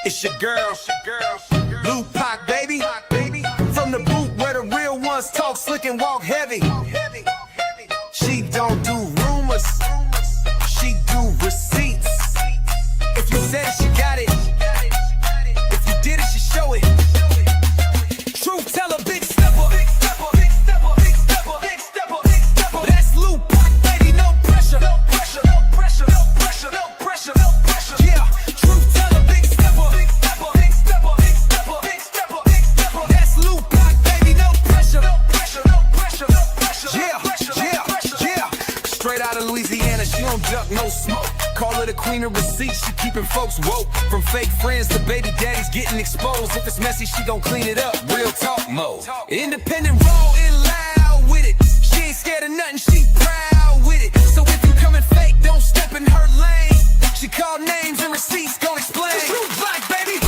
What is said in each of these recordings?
It's your girl, Lou Pac, baby. From the booth where the real ones talk slick and walk heavy. She don't do rumors, she do receipts. If you said it, she got it. If you did it, she show it. Truth teller, big stepper. That's Lou Pac, baby, no pressure. Yeah, truth teller, big stepper. That's Lou Pac, baby, no pressure. Yeah. Straight out of Louisiana, she don't duck, no smoke. Call her the queen of receipts, she keeping folks woke. From fake friends to baby daddies getting exposed. If it's messy, she gon' clean it up. Real talk mode. Independent, raw and loud with it. She ain't scared of nothing, she proud with it. So if you coming fake, don't step in her lane. She call names and receipts, gon' explain. Truth like, baby.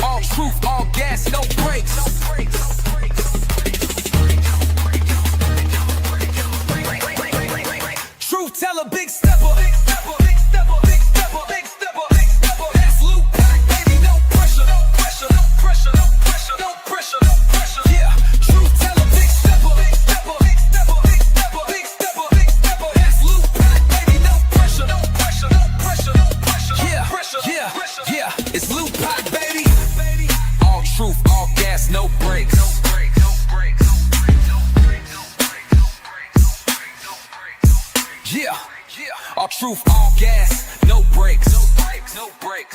All truth, all gas, no brakes. Truth teller, big stepper. That's Lou Pac, baby, no pressure. Yeah, truth teller, big stepper. That's Lou Pac, baby, no pressure. Yeah, it's Lou Pac, baby. All truth, all gas, no brakes. Yeah, all truth, all gas, no brakes. No brakes.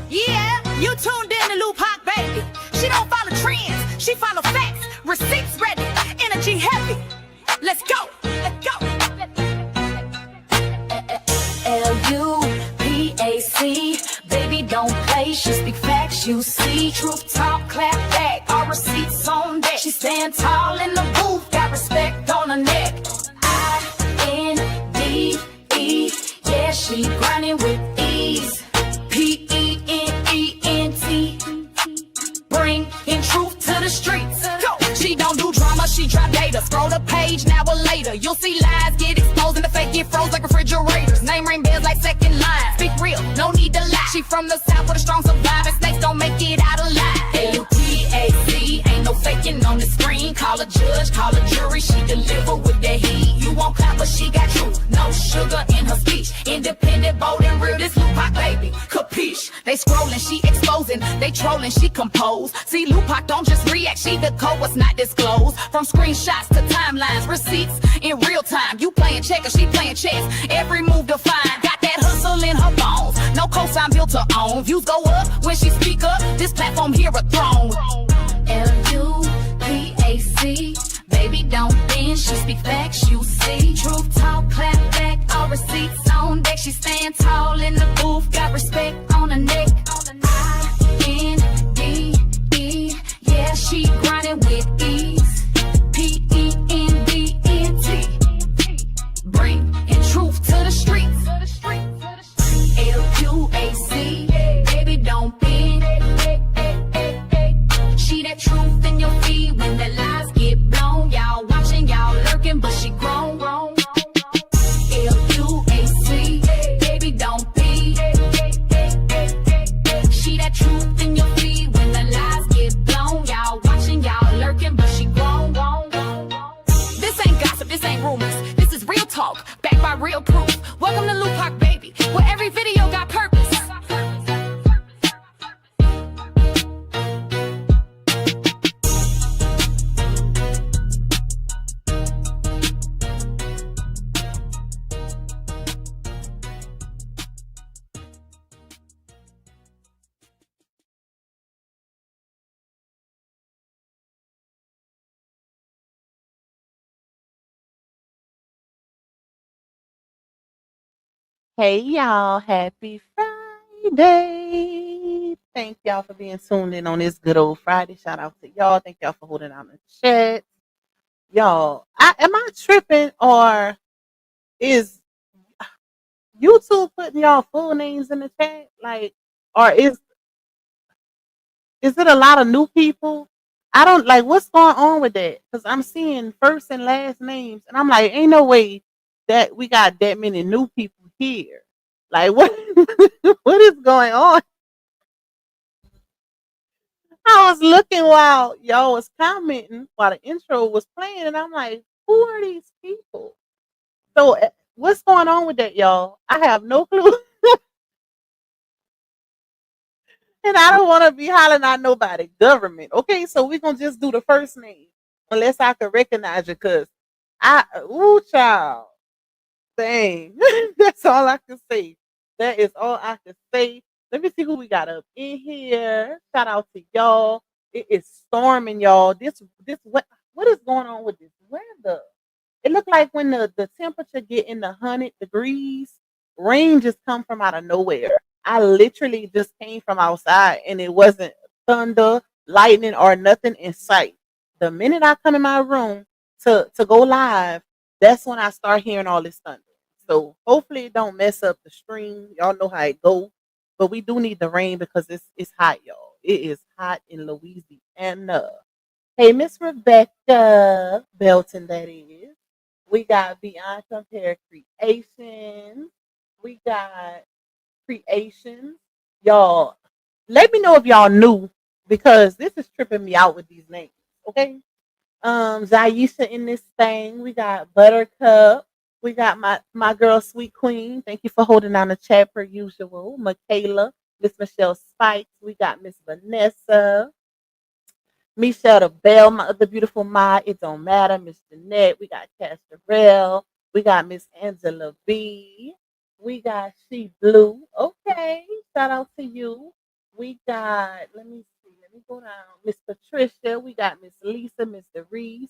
Yeah, you tuned in to Lou Pac, baby. She don't follow trends, she follow facts. Receipts ready, energy heavy. Let's go. L-U-P-A-C, baby don't play, she speak facts, you see. Truth talk, clap back, all receipts on deck. She stand tall in the booth, got respect on her neck. I-N-D-E, yeah, she grinding with ease. P-E-N-E-N-T, bring in truth to the streets. Go. She don't do drama, she drop data. Scroll the page, now or later. You'll see lies get exposed and the fake get froze like refrigerators. Name ring bells like second line. Speak real, no need to lie. She from the south with a strong survivor. Snakes don't make it out alive. L-U-P-A-C, ain't no faking on the screen. Call a judge, call a jury, she deliver with the heat. You won't clap, but she got truth, no sugar in her speech. Independent, bold and real, this Lou Pac, baby, capiche. They scrolling, she exposing. They trolling, she compose. See, Lou Pac don't just react, she decode what's not disclosed. From screenshots to timelines, receipts in real time. You playing checkers, she playing chess. Every move defined, got that hustle in her bones. No cosign built to own. Views go up when she speak up. This platform here a throne. L-U-P-A-C, baby don't bend, she speak facts, you see. Truth talk, clap back, all receipts on deck. She stand tall in the booth, got respect on her neck. I-N-D-E, yeah, she grinding with ease. P-E-N-D-N-T, bring in truth to the streets. L-U-A-C, baby don't bend. She that truth in your feed when the lies get blown. Y'all watching, y'all lurking, but she grown. L-U-A-C, baby don't be. She that truth in your feed when the lies get blown. Y'all watching, y'all lurking, but she grown. This ain't gossip, this ain't rumors. This is real talk, backed by real proof. Welcome to Lou Pac, baby, where every video got purpose. Hey y'all, happy Friday. Thank y'all for being tuned in on this good old Friday. Shout out to y'all. Thank y'all for holding down the chat. Y'all, am I tripping or is YouTube putting y'all full names in the chat? Like, or is it a lot of new people? I don't like what's going on with that because I'm seeing first and last names, and I'm like, ain't no way that we got that many new people here. Like, what? What is going on? I was looking while y'all was commenting while the intro was playing, and I'm like, who are these people? So, what's going on with that, y'all? I have no clue, and I don't want to be hollering at nobody. Government, okay? So we're gonna just do the first name, unless I can recognize you, cause ooh, child, dang, that's all I can say. That is all I can say. Let me see who we got up in here. Shout out to y'all. It is storming, y'all. This what is going on with this weather? It looked like when the temperature get in the 100 degrees, rain just come from out of nowhere. I literally just came from outside and it wasn't thunder, lightning, or nothing in sight. The minute I come in my room to go live, that's when I start hearing all this thunder. So hopefully it don't mess up the stream. Y'all know how it go. But we do need the rain because it's hot, y'all. It is hot in Louisiana. Hey, Miss Rebecca Belton, that is. We got Beyond Compare Creations. We got Creations. Y'all, let me know if y'all knew because this is tripping me out with these names. Okay. Zaisha in this thing. We got Buttercup. We got my girl Sweet Queen. Thank you for holding down the chat per usual. Michaela, Miss Michelle Spikes. We got Miss Vanessa. Michelle the Bell, my other beautiful ma. It don't matter. Miss Jeanette. We got Castorell. We got Miss Angela B. We got She Blue. Okay. Shout out to you. We got, let me see. Let me go down. Miss Patricia. We got Miss Lisa, Mr. Reese.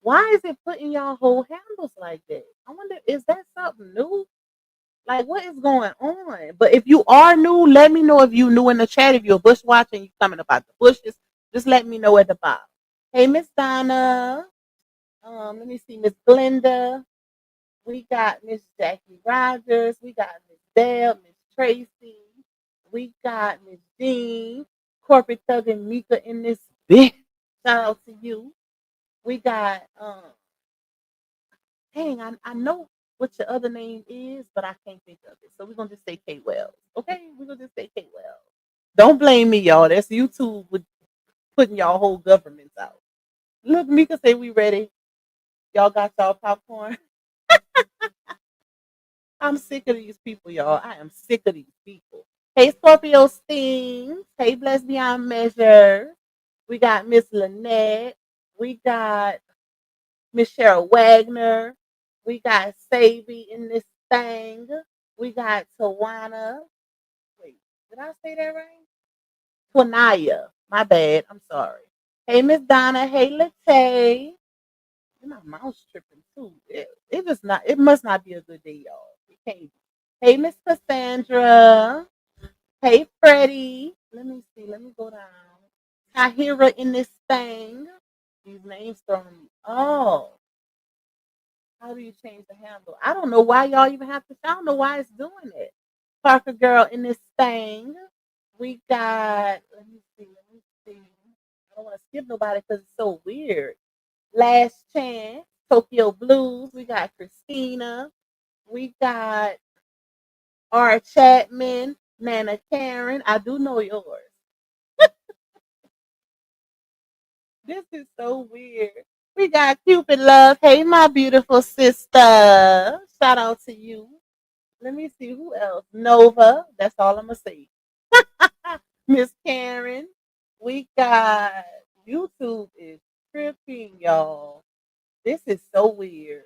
Why is it putting y'all whole handles like that? I wonder, is that something new? Like, what is going on? But if you are new, let me know if you new in the chat. If you're bush watching, you coming about the bushes, just let me know at the bottom. Hey, Miss Donna. Let me see, Miss Glenda. We got Miss Jackie Rogers. We got Miss Dale, Miss Tracy. We got Miss Jean, Corporate Thug and Mika in this bit. Shout out to you. We got dang, I know what your other name is, but I can't think of it. So we're gonna just say K Wells. Okay, we're gonna just say K Wells. Don't blame me, y'all. That's YouTube with putting y'all whole governments out. Look, Mika say we ready. Y'all got y'all popcorn. I'm sick of these people, y'all. I am sick of these people. Hey, Scorpio Stings. Hey, Blessed Beyond Measure. We got Miss Lynette. We got Miss Cheryl Wagner. We got Savy in this thing. We got Tawana. Wait, did I say that right? Twanaya. My bad. I'm sorry. Hey, Miss Donna. Hey, Latae. My mouse tripping too. It just not. It must not be a good day, y'all. It can't be. Hey, Miss Cassandra. Hey, Freddie. Let me see. Let me go down. Tahira in this thing. These names throwing me. Oh, how do you change the handle? I don't know why y'all even have to. I don't know why it's doing it. Parker girl in this thing. We got. Let me see. Let me see. I don't want to skip nobody because it's so weird. Last Chance, Tokyo Blues. We got Christina. We got R. Chapman, Nana Karen. I do know yours. This is so weird. We got Cupid Love. Hey, my beautiful sister. Shout out to you. Let me see who else. Nova. That's all I'm gonna say. Miss Karen. We got YouTube is tripping, y'all. This is so weird.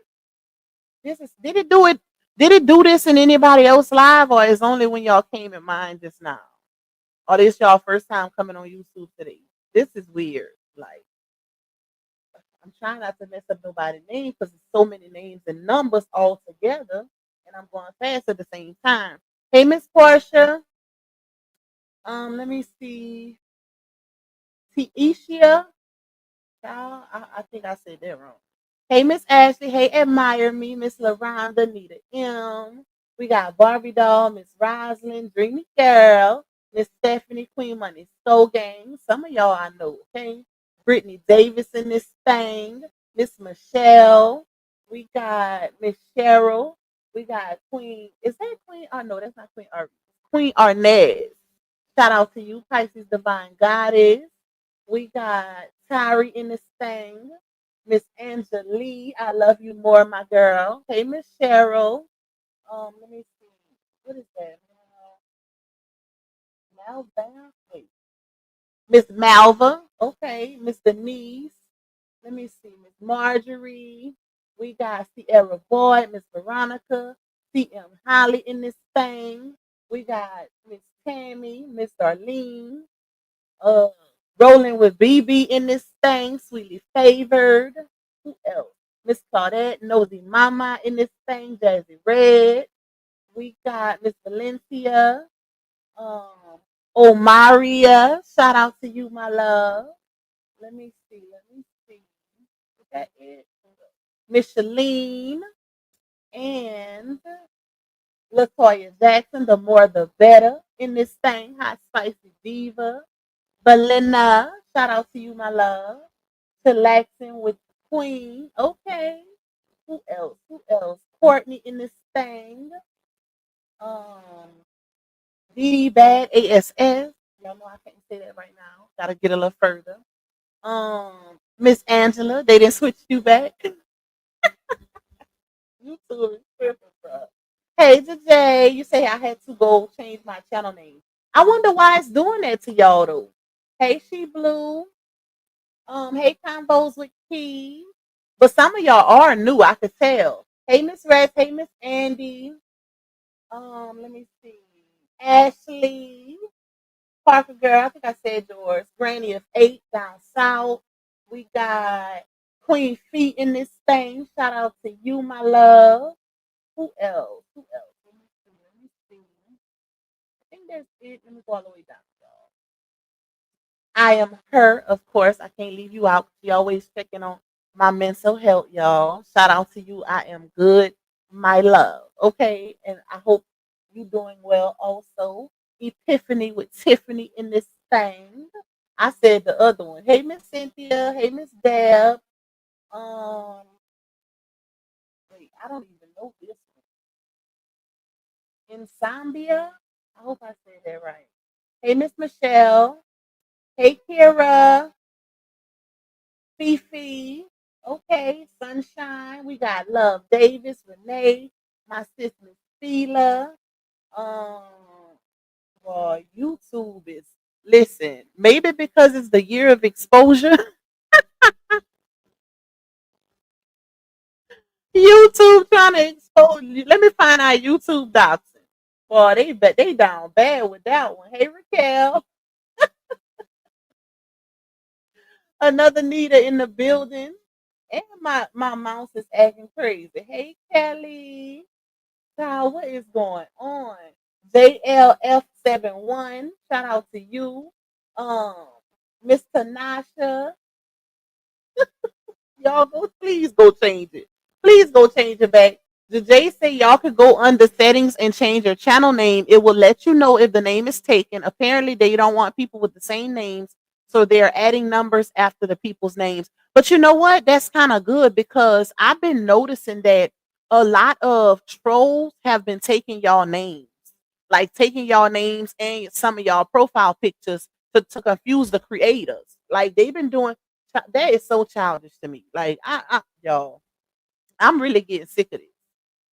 This is did it do it? Did it do this in anybody else live, or is only when y'all came in mine just now? Or this y'all first time coming on YouTube today? This is weird. Like I'm trying not to mess up nobody's name because there's so many names and numbers all together, and I'm going fast at the same time. Hey, Miss Portia. Let me see. Tiisha. I think I said that wrong. Hey, Miss Ashley. Hey, Admire Me. Miss LaRonda, Nita M. We got Barbie Doll, Miss Roslyn, Dreamy Girl, Miss Stephanie, Queen Money, Soul Gang. Some of y'all I know, okay? Brittany Davis in this thing. Miss Michelle. We got Miss Cheryl. We got Queen. Is that Queen? Oh, no, that's not Queen Ar- Queen Arnez. Shout out to you, Pisces Divine Goddess. We got Tari in this thing. Miss Angelique, I love you more, my girl. Hey, Miss Cheryl. Let me see. What is that? Malva. Wait. Miss Malva. Okay. Miss Denise. Let me see. Miss Marjorie. We got Sierra Boyd, Miss Veronica, CM Holly in this thing. We got Miss Tammy, Miss Darlene, uh, rolling with BB in this thing, sweetly favored. Who else? Miss Claudette, Nosy Mama in this thing, Jazzy Red. We got Miss Valencia, um, Maria. Shout out to you, my love. Let me see. Let me see. Is that it? Micheline and Latoya Jackson. The more, the better in this thing. Hot spicy diva. Belinda. Shout out to you, my love. Chillaxing with the Queen. Okay. Who else? Who else? Courtney in this thing. Um, DD Bad ASS. Y'all know I can't say that right now. Gotta get a little further. Miss Angela. They didn't switch you back. You two is tripping, bro. Hey, Jay, you say I had to go change my channel name. I wonder why it's doing that to y'all though. Hey, She Blue. Hey, Combos with Keys. But some of y'all are new, I could tell. Hey, Miss Rex. Hey, Miss Andy. Let me see. Ashley. Parker Girl. I think I said yours. Granny of 8 down south. We got Queen Feet in this thing. Shout out to you, my love. Who else? Who else? Let me see. Let me see. I think that's it. Let me go all the way down, y'all. I am her, of course. I can't leave you out. She always checking on my mental health, y'all. Shout out to you. I am good, my love. Okay, and I hope you doing well. Also, Epiphany with Tiffany in this thing. I said the other one. Hey, Miss Cynthia. Hey, Miss Deb. Um, wait, I don't even know this one. Insomnia. I hope I said that right. Hey, Miss Michelle. Hey, Kira. Fifi. Okay, Sunshine. We got Love Davis, Renee, my sister Sheila. Um, well, YouTube is listen, maybe because it's the year of exposure. YouTube trying to expose you. Let me find out YouTube Dobson. Boy, they down bad with that one. Hey Raquel, another Nita in the building. And my mouse is acting crazy. Hey Kelly. Child, what is going on? JLF71, shout out to you. Um, Miss Tanasha, y'all go please go change it. Please go change it back. The J say y'all could go under settings and change your channel name. It will let you know if the name is taken. Apparently, they don't want people with the same names, so they're adding numbers after the people's names. But you know what? That's kind of good because I've been noticing that a lot of trolls have been taking y'all names, like taking y'all names and some of y'all profile pictures to confuse the creators. Like they've been doing that is so childish to me. Like y'all, I'm really getting sick of it.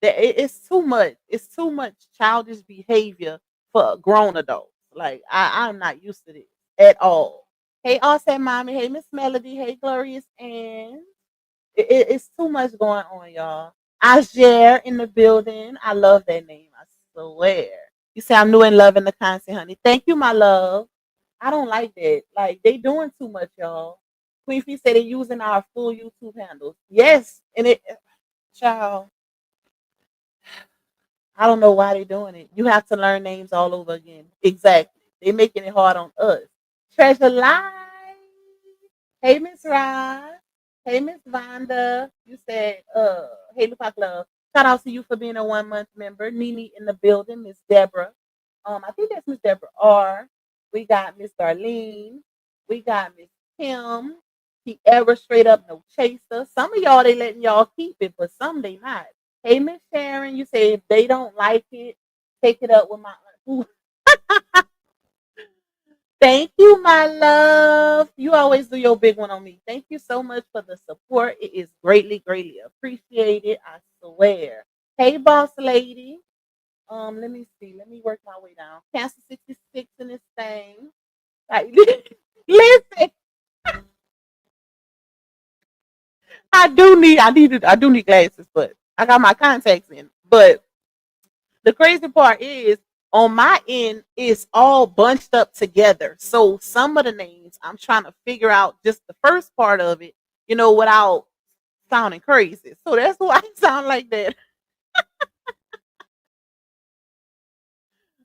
It's too much. It's too much childish behavior for grown adults. Like I'm not used to this at all. Hey, Offset Mommy. Hey, Miss Melody. Hey, Glorious Ann. It's too much going on, y'all. Ajer in the building. I love that name. I swear. You say I'm new in love in the content, honey. Thank you, my love. I don't like that. Like they doing too much, y'all. Queen Fee said they're using our full YouTube handles. Yes, and it, child. I don't know why they're doing it. You have to learn names all over again. Exactly. They're making it hard on us. Treasure Live. Hey, Miss Rod. Hey, Miss Vonda. You said, hey, Lupac Love. Shout out to you for being a 1 month member. Nene in the building, Miss Deborah. I think that's Miss Deborah R. We got Miss Darlene. We got Miss Kim. She ever straight up no chaser. Some of y'all they letting y'all keep it, but some they not. Hey, Miss Sharon, you say if they don't like it, take it up with my aunt. Thank you, my love. You always do your big one on me. Thank you so much for the support. It is greatly, greatly appreciated. I swear. Hey, boss lady. Let me see. Let me work my way down. Cancer 66 in this thing. Like, listen, I do need glasses, but I got my contacts in. But the crazy part is on my end, it's all bunched up together. So some of the names I'm trying to figure out just the first part of it, without sounding crazy. So that's why I sound like that.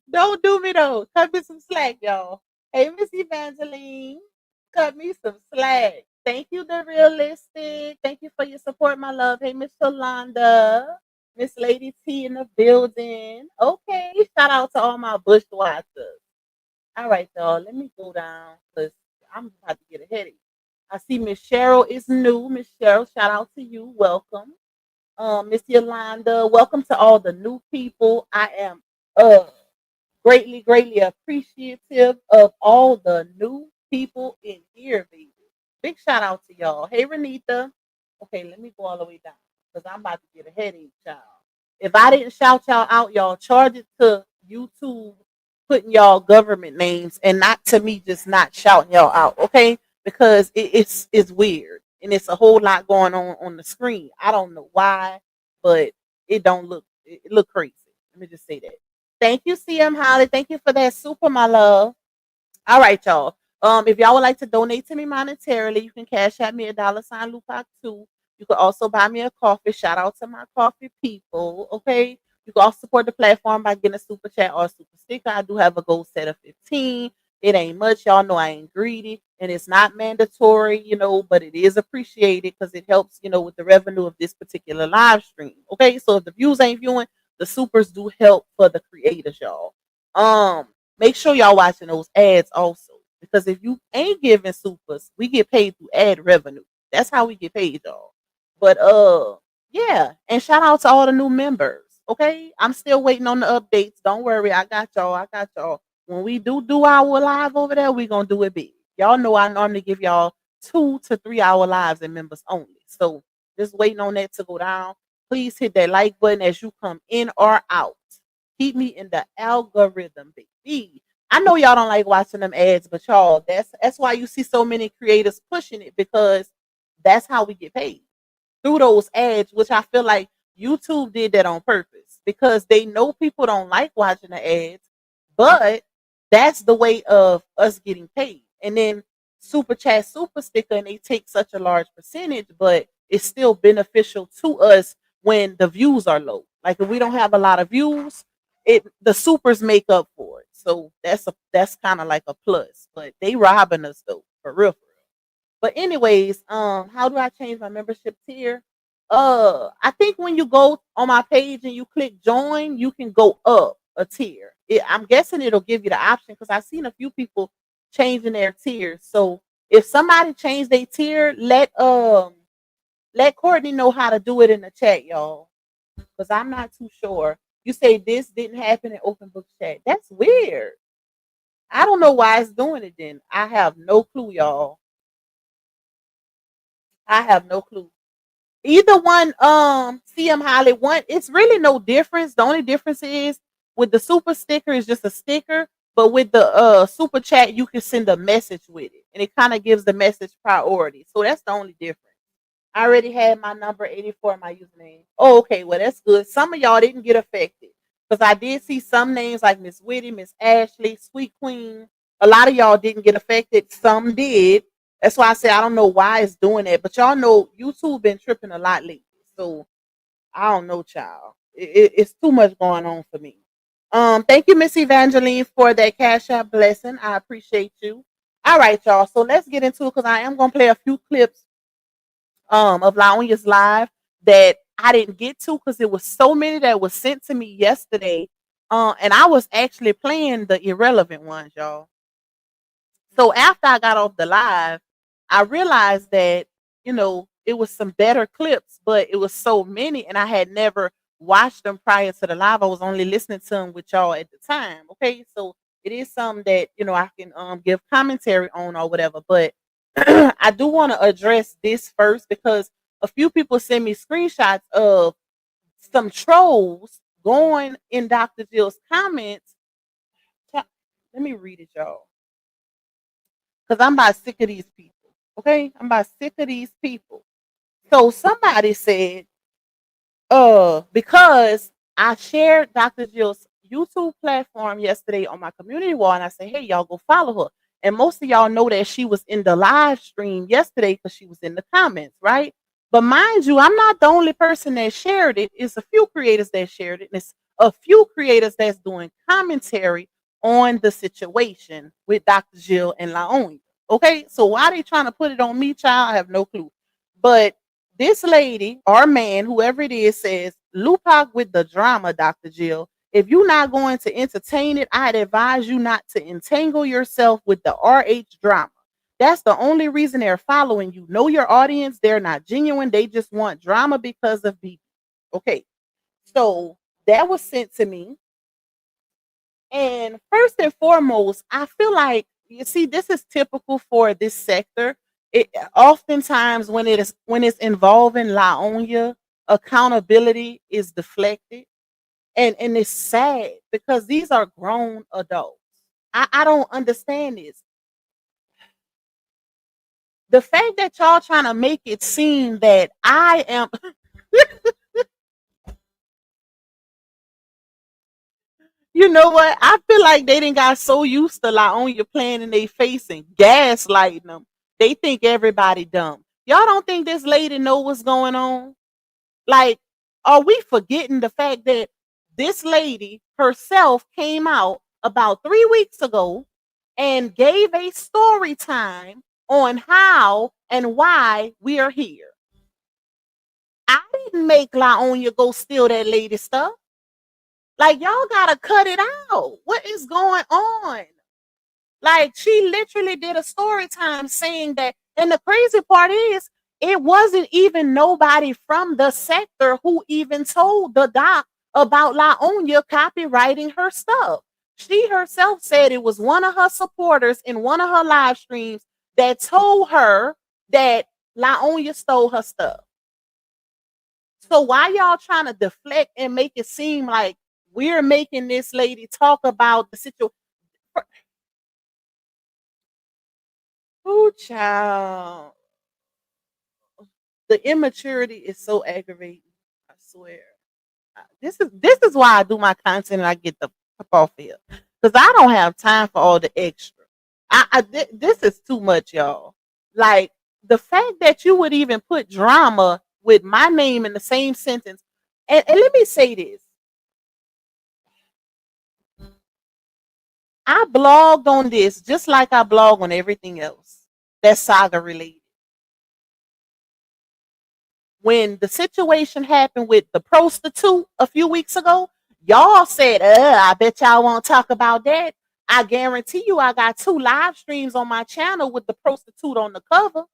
Don't do me though. Cut me some slack, y'all. Hey, Miss Evangeline, cut me some slack. Thank you, The Realistic. Thank you for your support, my love. Hey, Miss Shalonda. Miss Lady T in the building. Okay, shout out to all my bushwhackers. All right, y'all. Let me go down because I'm about to get a headache. I see Miss Cheryl is new. Miss Cheryl, shout out to you. Welcome. Miss Yolanda, welcome to all the new people. I am greatly, greatly appreciative of all the new people in here, baby. Big shout out to y'all. Hey, Renita. Okay, let me go all the way down because I'm about to get a headache, child. If I didn't shout y'all out, y'all charge it to YouTube putting y'all government names and not to me just not shouting y'all out, okay? Because it's weird and it's a whole lot going on the screen. I don't know why, but it look crazy. Let me just say that. Thank you, CM Holly. Thank you for that super, my love. All right, y'all. If y'all would like to donate to me monetarily, you can cash at me $sign Lupac 2. You can also buy me a coffee. Shout out to my coffee people. Okay. You can also support the platform by getting a super chat or a super sticker. I do have a goal set of 15. It ain't much. Y'all know I ain't greedy. And it's not mandatory, but it is appreciated because it helps, with the revenue of this particular live stream. Okay. So if the views ain't viewing, the supers do help for the creators, y'all. Make sure y'all watching those ads also. Because if you ain't giving supers, we get paid through ad revenue. That's how we get paid, y'all. But yeah. And shout out to all the new members. Okay. I'm still waiting on the updates. Don't worry. I got y'all. I got y'all. When we do our live over there, we gonna do it big. Y'all know I normally give y'all 2 to 3 hour lives and members only. So just waiting on that to go down. Please hit that like button as you come in or out. Keep me in the algorithm, baby. I know y'all don't like watching them ads, but y'all, that's why you see so many creators pushing it because that's how we get paid through those ads, which I feel like YouTube did that on purpose because they know people don't like watching the ads, but that's the way of us getting paid. And then super chat, super sticker, and they take such a large percentage, but it's still beneficial to us when the views are low. Like if we don't have a lot of views, the supers make up for it. So that's kind of like a plus. But they robbing us though, for real, for real. But anyways, how do I change my membership tier? I think when you go on my page and you click join, you can go up a tier. I'm guessing it'll give you the option because I've seen a few people changing their tiers. So if somebody changed their tier, let Courtney know how to do it in the chat, y'all. Because I'm not too sure. You say this didn't happen in open book chat. That's weird. I don't know why it's doing it then. I have no clue, y'all. I have no clue. Either one, CM Holly one, it's really no difference. The only difference is with the super sticker is just a sticker, but with the super chat, you can send a message with it, and it kind of gives the message priority. So that's the only difference. I already had my number 84 in my username. Oh, okay. Well, that's good. Some of y'all didn't get affected because I did see some names like Miss Witty, Miss Ashley, Sweet Queen. A lot of y'all didn't get affected. Some did. That's why I say I don't know why it's doing that. But y'all know YouTube been tripping a lot lately. So I don't know, child. It's too much going on for me. Thank you, Miss Evangeline, for that cash app blessing. I appreciate you. All right, y'all. So let's get into it because I am gonna play a few clips of Laonia's live that I didn't get to because it was so many that was sent to me yesterday. And I was actually playing the irrelevant ones, y'all. So after I got off the live, I realized that, it was some better clips, but it was so many and I had never watched them prior to the live. I was only listening to them with y'all at the time. Okay. So it is something that, I can give commentary on or whatever. But I do want to address this first because a few people send me screenshots of some trolls going in Dr. Jill's comments. Let me read it, y'all. Because I'm about sick of these people. Okay? I'm about sick of these people. So somebody said, because I shared Dr. Jill's YouTube platform yesterday on my community wall, and I said, hey, y'all go follow her. And most of y'all know that she was in the live stream yesterday because she was in the comments, right? But mind you, I'm not the only person that shared it. It's a few creators that shared it. And it's a few creators that's doing commentary on the situation with Dr. Jill and Laonia. Okay, so why they trying to put it on me, child? I have no clue. But this lady or man, whoever it is, says, Lupac with the drama, Dr. Jill. If you're not going to entertain it, I'd advise you not to entangle yourself with the RH drama. That's the only reason they're following you. Know your audience. They're not genuine. They just want drama because of BB. Okay, so that was sent to me. And first and foremost, I feel like, you see, this is typical for this sector. It oftentimes when it's involving Laonia, accountability is deflected. And it's sad because these are grown adults. I don't understand this. The fact that y'all trying to make it seem that I am you know what? I feel like they didn't got so used to Laonia playing in their face and gaslighting them. They think everybody dumb. Y'all don't think this lady know what's going on? Like, are we forgetting the fact that this lady herself came out about 3 weeks ago and gave a story time on how and why we are here? I didn't make Laonia go steal that lady stuff. Like, y'all gotta cut it out. What is going on? Like, she literally did a story time saying that, and the crazy part is, it wasn't even nobody from the sector who even told the doc about Laonia copywriting her stuff. She herself said it was one of her supporters in one of her live streams that told her that Laonia stole her stuff. So why y'all trying to deflect and make it seem like we're making this lady talk about the situation? Oh, child. The immaturity is so aggravating. I swear. This is why I do my content and I get the fuck off here. Because I don't have time for all the extra. This is too much, y'all. Like, the fact that you would even put drama with my name in the same sentence. And let me say this. I blogged on this just like I blog on everything else that's saga related. When the situation happened with the prostitute a few weeks ago, y'all said, I bet y'all won't talk about that. I guarantee you I got 2 live streams on my channel with the prostitute on the cover.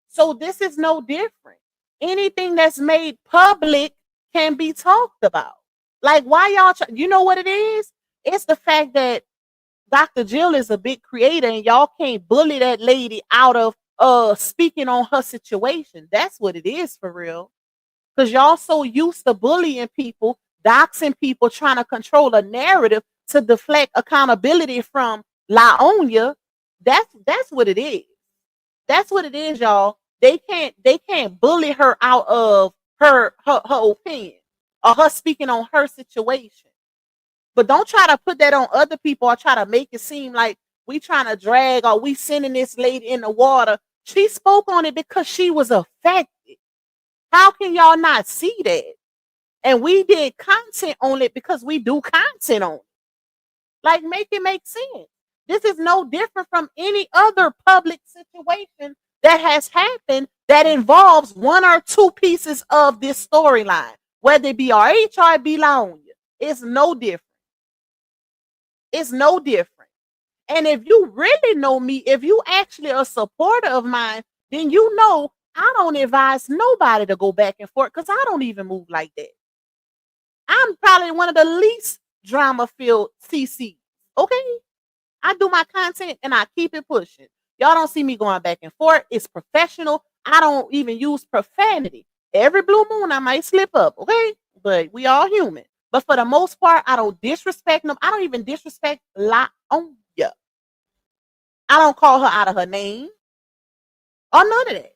So this is no different. Anything that's made public can be talked about. Like, why y'all, you know what it is? It's the fact that Dr. Jill is a big creator and y'all can't bully that lady out of speaking on her situation. That's what it is for real. Because y'all so used to bullying people, doxing people, trying to control a narrative to deflect accountability from Laonia. That's what it is. That's what it is, y'all. They can't bully her out of her opinion or her speaking on her situation. But don't try to put that on other people or try to make it seem like we trying to drag or we sending this lady in the water. She spoke on it because she was affected. How can y'all not see that? And we did content on it because we do content on it. Like, make it make sense. This is no different from any other public situation that has happened that involves one or two pieces of this storyline, whether it be RH or it be LaOnya. It's no different. It's no different. And if you really know me, if you actually a supporter of mine, then you know I don't advise nobody to go back and forth because I don't even move like that. I'm probably one of the least drama-filled CCs. Okay? I do my content and I keep it pushing. Y'all don't see me going back and forth. It's professional. I don't even use profanity. Every blue moon, I might slip up, okay? But we all human. But for the most part, I don't disrespect them. I don't even disrespect LaOnya. I don't call her out of her name or none of that.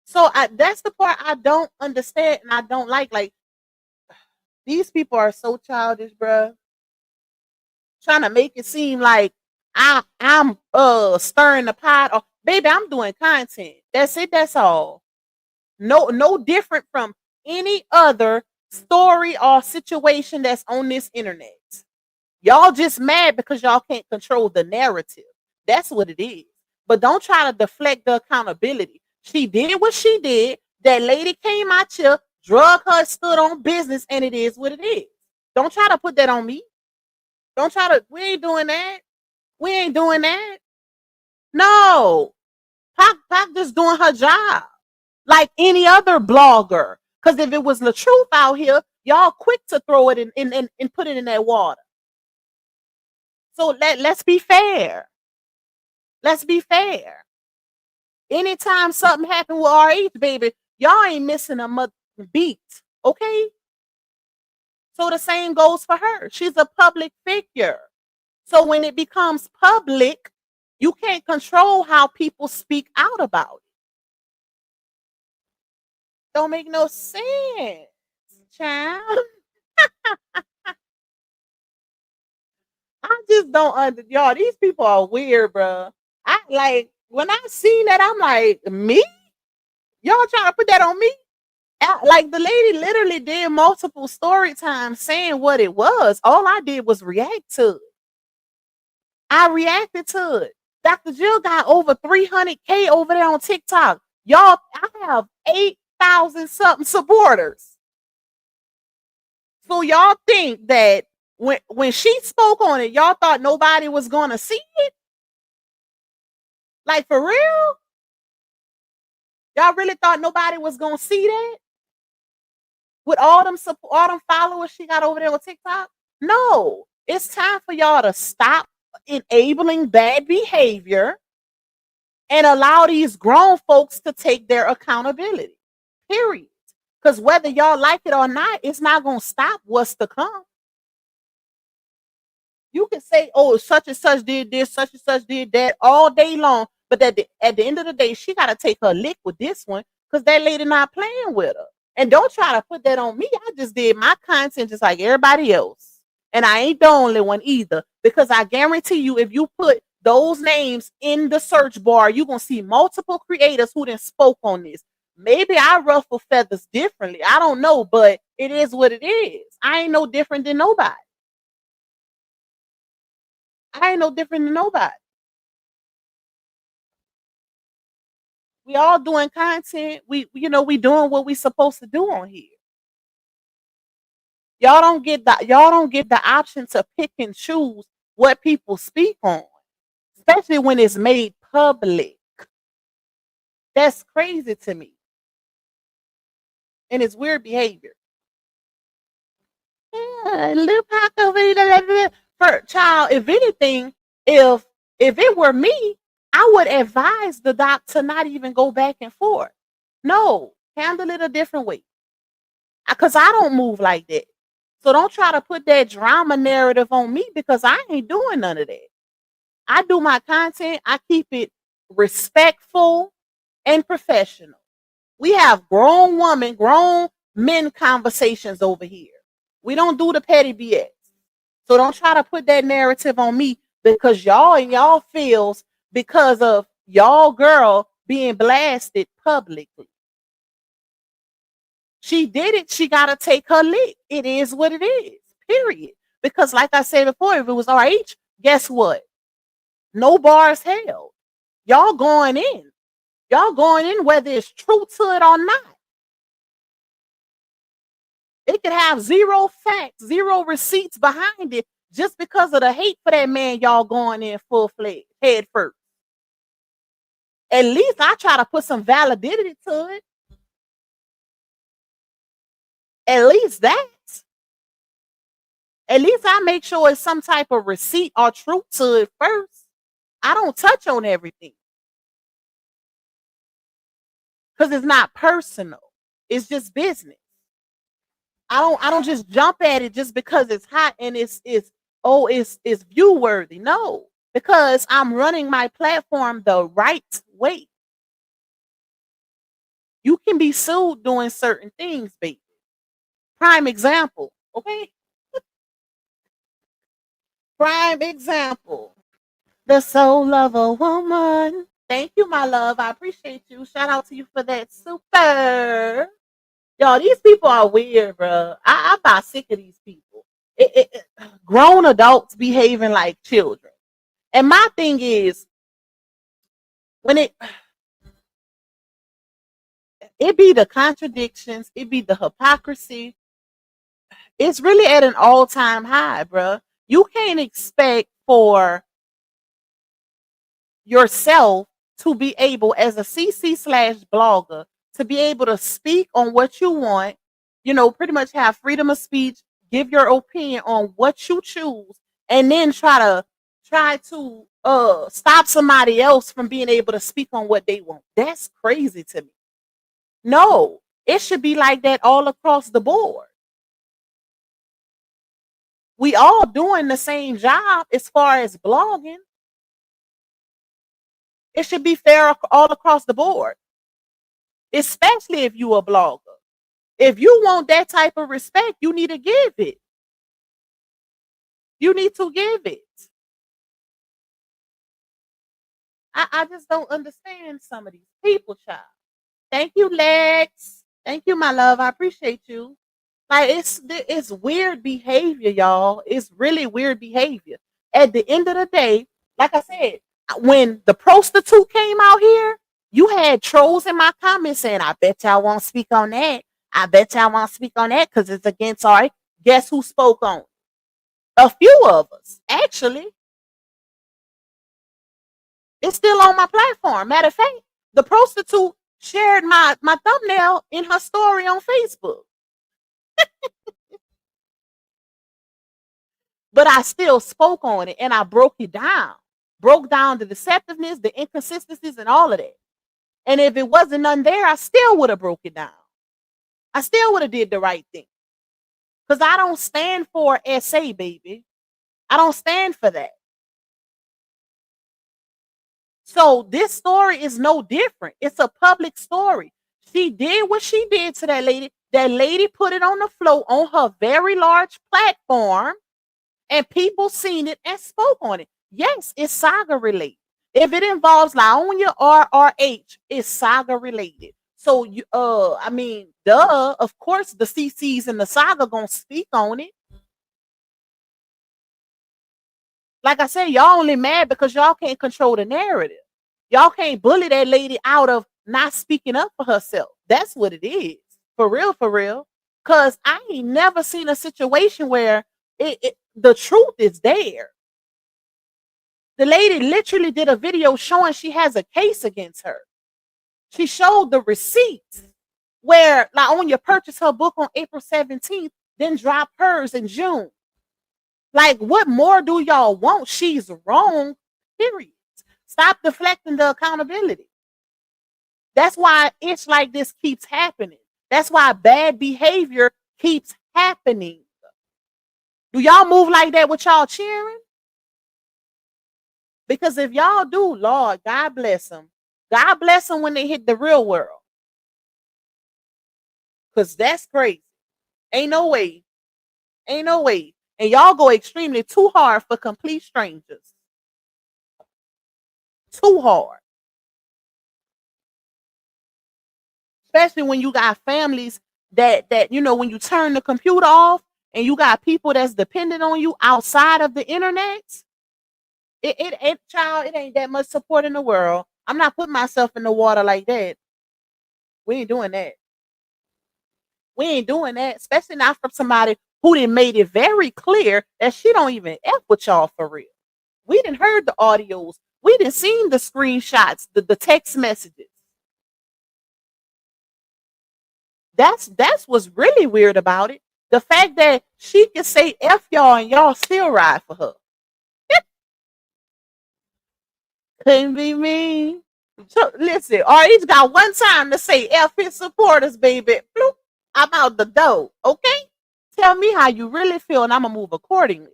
So that's the part I don't understand and I don't like. Like, these people are so childish, bruh. Trying to make it seem like I'm stirring the pot. Or baby, I'm doing content. That's it. That's all. No different from any other story or situation that's on this internet. Y'all just mad because y'all can't control the narrative. That's what it is. But don't try to deflect the accountability. She did what she did. That lady came out here, drug her, stood on business, and it is what it is. Don't try to put that on me. Don't try to. We ain't doing that. We ain't doing that. No. Pac just doing her job like any other blogger. Because if it was the truth out here, y'all quick to throw it in and put it in that water. So let's be fair. Let's be fair. Anytime something happened with RH, baby, y'all ain't missing a mother beat. Okay? So the same goes for her. She's a public figure. So when it becomes public, you can't control how people speak out about it. Don't make no sense, child. I just don't y'all. These people are weird, bro. I like when I seen that, I'm like, me? Y'all trying to put that on me? Like the lady literally did multiple story times saying what it was. All I did was react to it. I reacted to it. Dr. Jill got over 300K over there on TikTok. Y'all, I have 8,000 something supporters. So y'all think that when she spoke on it, y'all thought nobody was gonna see it? Like, for real? Y'all really thought nobody was gonna see that? With all them followers she got over there on TikTok? No. It's time for y'all to stop enabling bad behavior and allow these grown folks to take their accountability. Period. Because whether y'all like it or not, it's not gonna stop what's to come. You can say, oh, such and such did this, such and such did that all day long. But at the end of the day, she got to take her lick with this one because that lady not playing with her. And don't try to put that on me. I just did my content just like everybody else. And I ain't the only one either. Because I guarantee you, if you put those names in the search bar, you're going to see multiple creators who done spoke on this. Maybe I ruffle feathers differently. I don't know, but it is what it is. I ain't no different than nobody. I ain't no different than nobody. We all doing content. We doing what we supposed to do on here. Y'all don't get the option to pick and choose what people speak on, especially when it's made public. That's crazy to me. And it's weird behavior. Little Pac over here. Child, if anything, if it were me, I would advise the doc to not even go back and forth. No, handle it a different way. Because I don't move like that. So don't try to put that drama narrative on me because I ain't doing none of that. I do my content. I keep it respectful and professional. We have grown men conversations over here. We don't do the petty BS. So don't try to put that narrative on me because y'all and y'all feels because of y'all girl being blasted publicly. She did it. She got to take her lick. It is what it is, period. Because like I said before, if it was RH, guess what? No bars held. Y'all going in. Y'all going in whether it's true to it or not. It could have zero facts, zero receipts behind it, just because of the hate for that man. Y'all going in full fledged, head first. At least I try to put some validity to it. At least that. At least I make sure it's some type of receipt or truth to it first. I don't touch on everything. Because it's not personal. It's just business. I don't just jump at it just because it's hot and it's view worthy. No, because I'm running my platform the right way. You can be sued doing certain things, baby. Prime example, okay? Prime example. The soul of a woman. Thank you, my love. I appreciate you. Shout out to you for that. Super. Y'all, these people are weird, bro. I'm about sick of these people. Grown adults behaving like children. And my thing is, when it be the contradictions, it be the hypocrisy. It's really at an all-time high, bro. You can't expect for yourself to be able, as a CC/blogger, to be able to speak on what you want, pretty much have freedom of speech, give your opinion on what you choose, and then try to stop somebody else from being able to speak on what they want. That's crazy to me. No, it should be like that all across the board. We all doing the same job as far as blogging. It should be fair all across the board, especially if you a blogger. If you want that type of respect, you need to give it. You need to give it. I just don't understand some of these people, child. Thank you, Lex. Thank you, my love. I appreciate you. Like, it's weird behavior, y'all. It's really weird behavior. At the end of the day, like I said, when the prostitute came out here, you had trolls in my comments saying, I bet y'all won't speak on that. I bet y'all won't speak on that because it's against our. Guess who spoke on? A few of us, actually. It's still on my platform. Matter of fact, the prostitute shared my thumbnail in her story on Facebook. But I still spoke on it and I broke it down. Broke down the deceptiveness, the inconsistencies, and all of that. And if it wasn't none there, I still would have broke it down. I still would have did the right thing. Because I don't stand for SA, baby. I don't stand for that. So this story is no different. It's a public story. She did what she did to that lady. That lady put it on the floor on her very large platform, and people seen it and spoke on it. Yes, it's saga related. If it involves Laonia or RH, it's saga related. So of course the CCs and the saga gonna speak on it. Like I said, y'all only mad because y'all can't control the narrative. Y'all can't bully that lady out of not speaking up for herself. That's what it is. For real, for real. Because I ain't never seen a situation where the truth is there. The lady literally did a video showing she has a case against her. She showed the receipts where Laonia purchased her book on April 17th, then dropped hers in June. Like, what more do y'all want? She's wrong, period. Stop deflecting the accountability. That's why it's like this keeps happening. That's why bad behavior keeps happening. Do y'all move like that with y'all cheering? Because if y'all do, Lord, God bless them. God bless them when they hit the real world. Because that's crazy. Ain't no way. Ain't no way. And y'all go extremely too hard for complete strangers. Too hard. Especially when you got families that when you turn the computer off and you got people that's dependent on you outside of the internet, it ain't that much support in the world. I'm not putting myself in the water like that. We ain't doing that. We ain't doing that, especially not from somebody who done made it very clear that she don't even F with y'all for real. We didn't heard the audios. We didn't seen the screenshots, the text messages. That's what's really weird about it. The fact that she can say F y'all and y'all still ride for her. Couldn't be me. So listen, RH's got one time to say F his supporters, baby. Bloop, I'm out the door. Okay? Tell me how you really feel and I'm gonna move accordingly.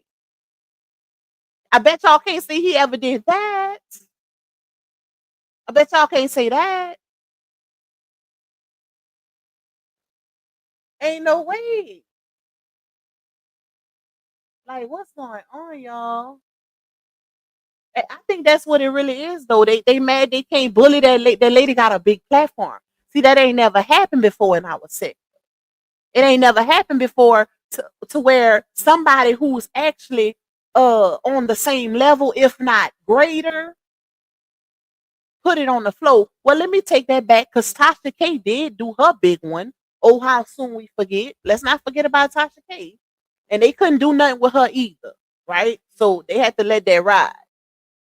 I bet y'all can't say he ever did that. I bet y'all can't say that. Ain't no way. Like, what's going on, y'all? I think that's what it really is, though. They mad they can't bully that lady. That lady got a big platform. See, that ain't never happened before in our sector. It ain't never happened before to where somebody who's actually on the same level, if not greater, put it on the floor. Well, let me take that back because Tasha K did do her big one. Oh, how soon we forget. Let's not forget about Tasha K. And they couldn't do nothing with her either, right? So they had to let that ride.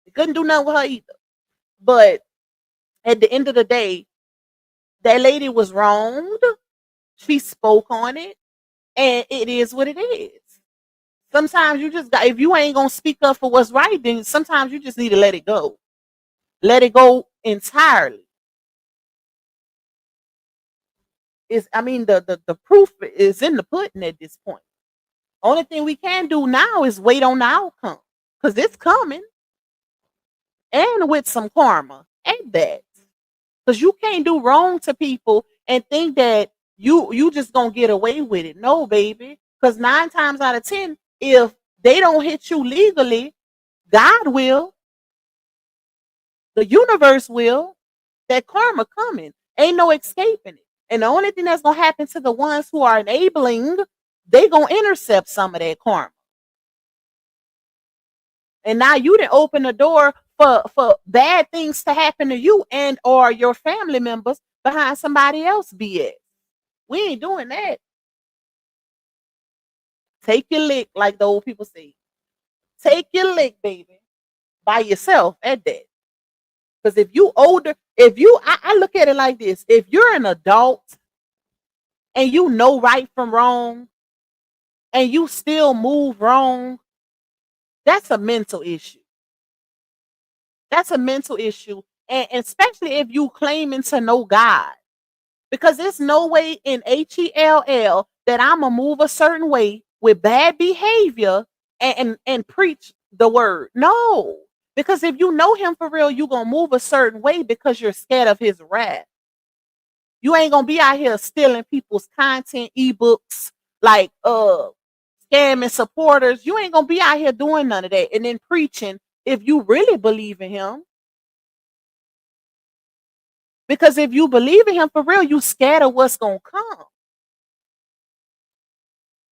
They couldn't do nothing with her either. But at the end of the day, that lady was wronged. She spoke on it. And it is what it is. Sometimes you just got, if you ain't gonna speak up for what's right, then sometimes you just need to let it go. Let it go entirely. The proof is in the pudding at this point. Only thing we can do now is wait on the outcome. Because it's coming. And with some karma at that. Because you can't do wrong to people and think that you just gonna get away with it. No, baby. Because 9 times out of 10, if they don't hit you legally, God will. The universe will. That karma coming. Ain't no escaping it. And the only thing that's gonna happen to the ones who are enabling, they gonna intercept some of that karma. And now you didn't open the door for bad things to happen to you and or your family members behind somebody else BS. We ain't doing that. Take your lick, like the old people say. Take your lick, baby, by yourself at that. Because if you older, I look at it like this. If you're an adult and you know right from wrong and you still move wrong, that's a mental issue. That's a mental issue. And especially if you claiming to know God. Because there's no way in HELL that I'm going to move a certain way with bad behavior and preach the word. No. Because if you know him for real, you're going to move a certain way because you're scared of his wrath. You ain't going to be out here stealing people's content, ebooks, like scamming supporters. You ain't going to be out here doing none of that and then preaching if you really believe in him. Because if you believe in him for real, you scared of what's going to come.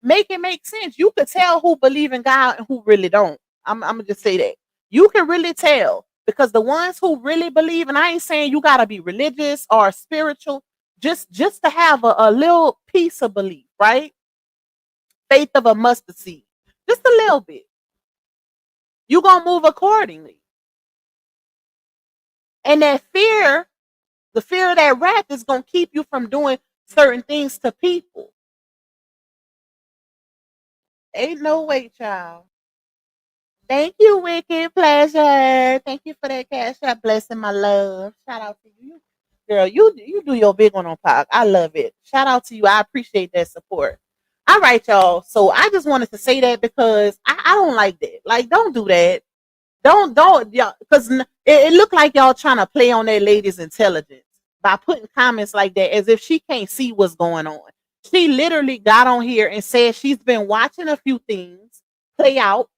Make it make sense. You could tell who believe in God and who really don't. I'm going to just say that. You can really tell because the ones who really believe, and I ain't saying you got to be religious or spiritual, just to have a little piece of belief, right? Faith of a mustard seed. Just a little bit. You're going to move accordingly. And that fear, the fear of that wrath is going to keep you from doing certain things to people. Ain't no way, child. Thank you, Wicked Pleasure. Thank you for that cash app blessing, my love. Shout out to you. Girl, you do your big one on Pac. I love it. Shout out to you. I appreciate that support. All right, y'all. So I just wanted to say that because I don't like that. Like, don't do that. Don't y'all, because it looked like y'all trying to play on that lady's intelligence by putting comments like that as if she can't see what's going on. She literally got on here and said she's been watching a few things play out.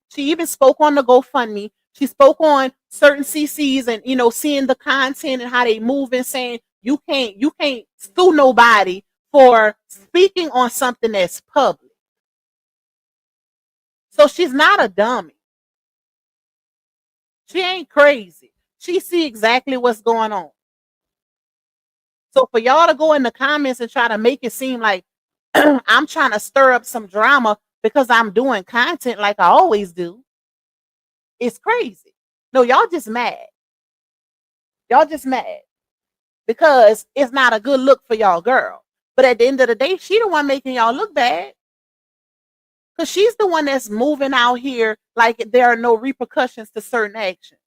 She even spoke on the GoFundMe. She spoke on certain CCs and, seeing the content and how they move and saying you can't sue nobody for speaking on something that's public. So she's not a dummy. She ain't crazy. She see exactly what's going on. So for y'all to go in the comments and try to make it seem like I'm trying to stir up some drama because I'm doing content like I always do, it's crazy. No, y'all just mad. Y'all just mad because it's not a good look for y'all girl. But at the end of the day, she the one making y'all look bad. Because she's the one that's moving out here like there are no repercussions to certain actions.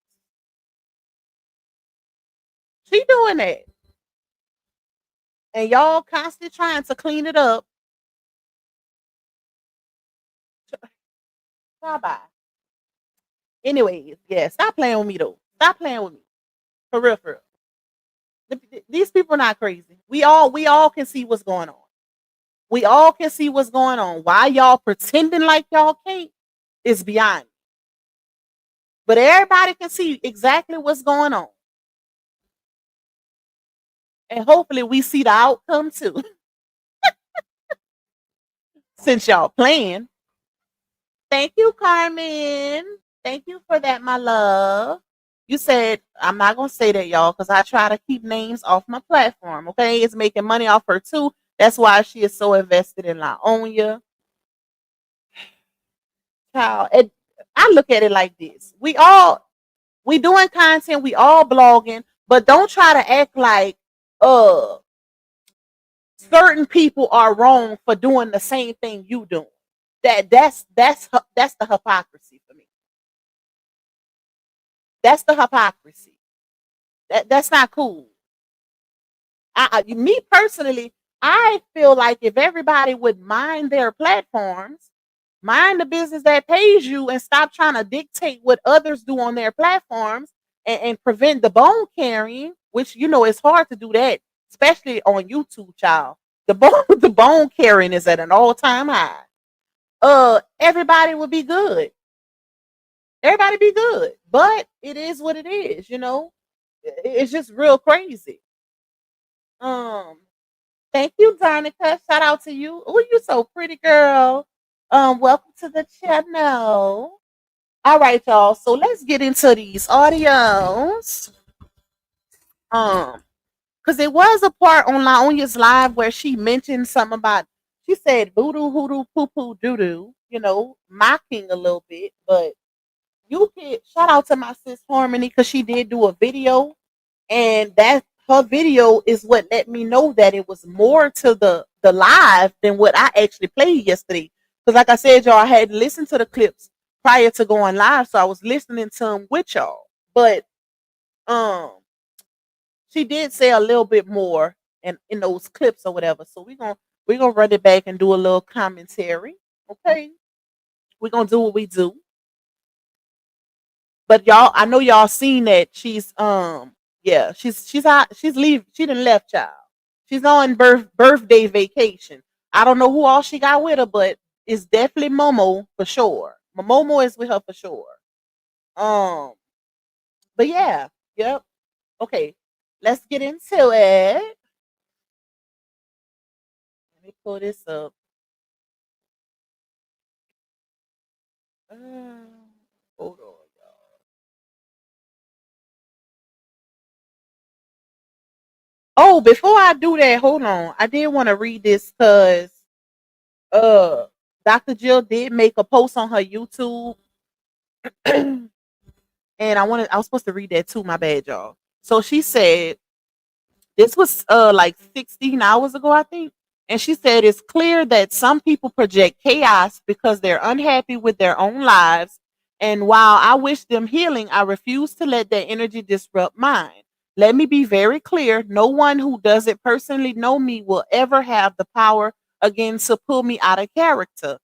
She doing that. And y'all constantly trying to clean it up. Bye bye. Anyways, yeah, stop playing with me though. Stop playing with me. For real, for real. These people are not crazy. We all can see what's going on. We all can see what's going on. Why y'all pretending like y'all can't is beyond me. But everybody can see exactly what's going on. And hopefully we see the outcome too. Since y'all playing. Thank you, Carmen. Thank you for that, my love. You said, I'm not going to say that, y'all, because I try to keep names off my platform, okay? It's making money off her, too. That's why she is so invested in Laonia. Child, I look at it like this. We doing content, we all blogging, but don't try to act like certain people are wrong for doing the same thing you doing. That's the hypocrisy for me. That's the hypocrisy. That's not cool. Me personally, I feel like if everybody would mind their platforms, mind the business that pays you, and stop trying to dictate what others do on their platforms and prevent the bone carrying, which it's hard to do that, especially on YouTube, child. The bone carrying is at an all-time high. Everybody would be good. Everybody be good. But it is what it is, It's just real crazy. Thank you, Darnica. Shout out to you. Oh, you so pretty, girl. Welcome to the channel. All right, y'all. So let's get into these audios. Because it was a part on Laonia's live where she mentioned something about, she said voodoo, hoodoo, poo poo, doo doo, mocking a little bit. But you can shout out to my sis Harmony because she did do a video, and that her video is what let me know that it was more to the live than what I actually played yesterday. Because like I said, y'all, I had listened to the clips prior to going live, so I was listening to them with y'all. But she did say a little bit more in those clips or whatever. So we're gonna run it back and do a little commentary. Okay. We're gonna do what we do. But y'all, I know y'all seen that she's she's leave. She done left, child. She's on birthday vacation. I don't know who all she got with her, but it's definitely Momo for sure. Momo is with her for sure. But yeah, yep. Okay, let's get into it. Let me pull this up. Hold on. Oh, before I do that, hold on. I did want to read this because Dr. Jill did make a post on her YouTube. And I was supposed to read that too, my bad, y'all. So she said this was like 16 hours ago, I think. And she said it's clear that some people project chaos because they're unhappy with their own lives. And while I wish them healing, I refuse to let that energy disrupt mine. Let me be very clear. No one who doesn't personally know me will ever have the power again to pull me out of character.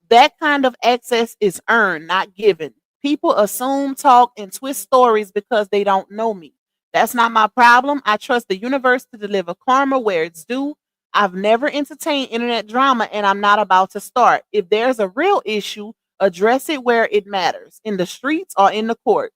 That kind of access is earned, not given. People assume, talk, and twist stories because they don't know me. That's not my problem. I trust the universe to deliver karma where it's due. I've never entertained internet drama, and I'm not about to start. If there's a real issue, address it where it matters, in the streets or in the courts.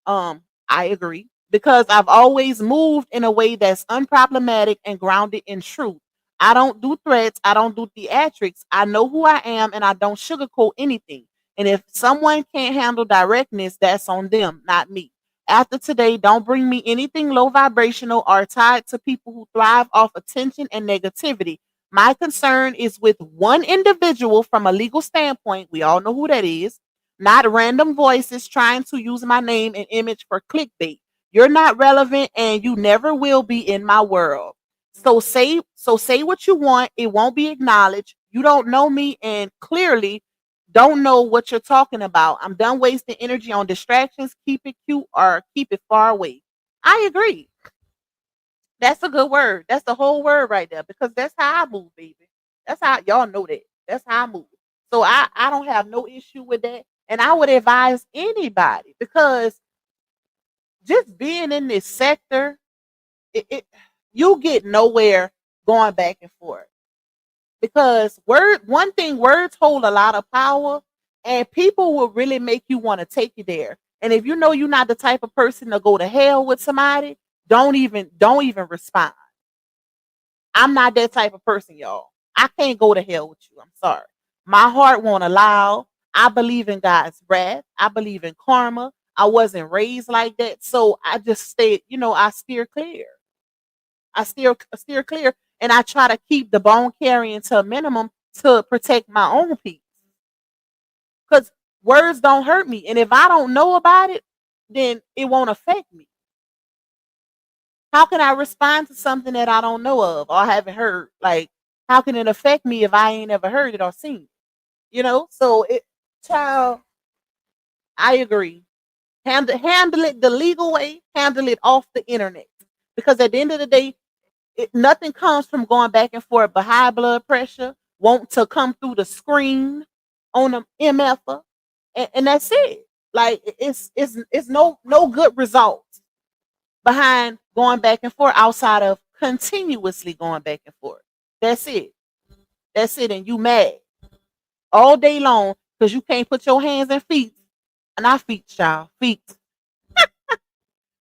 I agree, because I've always moved in a way that's unproblematic and grounded in truth. I don't do threats. I don't do theatrics. I know who I am, and I don't sugarcoat anything. And if someone can't handle directness, that's on them, not me. After today, don't bring me anything low vibrational or tied to people who thrive off attention and negativity. My concern is with one individual from a legal standpoint. We all know who that is. Not random voices trying to use my name and image for clickbait. You're not relevant and you never will be in my world. So say what you want. It won't be acknowledged. You don't know me and clearly don't know what you're talking about. I'm done wasting energy on distractions. Keep it cute or keep it far away. I agree. That's a good word. That's the whole word right there because that's how I move, baby. That's how y'all know that. That's how I move. So I don't have no issue with that. And I would advise anybody because just being in this sector, it you get nowhere going back and forth because one thing, words hold a lot of power and people will really make you want to take you there. And if you know you're not the type of person to go to hell with somebody, don't even respond. I'm not that type of person, y'all. I can't go to hell with you. I'm sorry. My heart won't allow. I believe in God's wrath. I believe in karma. I wasn't raised like that. So I just stay, I steer clear. I steer clear and I try to keep the bone carrying to a minimum to protect my own peace. Because words don't hurt me. And if I don't know about it, then it won't affect me. How can I respond to something that I don't know of or haven't heard? Like, how can it affect me if I ain't ever heard it or seen it? So child, I agree. Handle it the legal way, handle it off the internet. Because at the end of the day, nothing comes from going back and forth, but high blood pressure, want to come through the screen on the MF, and that's it. Like it's no good results behind going back and forth outside of continuously going back and forth. That's it. That's it. And you mad all day long because you can't put your hands and feet, and not feet, child, feet.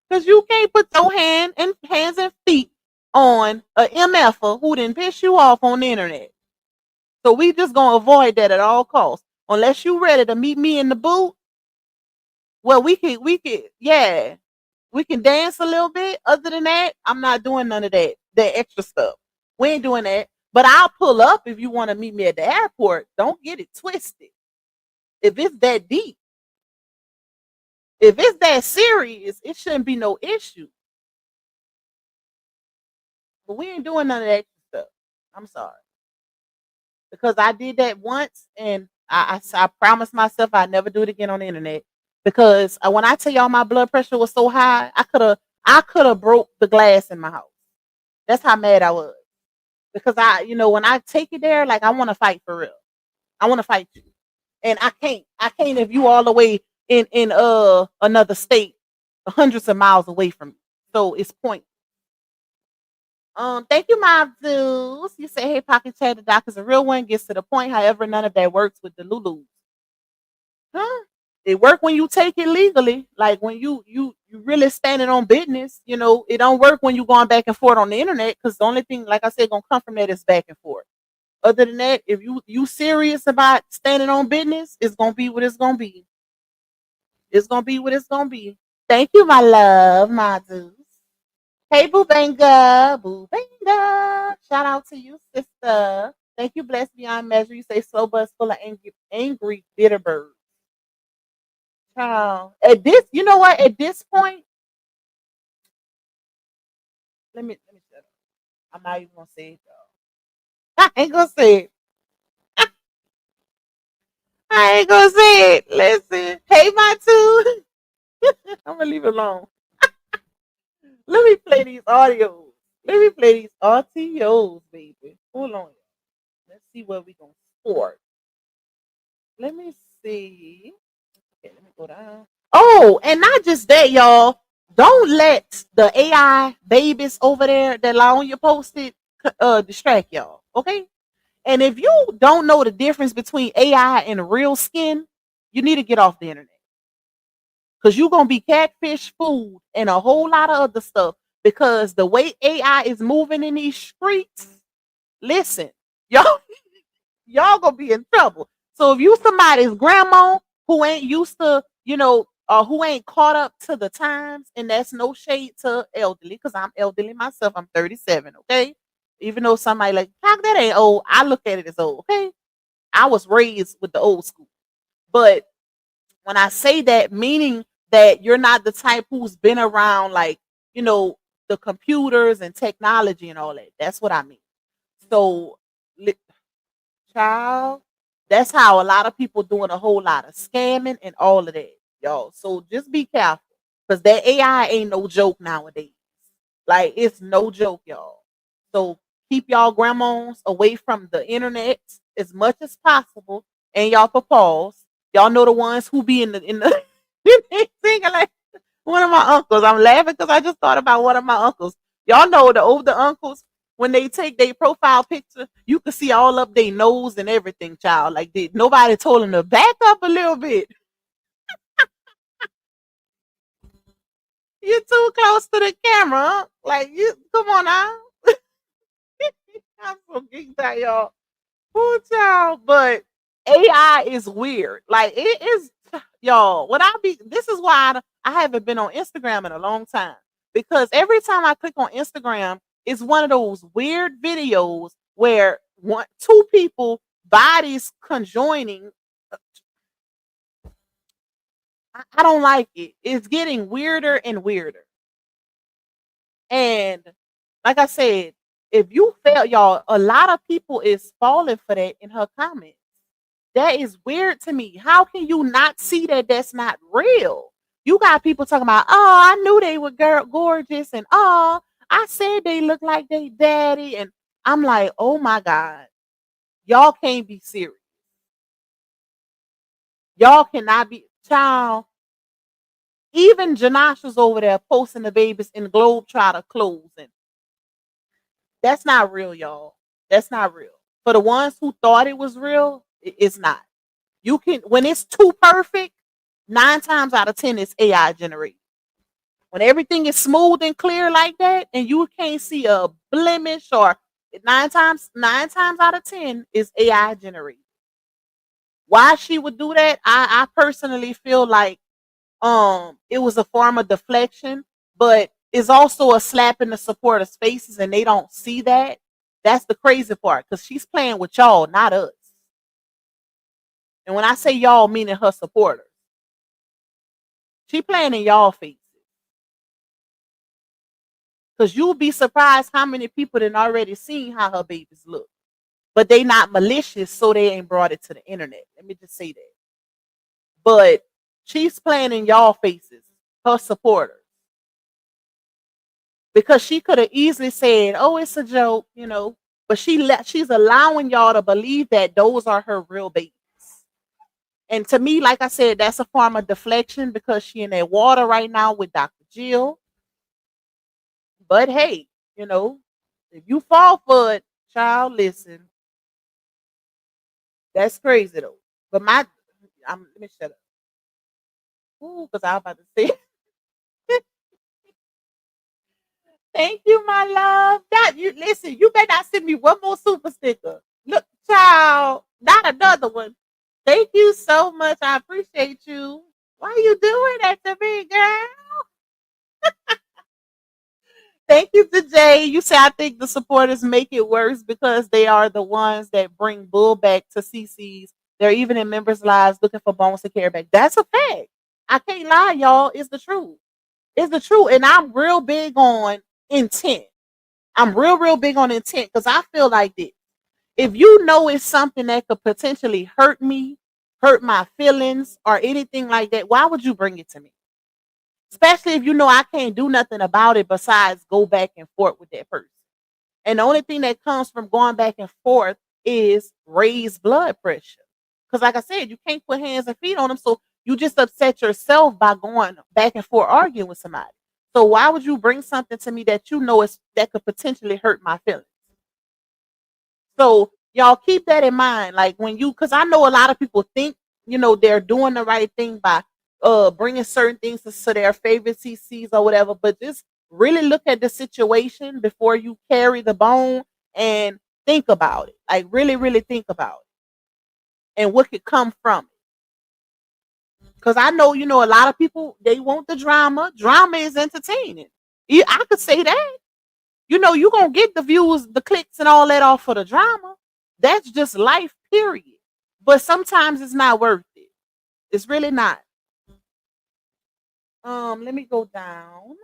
Because you can't put your hands and feet on a MF who didn't piss you off on the internet. So we just gonna avoid that at all costs. Unless you ready to meet me in the booth, well, yeah, we can dance a little bit. Other than that, I'm not doing none of that extra stuff. We ain't doing that. But I'll pull up if you want to meet me at the airport. Don't get it twisted. If it's that deep, if it's that serious, it shouldn't be no issue. But we ain't doing none of that stuff. I'm sorry. Because I did that once and I promised myself I'd never do it again on the internet. Because when I tell y'all my blood pressure was so high, I could have broke the glass in my house. That's how mad I was. Because when I take it there, like I want to fight for real. I want to fight you. And I can't. I can't if you all the way in another state, hundreds of miles away from me. So it's point. Thank you, my dudes. You say, hey, Pocket Chat, the doc is a real one, gets to the point. However, none of that works with the Lulus. Huh? It work when you take it legally. Like when you really standing on business, it don't work when you going back and forth on the internet because the only thing, like I said, gonna come from that is back and forth. Other than that, if you serious about standing on business, it's gonna be what it's gonna be. It's gonna be what it's gonna be. Thank you, my love, my dudes. Hey, Boobanga, Boobanga. Shout out to you, sister. Thank you, blessed beyond measure. You say slow bus full of angry bitter birds. Child. At this, you know what? At this point, let me shut up. I'm not even gonna say it, though. I ain't gonna say it. I ain't gonna say it. Listen, hey, my two. I'm gonna leave it alone. Let me play these audios. Let me play these RTOs, baby. Hold on. Let's see where we gonna score. Let me see. Okay, let me go down. Oh, and not just that, y'all. Don't let the AI babies over there that lie on your posted distract y'all. Okay? And if you don't know the difference between AI and real skin, you need to get off the internet. Because you're going to be catfish food and a whole lot of other stuff. Because the way AI is moving in these streets, listen, y'all going to be in trouble. So if you somebody's grandma who ain't used to, who ain't caught up to the times, and that's no shade to elderly, because I'm elderly myself. I'm 37, okay? Even though somebody like, "Doc, that ain't old," I look at it as old, okay? I was raised with the old school. But when I say that, meaning that you're not the type who's been around, like, you know, the computers and technology and all that. That's what I mean. So, child, that's how a lot of people doing a whole lot of scamming and all of that, y'all. So just be careful, because that AI ain't no joke nowadays. Like, it's no joke, y'all. So keep y'all grandmas away from the internet as much as possible, and y'all papas. Y'all know the ones who be in the singing like one of my uncles. I'm laughing because I just thought about one of my uncles. Y'all know the older uncles, when they take their profile picture, you can see all up their nose and everything, child. Like, nobody told them to back up a little bit. You're too close to the camera. Huh? Like, you come on now. I'm so geeked out, y'all. Poor child. But AI is weird. Like, it is, y'all. This is why I haven't been on Instagram in a long time, because every time I click on Instagram, it's one of those weird videos where two people bodies conjoining. I don't like it. It's getting weirder and weirder. And like I said, if you fail, y'all, a lot of people is falling for that in her comments. That is weird to me. How can you not see that that's not real? You got people talking about, "Oh, I knew they were gorgeous," and, "Oh, I said they look like they daddy," and I'm like, oh my God, y'all can't be serious. Y'all cannot be, child. Even Janash was over there posting the babies in Globetrotter clothes, and that's not real, y'all. That's not real. For the ones who thought it was real, it's not. You can, when it's too perfect, 9 times out of 10 it's AI generated. When everything is smooth and clear like that, and you can't see a blemish, or nine times out of 10 is AI generated. Why she would do that, I personally feel like it was a form of deflection, but it's also a slap in the supporters' faces, and they don't see that. That's the crazy part, because she's playing with y'all, not us. And when I say y'all, meaning her supporters, she playing in y'all faces. Because you'll be surprised how many people done already seen how her babies look. But they not malicious, so they ain't brought it to the internet. Let me just say that. But she's playing in y'all faces, her supporters. Because she could have easily said, "Oh, it's a joke," but she's allowing y'all to believe that those are her real babies. And to me, like I said, that's a form of deflection, because she in that water right now with Dr. Jill. But hey, if you fall for it, child, listen. That's crazy though. But let me shut up. Ooh, because I was about to say, thank you, my love. That you listen, you better not send me one more super sticker. Look, child, not another one. Thank you so much. I appreciate you. Why are you doing that to me, girl? Thank you to Jay. You say, "I think the supporters make it worse because they are the ones that bring bull back to CCs. They're even in members' lives looking for bones to carry back." That's a fact. I can't lie, y'all. It's the truth. It's the truth. And I'm real big on intent. I'm real big on intent, because I feel like this. If you know it's something that could potentially hurt me, hurt my feelings, or anything like that, why would you bring it to me? Especially if you know I can't do nothing about it besides go back and forth with that person. And the only thing that comes from going back and forth is raised blood pressure. Because like I said, you can't put hands and feet on them. So you just upset yourself by going back and forth arguing with somebody. So why would you bring something to me that you know that could potentially hurt my feelings? So y'all keep that in mind. Like, because I know a lot of people think, they're doing the right thing by bringing certain things to their favorite CCs or whatever, but just really look at the situation before you carry the bone, and think about it. Like, really, really think about it and what could come from it. Because I know, a lot of people, they want the drama. Drama is entertaining. I could say that. You're going to get the views, the clicks, and all that off for the drama. That's just life, period. But sometimes it's not worth it. It's really not. Let me go down.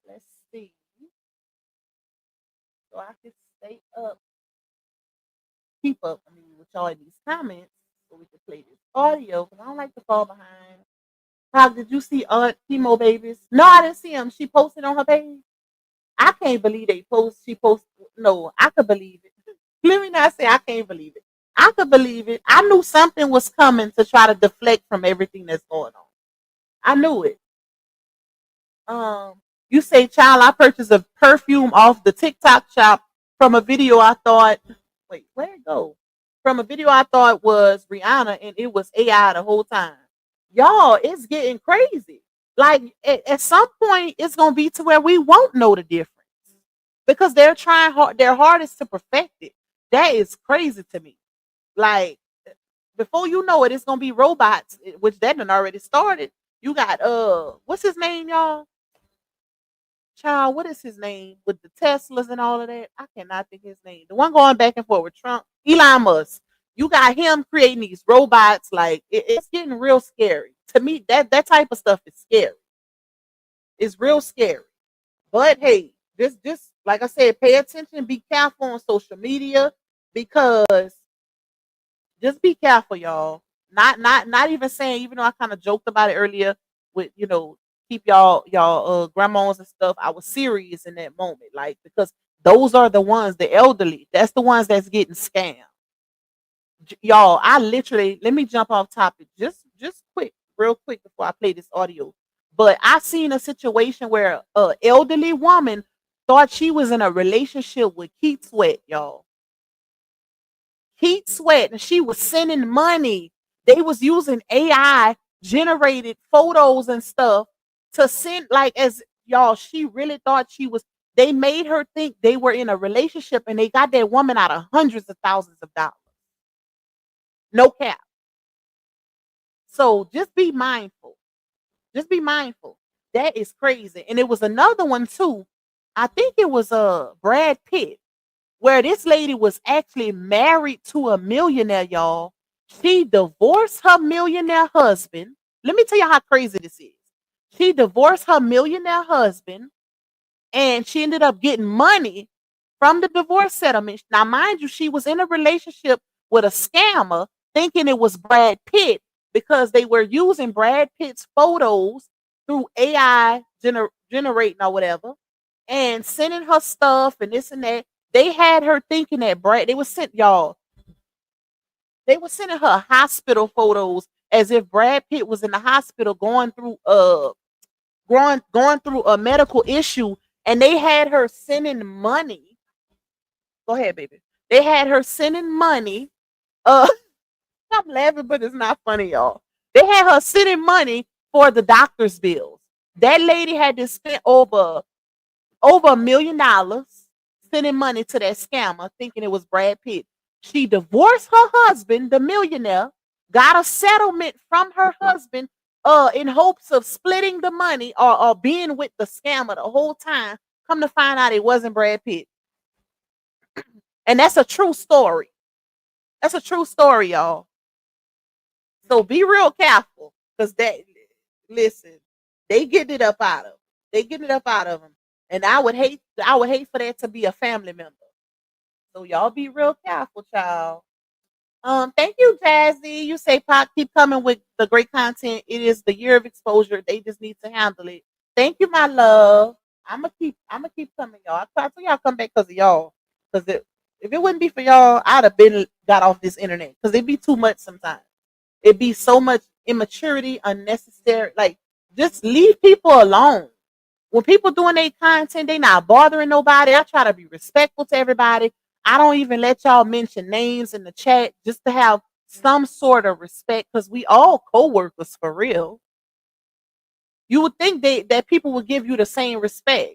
Let's see. So I can stay up, keep up, with y'all in these comments so we can play this audio because I don't like to fall behind. How did you see Aunt Chemo Babies? No, I didn't see them. She posted on her page. I can't believe she posted. No, I could believe it. Let me not say I can't believe it. I could believe it. I knew something was coming to try to deflect from everything that's going on. I knew it. You say, child, I purchased a perfume off the TikTok shop from a video I thought, wait, where'd it go? From a video I thought was Rihanna and it was AI the whole time. Y'all, it's getting crazy. Like at some point, it's gonna be to where we won't know the difference because they're trying their hardest to perfect it. That is crazy to me. Like before you know it, it's gonna be robots, which that done already started. You got what's his name, y'all? Child, what is his name with the Teslas and all of that? I cannot think his name. The one going back and forth with Trump, Elon Musk. You got him creating these robots. Like it's getting real scary to me. That type of stuff is scary. It's real scary. But hey, just like I said, pay attention. Be careful on social media because just be careful, y'all. Not even saying. Even though I kind of joked about it earlier with keep y'all grandmas and stuff. I was serious in that moment, like because those are the ones, the elderly. That's the ones that's getting scammed. Y'all, I literally let me jump off topic just real quick before I play this audio. But I seen a situation where a elderly woman thought she was in a relationship with Keith Sweat, y'all. Keith Sweat, and she was sending money. They was using AI generated photos and stuff to send, like, as y'all, she really thought they made her think they were in a relationship and they got that woman out of hundreds of thousands of dollars. No cap. So just be mindful. Just be mindful. That is crazy. And it was another one too. I think it was Brad Pitt, where this lady was actually married to a millionaire, y'all. She divorced her millionaire husband. Let me tell you how crazy this is. She divorced her millionaire husband and she ended up getting money from the divorce settlement. Now, mind you, she was in a relationship with a scammer thinking it was Brad Pitt because they were using Brad Pitt's photos through AI generating or whatever and sending her stuff and this and that. They had her thinking that they were sending her hospital photos as if Brad Pitt was in the hospital going through a medical issue, and they had her sending money. Go ahead, baby. They had her sending money. I'm laughing, but it's not funny, y'all. They had her sending money for the doctor's bills. That lady had to spend over $1 million sending money to that scammer, thinking it was Brad Pitt. She divorced her husband, the millionaire, got a settlement from her husband in hopes of splitting the money or being with the scammer the whole time. Come to find out it wasn't Brad Pitt. And that's a true story. That's a true story, y'all. So be real careful because they getting it up out of them. They getting it up out of them. And I would hate for that to be a family member. So y'all be real careful, child. Thank you, Jazzy. You say Pop, keep coming with the great content. It is the year of exposure. They just need to handle it. Thank you, my love. I'ma keep coming, y'all. I try to y'all come back because of y'all. Because if it wouldn't be for y'all, I'd have been got off this internet. Because it'd be too much sometimes. It'd be so much immaturity, unnecessary. Like, just leave people alone. When people doing their content, they not bothering nobody. I try to be respectful to everybody. I don't even let y'all mention names in the chat just to have some sort of respect because we all co-workers for real. You would think that people would give you the same respect.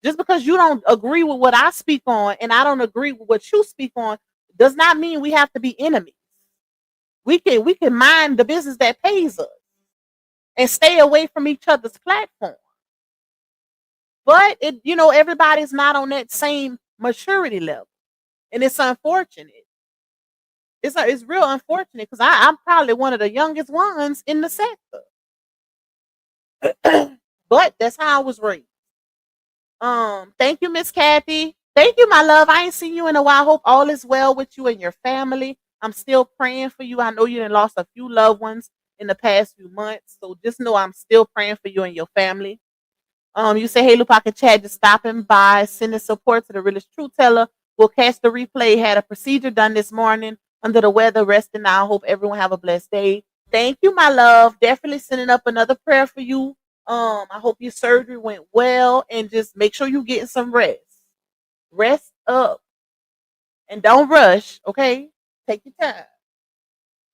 Just because you don't agree with what I speak on and I don't agree with what you speak on does not mean we have to be enemies. We can mind the business that pays us and stay away from each other's platform. But everybody's not on that same maturity level, and it's unfortunate. It's real unfortunate because I'm probably one of the youngest ones in the sector. But that's how I was raised. Thank you, Miss Kathy. Thank you, my love. I ain't seen you in a while. I hope all is well with you and your family. I'm still praying for you. I know you done lost a few loved ones in the past few months. So just know I'm still praying for you and your family. You say, hey, Lupac Chat, just stopping by, sending support to the realest truth teller. We'll catch the replay. Had a procedure done this morning. Under the weather, resting now. Hope everyone have a blessed day. Thank you, my love. Definitely sending up another prayer for you. I hope your surgery went well, and just make sure you getting some rest. Rest up and don't rush. Okay, take your time.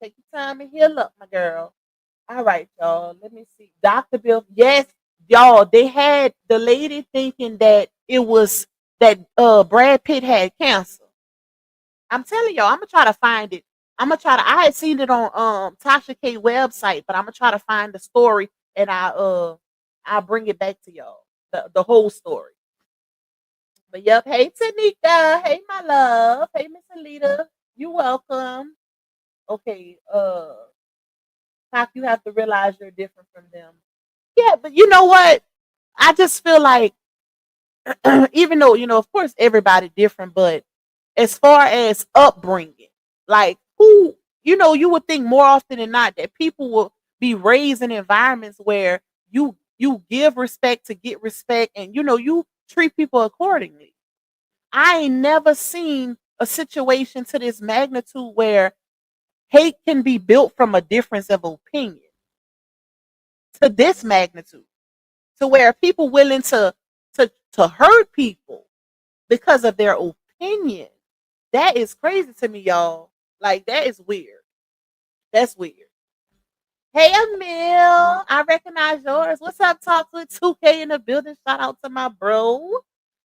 Take your time and heal up, my girl. All right, y'all. Let me see. Dr. Bill. Yes, y'all. They had the lady thinking that it was that Brad Pitt had cancer. I'm telling y'all, I'm gonna try to find it. I had seen it on Tasha K website, but I'm gonna try to find the story and I'll bring it back to y'all. The whole story. But yep, hey Tanika, hey my love, hey Miss Alita, you welcome. Okay, Doc, you have to realize you're different from them. Yeah, but you know what? I just feel like even though, of course everybody different, but as far as upbringing, like who, you would think more often than not that people will be raised in environments where you give respect to get respect, and you treat people accordingly. I ain't never seen a situation to this magnitude where hate can be built from a difference of opinion to this magnitude, to where people willing to hurt people because of their opinion. That is crazy to me, y'all. Like, that is weird. That's weird. Hey, Emil, I recognize yours. What's up, Talk with 2K in the building? Shout out to my bro.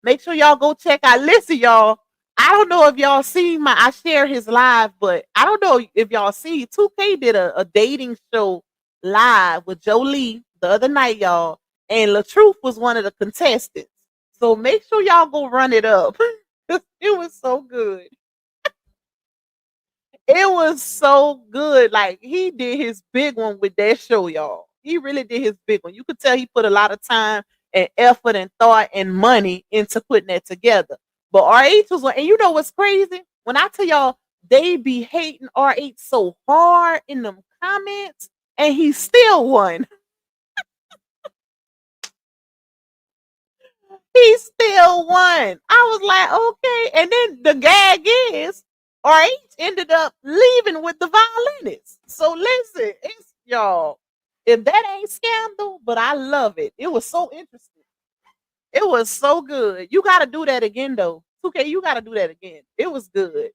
Make sure y'all go check out. Listen, y'all. I don't know if y'all see I share his live, but I don't know if y'all see 2K did a dating show live with Jolie the other night, y'all. And LaTruth was one of the contestants. So make sure y'all go run it up. It was so good. It was so good. Like, he did his big one with that show, y'all. He really did his big one. You could tell he put a lot of time and effort and thought and money into putting that together. But RH was one, and you know what's crazy? When I tell y'all they be hating RH so hard in them comments, and he still won. He still won. I was like, okay. And then the gag is, RH ended up leaving with the violinist. So listen, it's y'all. If that ain't scandal, but I love it. It was so interesting. It was so good. You got to do that again, though. Okay, you got to do that again. It was good.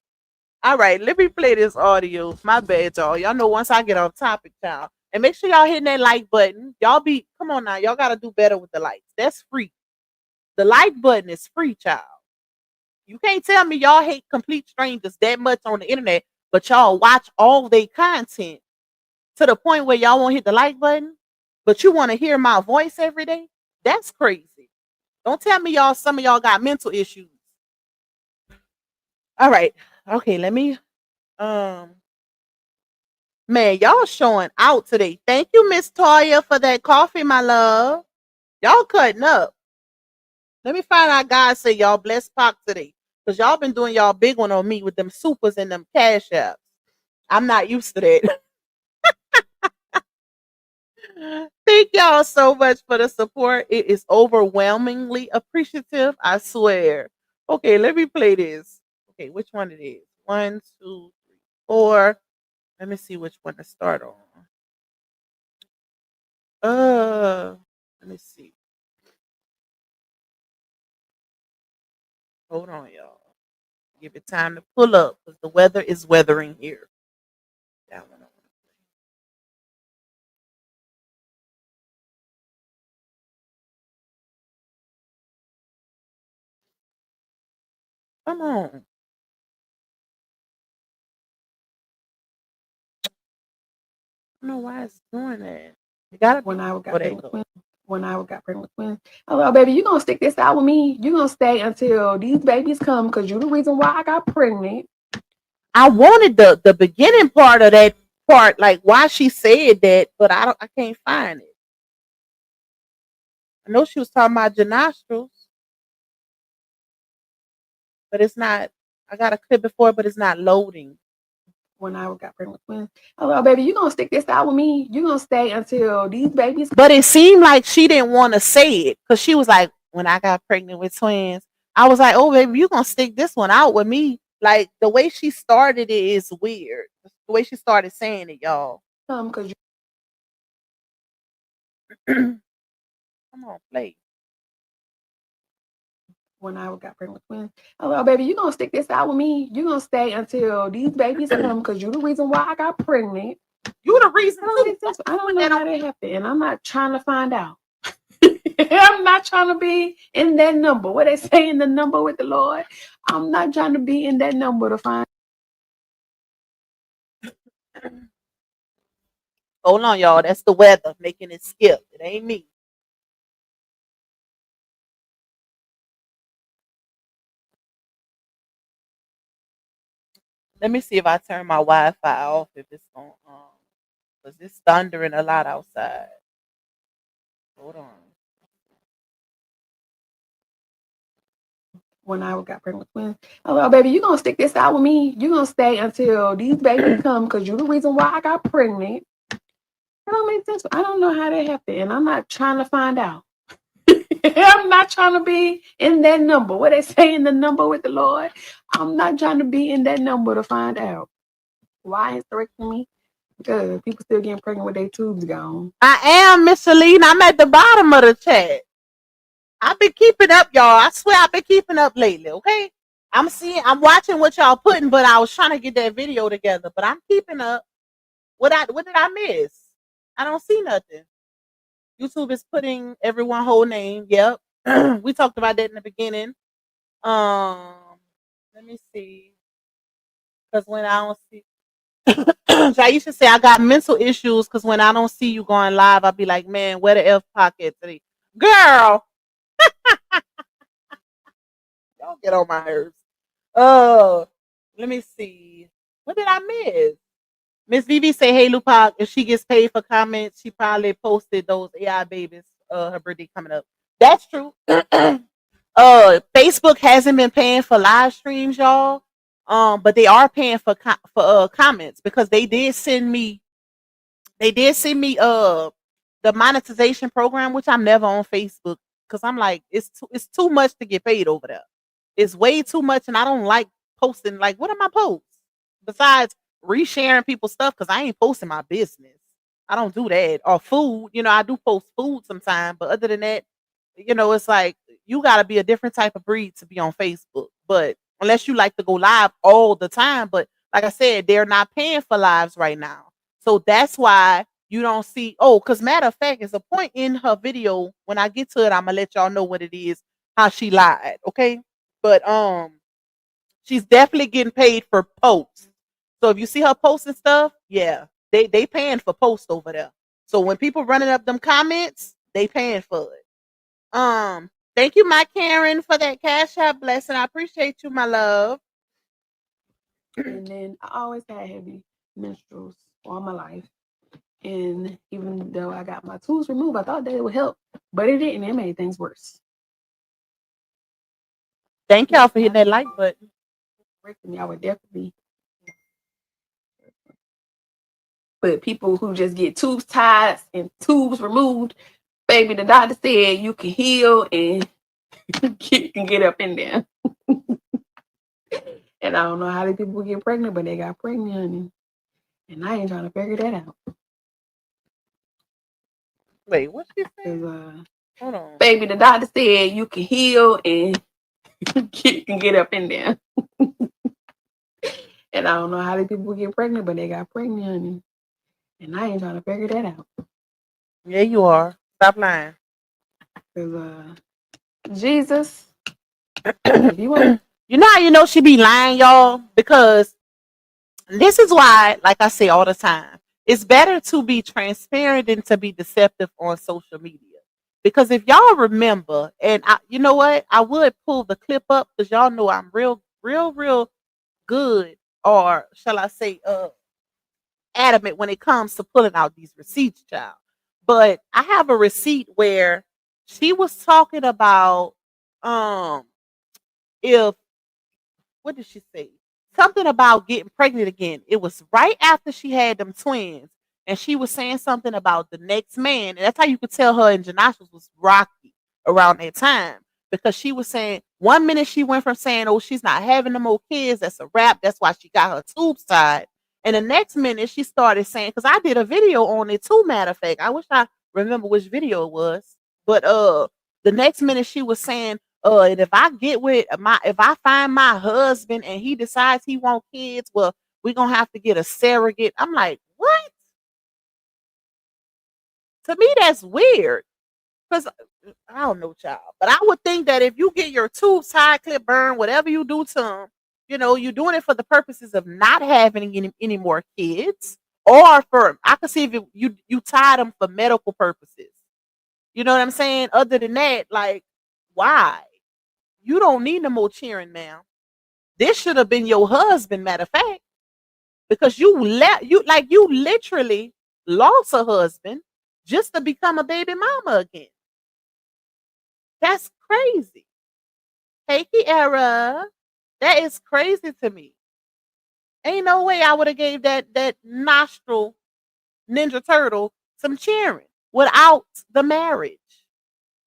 All right, let me play this audio. My bad, y'all. Y'all know once I get off topic, y'all. And make sure y'all hitting that like button. Come on now. Y'all got to do better with the likes. That's free. The like button is free, child. You can't tell me y'all hate complete strangers that much on the internet, but y'all watch all their content to the point where y'all won't hit the like button, but you want to hear my voice every day? That's crazy. Don't tell me some of y'all got mental issues. All right. Okay, let me man, y'all showing out today. Thank you, Miss Toya, for that coffee, my love. Y'all cutting up. Let me find out God say y'all bless Pac today. Because y'all been doing y'all big one on me with them supers and them cash apps. I'm not used to that. Thank y'all so much for the support. It is overwhelmingly appreciative, I swear. Okay, let me play this. Okay, which one it is? 1, 2, 3, 4. Let me see which one to start on. Let me see. Hold on, y'all. Give it time to pull up because the weather is weathering here. That one. Come on. I don't know why it's doing that. You gotta When be. I Oh, got there pregnant you with go. twins. When I got pregnant with twins. Hello, baby, you gonna stick this out with me? You gonna stay until these babies come because you're the reason why I got pregnant. I wanted the beginning part of that part, like why she said that, but I can't find it. I know she was talking about your nostrils, but it's not. I got a clip before, but it's not loading. When I got pregnant with twins. Hello, baby, you gonna stick this out with me? You gonna stay until these babies. But it seemed like she didn't want to say it because she was like, when I got pregnant with twins, I was like, oh, baby, you going to stick this one out with me. Like the way she started it is weird. The way she started saying it, y'all. Come because Come on, play. when I got pregnant with twins. Hello, baby, you gonna stick this out with me? You gonna stay until these babies come because you're the reason why I got pregnant. You the reason I don't too. make sense. I don't Put know that how on. that happened, and I'm not trying to find out. I'm not trying to be in that number. What they say in the number with the Lord. I'm not trying to be in that number to find. Hold on, y'all. That's the weather making it skip. It ain't me. Let me see if I turn my Wi-Fi off if it's on. Because it's thundering a lot outside. Hold on. When I got pregnant with twins. Hello, baby, you gonna stick this out with me? You gonna stay until these babies come because you're the reason why I got pregnant. That don't make sense. I don't know how that happened, and I'm not trying to find out. I'm not trying to be in that number. What they say in the number with the Lord. I'm not trying to be in that number to find out. Why is correcting me? Because people still getting pregnant with their tubes gone. I am Miss Celine. I'm at the bottom of the chat. I've been keeping up, y'all. I swear I've been keeping up lately, okay? I'm watching what y'all putting, but I was trying to get that video together. But I'm keeping up. What did I miss? I don't see nothing. YouTube is putting everyone whole name. Yep. We talked about that in the beginning. Um, let me see. Because when I don't see Jaisha say I got mental issues because when I don't see you going live, I'll be like, man, where the F pocket today? Girl, y'all get on my nerves. Let me see. What did I miss? Miss Vivi say, hey Lupac, if she gets paid for comments, she probably posted those AI babies, her birthday coming up. That's true. Facebook hasn't been paying for live streams, y'all. But they are paying for comments because the monetization program, which I'm never on Facebook because I'm like, it's too much to get paid over there. It's way too much, and I don't like posting. Like, what am I post besides resharing people's stuff? Because I ain't posting my business. I don't do that. Or food, I do post food sometimes, but other than that, it's like you got to be a different type of breed to be on Facebook. But unless you like to go live all the time, but like I said, they're not paying for lives right now, so that's why you don't see. Oh, because matter of fact, it's a point in her video. When I get to it, I'm gonna let y'all know what it is, how she lied. Okay. But she's definitely getting paid for posts. So if you see her posting stuff, yeah, they paying for posts over there. So when people running up them comments, they paying for it. Thank you, my Karen, for that Cash App blessing. I appreciate you, my love. And then I always had heavy menstruals all my life. And even though I got my tubes removed, I thought that it would help, but it didn't. It made things worse. Thank y'all for hitting that like button. I would definitely. But people who just get tubes tied and tubes removed, baby, the doctor said you can heal and you can get up in there. And I don't know how these people get pregnant, but they got pregnant, honey. And I ain't trying to figure that out. Wait, what she say? Hold on. Baby, the doctor said you can heal and you can get up in there. And I don't know how these people get pregnant, but they got pregnant, honey. And I ain't trying to figure that out. Yeah, you are. Stop lying. Jesus. If you want. You know how you know she be lying, y'all? Because this is why, like I say all the time, It's better to be transparent than to be deceptive on social media. Because if y'all remember, and you know what, I would pull the clip up because y'all know I'm real good, or shall I say, adamant when it comes to pulling out these receipts, child. But I have a receipt where she was talking about if what did she say? Something about getting pregnant again. It was right after she had them twins, and she was saying something about the next man, and that's how you could tell her and Janash's was rocky around that time because she was saying 1 minute she went from saying, "Oh, she's not having no more kids. That's a wrap. That's why she got her tubes tied." And the next minute she started saying, because I did a video on it too. Matter of fact, I wish I remember which video it was, but the next minute she was saying, and if I get with if I find my husband and he decides he want kids, well, we're gonna have to get a surrogate. I'm like, what? To me, that's weird. Because I don't know, child. But I would think that if you get your tubes tied, clip, burn, whatever you do to them, you're doing it for the purposes of not having any more kids, or for I could see if you tie them for medical purposes. You know what I'm saying? Other than that, like, why? You don't need no more cheering, ma'am. This should have been your husband, matter of fact, because you literally lost a husband just to become a baby mama again. That's crazy. Hey, Kiara, that is crazy to me. Ain't no way I would have gave that nostril Ninja Turtle some cheering without the marriage.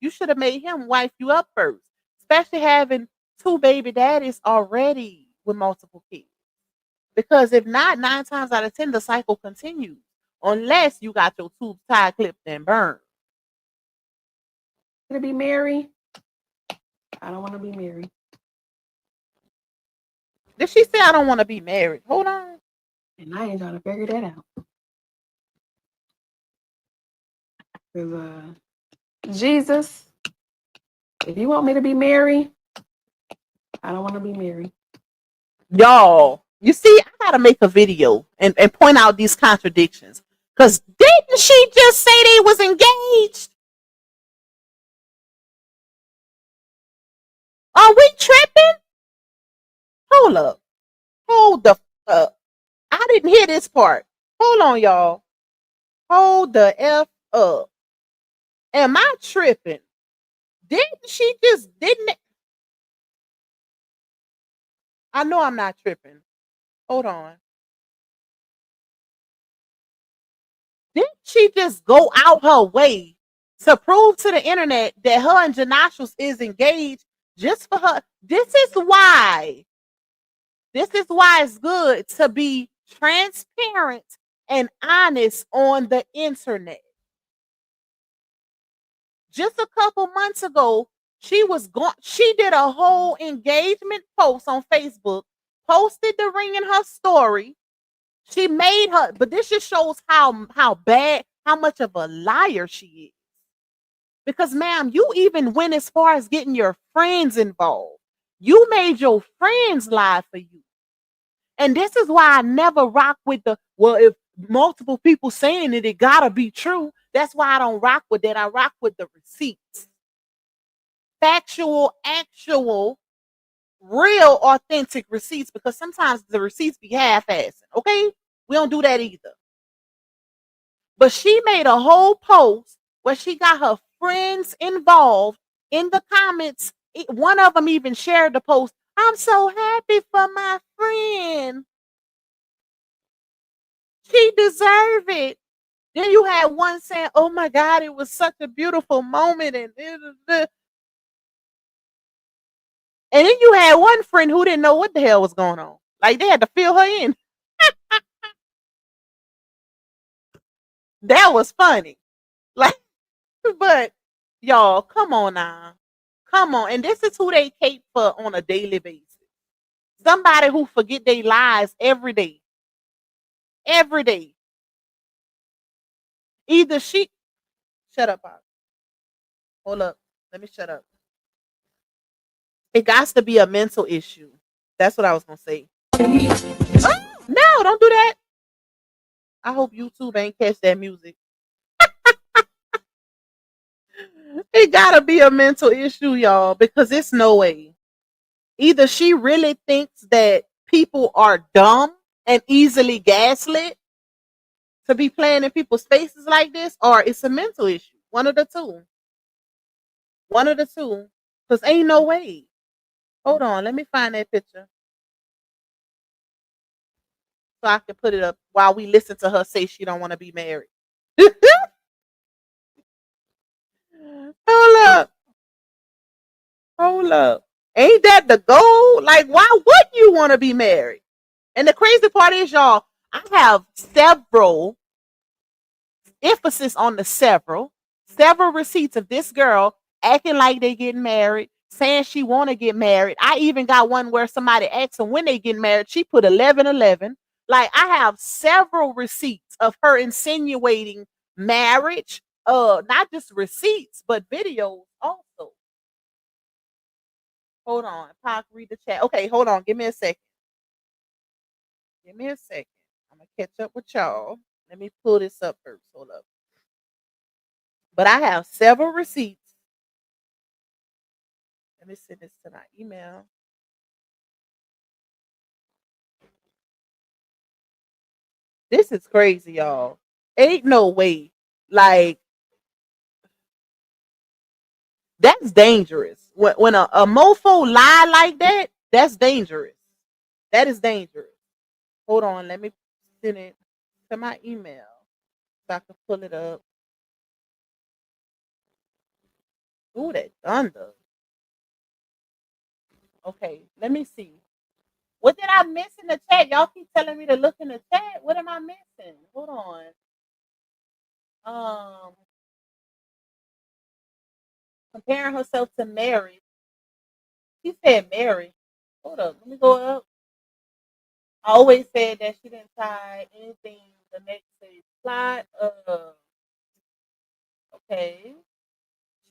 You should have made him wife you up first, especially having 2 baby daddies already with multiple kids. Because if not, 9 times out of 10, the cycle continues unless you got your tubes tied, clipped, and burned. To be married? I don't want to be married. Did she say I don't want to be married? Hold on. And I ain't trying to figure that out. Because Jesus, if you want me to be married, I don't want to be married. Y'all, you see, I gotta make a video and point out these contradictions. Because didn't she just say they was engaged? Are we tripping? Hold up. Hold the up. I didn't hear this part. Hold on, y'all. Hold the F up. Am I tripping? Didn't she just didn't? I know I'm not tripping. Hold on. Didn't she just go out her way to prove to the internet that her and Janashus is engaged just for her? This is why it's good to be transparent and honest on the internet. Just a couple months ago, she did a whole engagement post on Facebook, posted the ring in her story. She made her, but this just shows how much of a liar she is. Because, ma'am, you even went as far as getting your friends involved. You made your friends lie for you. And this is why I never rock with if multiple people saying it gotta be true. That's why I don't rock with that. I rock with the receipts. Factual, actual, real, authentic receipts, because sometimes the receipts be half-assing, okay? We don't do that either. But she made a whole post where she got her friends involved in the comments. One of them even shared the post. I'm so happy for my friend. She deserved it. Then you had one saying, oh my God, it was such a beautiful moment. And then you had one friend who didn't know what the hell was going on. Like, they had to fill her in. That was funny. Like, but y'all, come on now. Come on. And this is who they cape for on a daily basis. Somebody who forget their lies every day. Every day. Either she shut up. Hold up. Let me shut up. It got to be a mental issue. That's what I was gonna say. Oh, no, don't do that. I hope YouTube ain't catch that music. It gotta be a mental issue, y'all, because it's no way. Either she really thinks that people are dumb and easily gaslit to be playing in people's faces like this, or it's a mental issue. One of the two. One of the two. Because ain't no way. Hold on, let me find that picture so I can put it up while we listen to her say she don't want to be married. Hold up. Hold up. Ain't that the goal? Like, why would you want to be married? And the crazy part is, y'all, I have several, emphasis on the several receipts of this girl acting like they getting married, saying she want to get married. I even got one where somebody asked her when they get married. She put 11/11. Like, I have several receipts of her insinuating marriage. Not just receipts, but videos also. Hold on, Pac, read the chat. Okay, hold on. Give me a second. Give me a second. I'm gonna catch up with y'all. Let me pull this up first. Hold up. But I have several receipts. Let me send this to my email. This is crazy, y'all. Ain't no way. Like, that's dangerous. When a mofo lie like that, that's dangerous. That is dangerous. Hold on, let me send it to my email so I can pull it up. Ooh, that thunder. Okay, let me see. What did I miss in the chat? Y'all keep telling me to look in the chat. What am I missing? Hold on. Comparing herself to Mary. She said Mary. Hold up, let me go up. I always said that she didn't tie anything the next stage plot. Okay.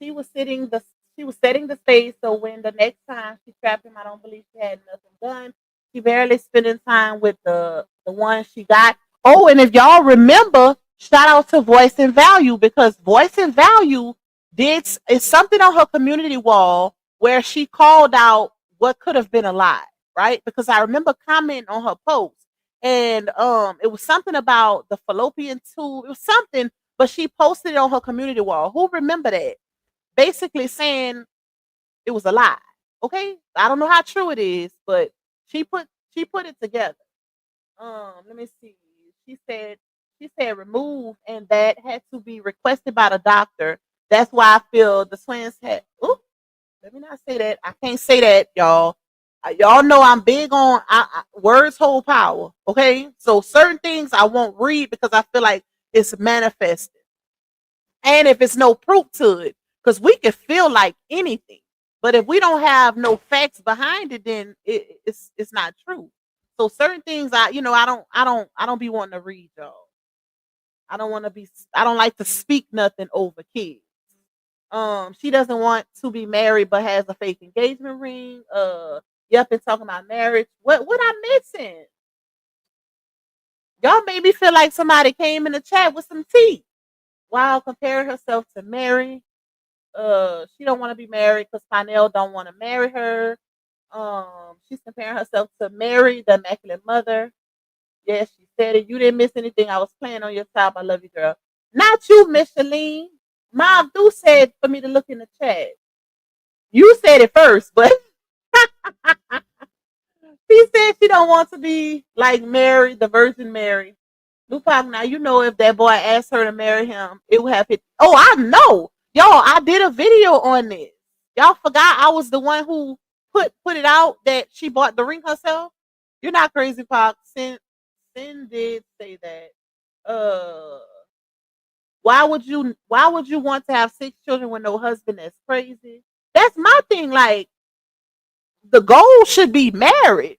She was setting the stage so when the next time she trapped him, I don't believe she had nothing done. She barely spending time with the one she got. Oh, and if y'all remember, shout out to Voice and Value, because Voice and Value it's something on her community wall where she called out what could have been a lie, right? Because I remember commenting on her post, and it was something about the fallopian tube. It was something, but she posted it on her community wall. Who remember that? Basically saying it was a lie. Okay, I don't know how true it is, but she put it together. Let me see. She said remove, and that had to be requested by the doctor. That's why I feel the twins had. Ooh, let me not say that. I can't say that, y'all. Y'all know I'm big on words hold power. Okay, so certain things I won't read because I feel like it's manifested, and if it's no proof to it, because we can feel like anything, but if we don't have no facts behind it, then it's not true. So certain things I don't be wanting to read, y'all. I don't like to speak nothing over kids. She doesn't want to be married but has a fake engagement ring. Yep, and talking about marriage. What I'm missing? Y'all made me feel like somebody came in the chat with some tea while comparing herself to Mary. She don't want to be married because Pinell don't want to marry her. She's comparing herself to Mary, the Immaculate Mother. Yes, she said it. You didn't miss anything. I was playing on your top. I love you, girl. Not you, Micheline. Mom do said for me to look in the chat. You said it first, but she said she don't want to be like Mary, the Virgin Mary. Lupac, now you know if that boy asked her to marry him, it would have hit. Oh, I know. Y'all, I did a video on this. Y'all forgot I was the one who put it out that she bought the ring herself. You're not crazy, Pac. Sin did say that. Why would you want to have 6 children with no husband? That's crazy. That's my thing. Like, the goal should be marriage.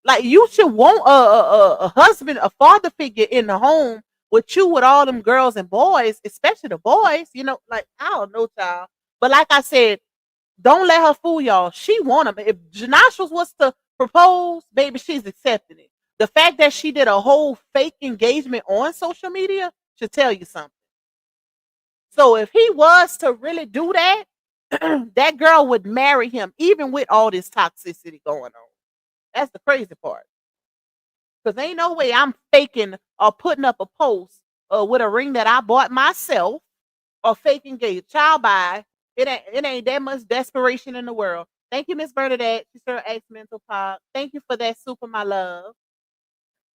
Like, you should want a husband, a father figure in the home with you, with all them girls and boys, especially the boys. Like, I don't know, child. But like I said, don't let her fool y'all. She want him. If Janashos was to propose, baby, she's accepting it. The fact that she did a whole fake engagement on social media should tell you something. So if he was to really do that, that girl would marry him, even with all this toxicity going on. That's the crazy part. Because ain't no way I'm faking or putting up a post with a ring that I bought myself or fake engaged. Child by it ain't that much desperation in the world. Thank you, Miss Bernadette. She sure asked Mental Pop. Thank you for that super, my love.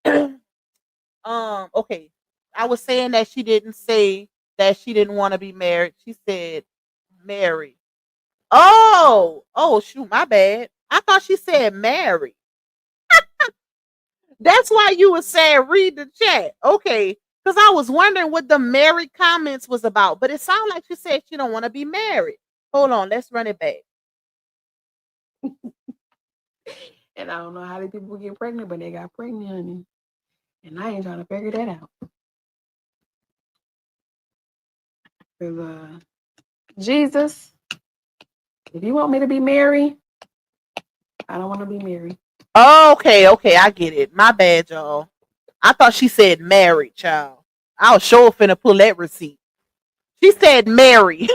Okay. I was saying that she didn't say that she didn't want to be married. She said marry. Oh, shoot, my bad. I thought she said marry. That's why you were saying read the chat. Okay. Because I was wondering what the married comments was about. But it sounded like she said she don't want to be married. Hold on, let's run it back. And I don't know how these people get pregnant, but they got pregnant, honey. And I ain't trying to figure that out. Because Jesus, if you want me to be married, I don't want to be married. Okay, I get it. My bad, y'all. I thought she said married, child. I was sure finna pull that receipt. She said married.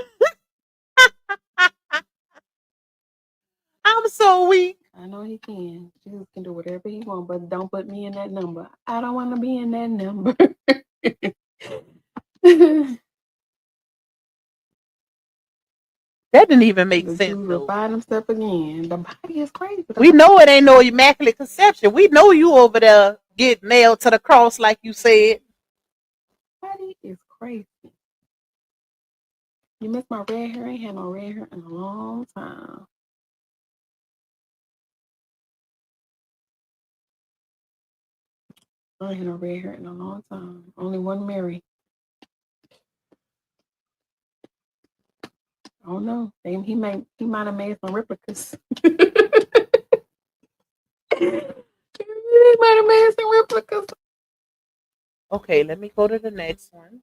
I'm so weak. I know he can. Jesus can do whatever he wants, but don't put me in that number. I don't want to be in that number. That didn't even make The sense. Jews will find himself again. The body is crazy. We know it ain't no immaculate conception. We know you over there get nailed to the cross, like you said. Body is crazy. You miss my red hair? I ain't had no red hair in a long time. I ain't had no red hair in a long time. Only one Mary. I don't know. He might have made some replicas. He might have made some replicas. Okay, let me go to the next one.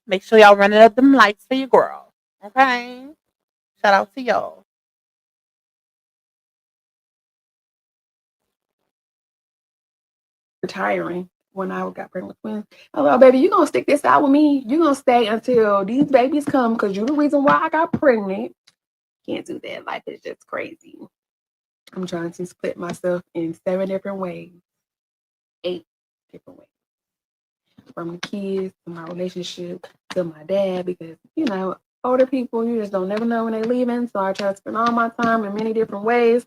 Make sure y'all running up them lights for your girl. Okay? Shout out to y'all. Retiring when I got pregnant with twins. Hello, baby, you gonna stick this out with me? You gonna stay until these babies come because you're the reason why I got pregnant. Can't do that. Life is just crazy. I'm trying to split myself in 7 different ways. 8 different ways. From the kids to my relationship to my dad, because older people, you just don't never know when they're leaving. So I try to spend all my time in many different ways.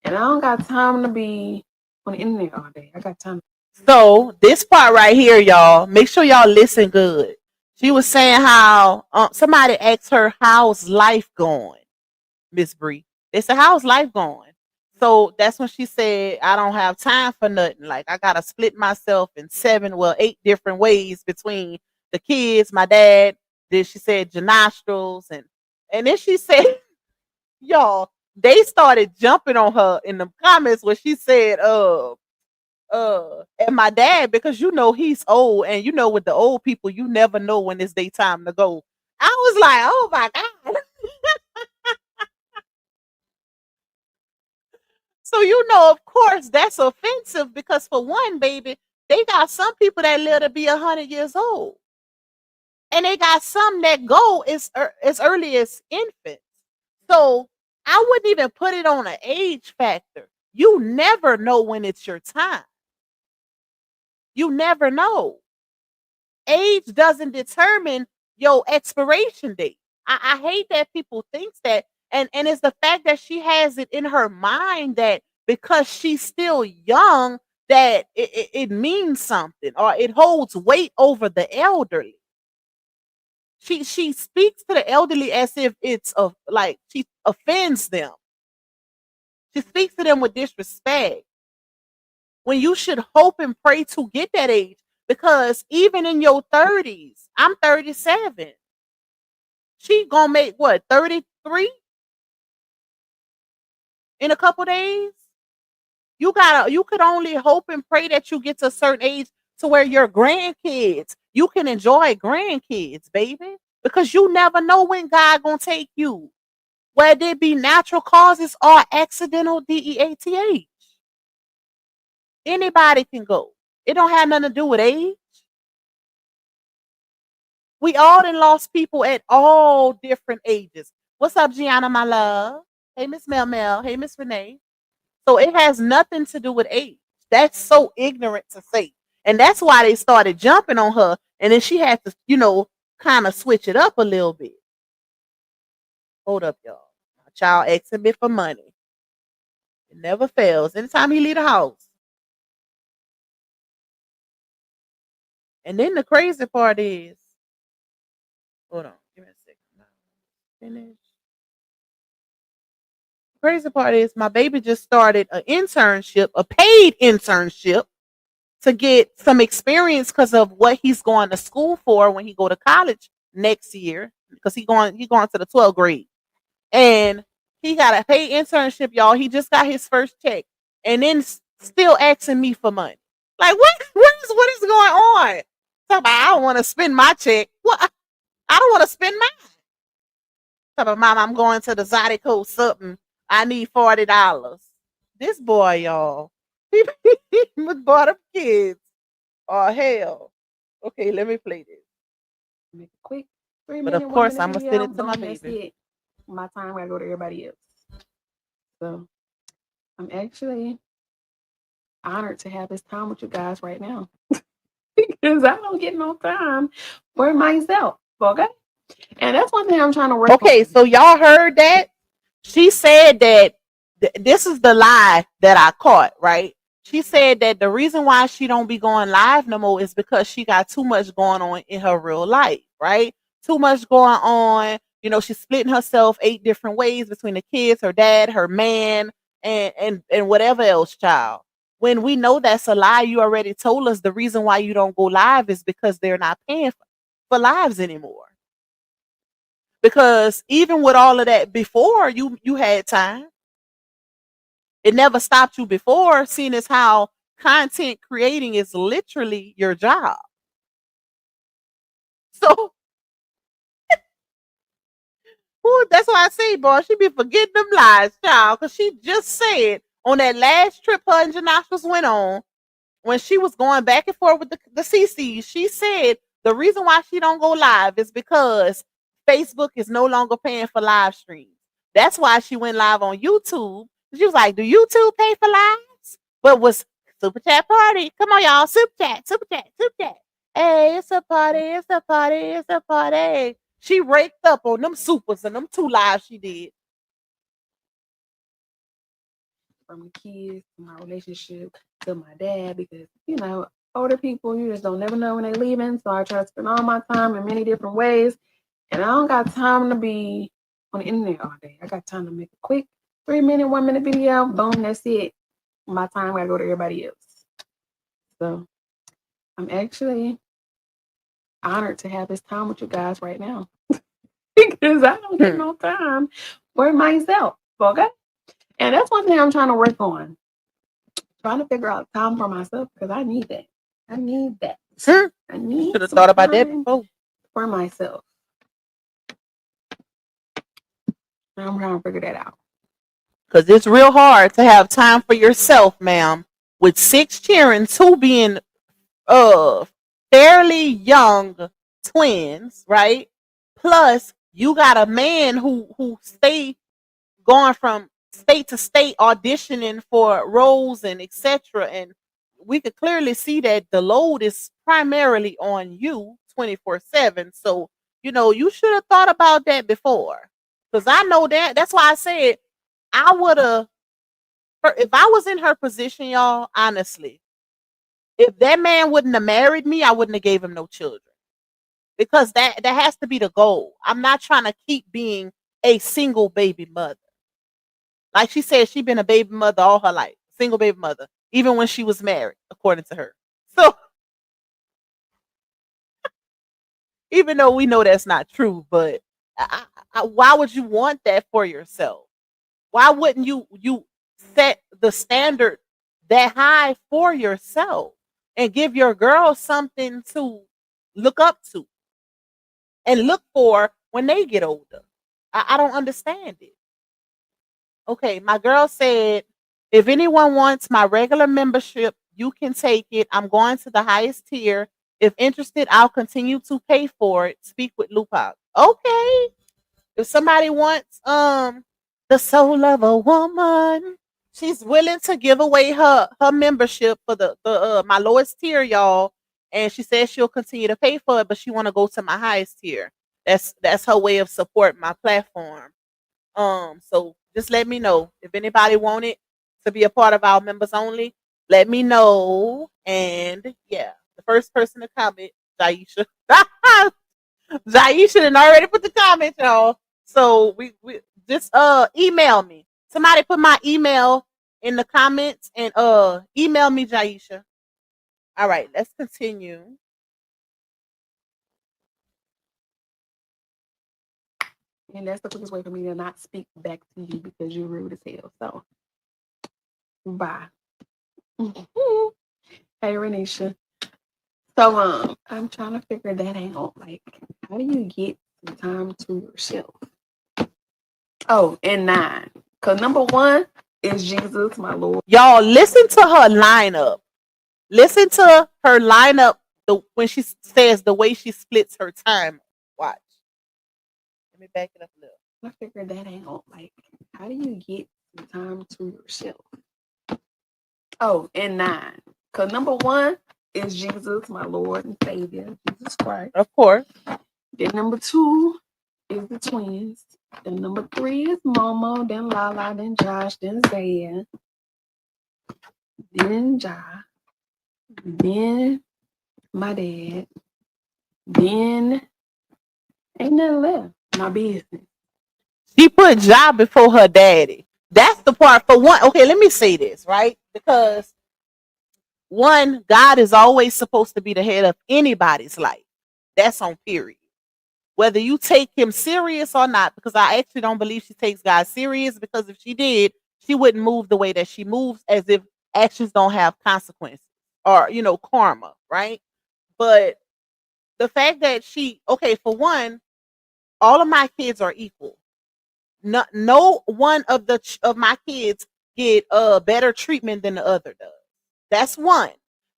And I don't got time to be on the internet all day. I got time. So this part right here, y'all, make sure y'all listen good. She was saying how somebody asked her, how's life going, Miss Bree? They said, how's life going? So that's when she said, I don't have time for nothing. Like, I got to split myself in 8 different ways between the kids, my dad. Then she said, your nostrils. And then she said, y'all, they started jumping on her in the comments when she said, and my dad, because he's old, and with the old people, you never know when it's their time to go. I was like, oh my God. So of course that's offensive, because for one, baby, they got some people that live to be 100 years old, and they got some that go as early as infants. So I wouldn't even put it on an age factor. You never know when it's your time. You never know. Age doesn't determine your expiration date. I hate that people think that. And it's the fact that she has it in her mind that because she's still young, that it means something, or it holds weight over the elderly. She speaks to the elderly as if it's like she offends them. She speaks to them with disrespect, when you should hope and pray to get that age. Because even in your 30s, I'm 37. She gonna make what, 33 in a couple days? You could only hope and pray that you get to a certain age to where your grandkids, you can enjoy grandkids, baby. Because you never know when God gonna take you, whether it be natural causes or accidental DEATH. Anybody can go. It don't have nothing to do with age. We all done lost people at all different ages. What's up, Gianna, my love? Hey, Miss Mel Mel. Hey, Miss Renee. So it has nothing to do with age. That's so ignorant to say. And that's why they started jumping on her. And then she had to, kind of switch it up a little bit. Hold up, y'all. My child asking me for money. It never fails. Anytime he leave the house. And then the crazy part is, hold on, give me a second. Finish. The crazy part is my baby just started an internship, a paid internship, to get some experience because of what he's going to school for when he go to college next year. Because he going to the 12th grade. And he got a paid internship, y'all. He just got his first check. And then still asking me for money. Like, what is going on? Talk about, I don't want to spend my check. What? I don't want to spend mine. Talk about, Mom, I'm going to the Zydeco something. I need $40. This boy, y'all. He bought up kids. Oh, hell. Okay, let me play this. Make it quick. But of course, I'm going to send it to my baby. My time gotta go to everybody else. So I'm actually honored to have this time with you guys right now. Because I don't get no time for myself. Okay. And that's one thing I'm trying to work on. Okay, so y'all heard that? She said that this is the lie that I caught, right? She said that the reason why she don't be going live no more is because she got too much going on in her real life, right? Too much going on. She's splitting herself 8 different ways between the kids, her dad, her man, and whatever else, child. When we know that's a lie, you already told us the reason why you don't go live is because they're not paying for lives anymore. Because even with all of that before, you had time. It never stopped you before, seeing as how content creating is literally your job. So that's why I say, boy, she be forgetting them lies, child. Because she just said on that last trip her and Janashas went on, when she was going back and forth with the CCs, she said the reason why she don't go live is because Facebook is no longer paying for live streams. That's why she went live on YouTube. She was like, do YouTube pay for lives? But was Super Chat Party. Come on, y'all. Super Chat, Super Chat, Super Chat. Hey, it's a party, it's a party, it's a party. She raked up on them supers and them 2 lives she did. From the kids, to my relationship, to my dad, because, older people, you just don't never know when they're leaving. So I try to spend all my time in many different ways. And I don't got time to be on the internet all day. I got time to make a quick 3-minute, 1-minute video. Boom, that's it. My time gotta go to everybody else. So I'm actually honored to have this time with you guys right now. Because I don't get no time for myself. Okay? And that's one thing I'm trying to work on. Trying to figure out time for myself because I need that. I need that. I need should have thought about that before. For myself. I'm trying to figure that out. Because it's real hard to have time for yourself, ma'am, with 6 children, 2 being fairly young twins, right? Plus, you got a man who stay going from state to state auditioning for roles and etc. And we could clearly see that the load is primarily on you 24/7. So, you should have thought about that before. Because I know that. That's why I said I would have, if I was in her position, y'all, honestly, if that man wouldn't have married me, I wouldn't have gave him no children. Because that has to be the goal. I'm not trying to keep being a single baby mother. Like she said, she's been a baby mother all her life. Single baby mother. Even when she was married, according to her. So, even though we know that's not true, but why would you want that for yourself? Why wouldn't you set the standard that high for yourself and give your girl something to look up to and look for when they get older? I don't understand it. Okay, my girl said, if anyone wants my regular membership, you can take it. I'm going to the highest tier. If interested, I'll continue to pay for it. Speak with Lupac. Okay. If somebody wants the soul of a woman, she's willing to give away her membership for the my lowest tier, y'all. And she says she'll continue to pay for it, but she want to go to my highest tier. That's her way of supporting my platform. So just let me know if anybody want it to be a part of our members only. Let me know. And yeah, the first person to comment, Jaisha. Jaisha done already put the comment, y'all. So we just email me. Somebody put my email in the comments and email me, Jaisha. All right, let's continue. And that's the quickest way for me to not speak back to you because you're rude as hell. So, bye. Hey, Renisha. So, I'm trying to figure that out. Like, how do you get some time to yourself? Oh, and 9. Because number 1 is Jesus, my Lord. Y'all, listen to her lineup. Listen to her lineup when she says the way she splits her time. Watch. Let me back it up a little. I figured that out. Like, how do you get some time to yourself? Oh, and 9. Because number 1 is Jesus, my Lord and Savior, Jesus Christ. Of course. Then number 2 is the twins. Then number 3 is Momo. Then Lala. Then Josh. Then Zaya. Then Ja. Then my dad. Then ain't nothing left. My business. She put Ja before her daddy. That's the part for one. Okay, let me say this, right? Because one, God is always supposed to be the head of anybody's life. That's on period. Whether you take him serious or not, because I actually don't believe she takes God serious, because if she did, she wouldn't move the way that she moves, as if actions don't have consequences or, karma, right? But the fact that okay, for one, all of my kids are equal. No one of my kids get better treatment than the other does. That's one.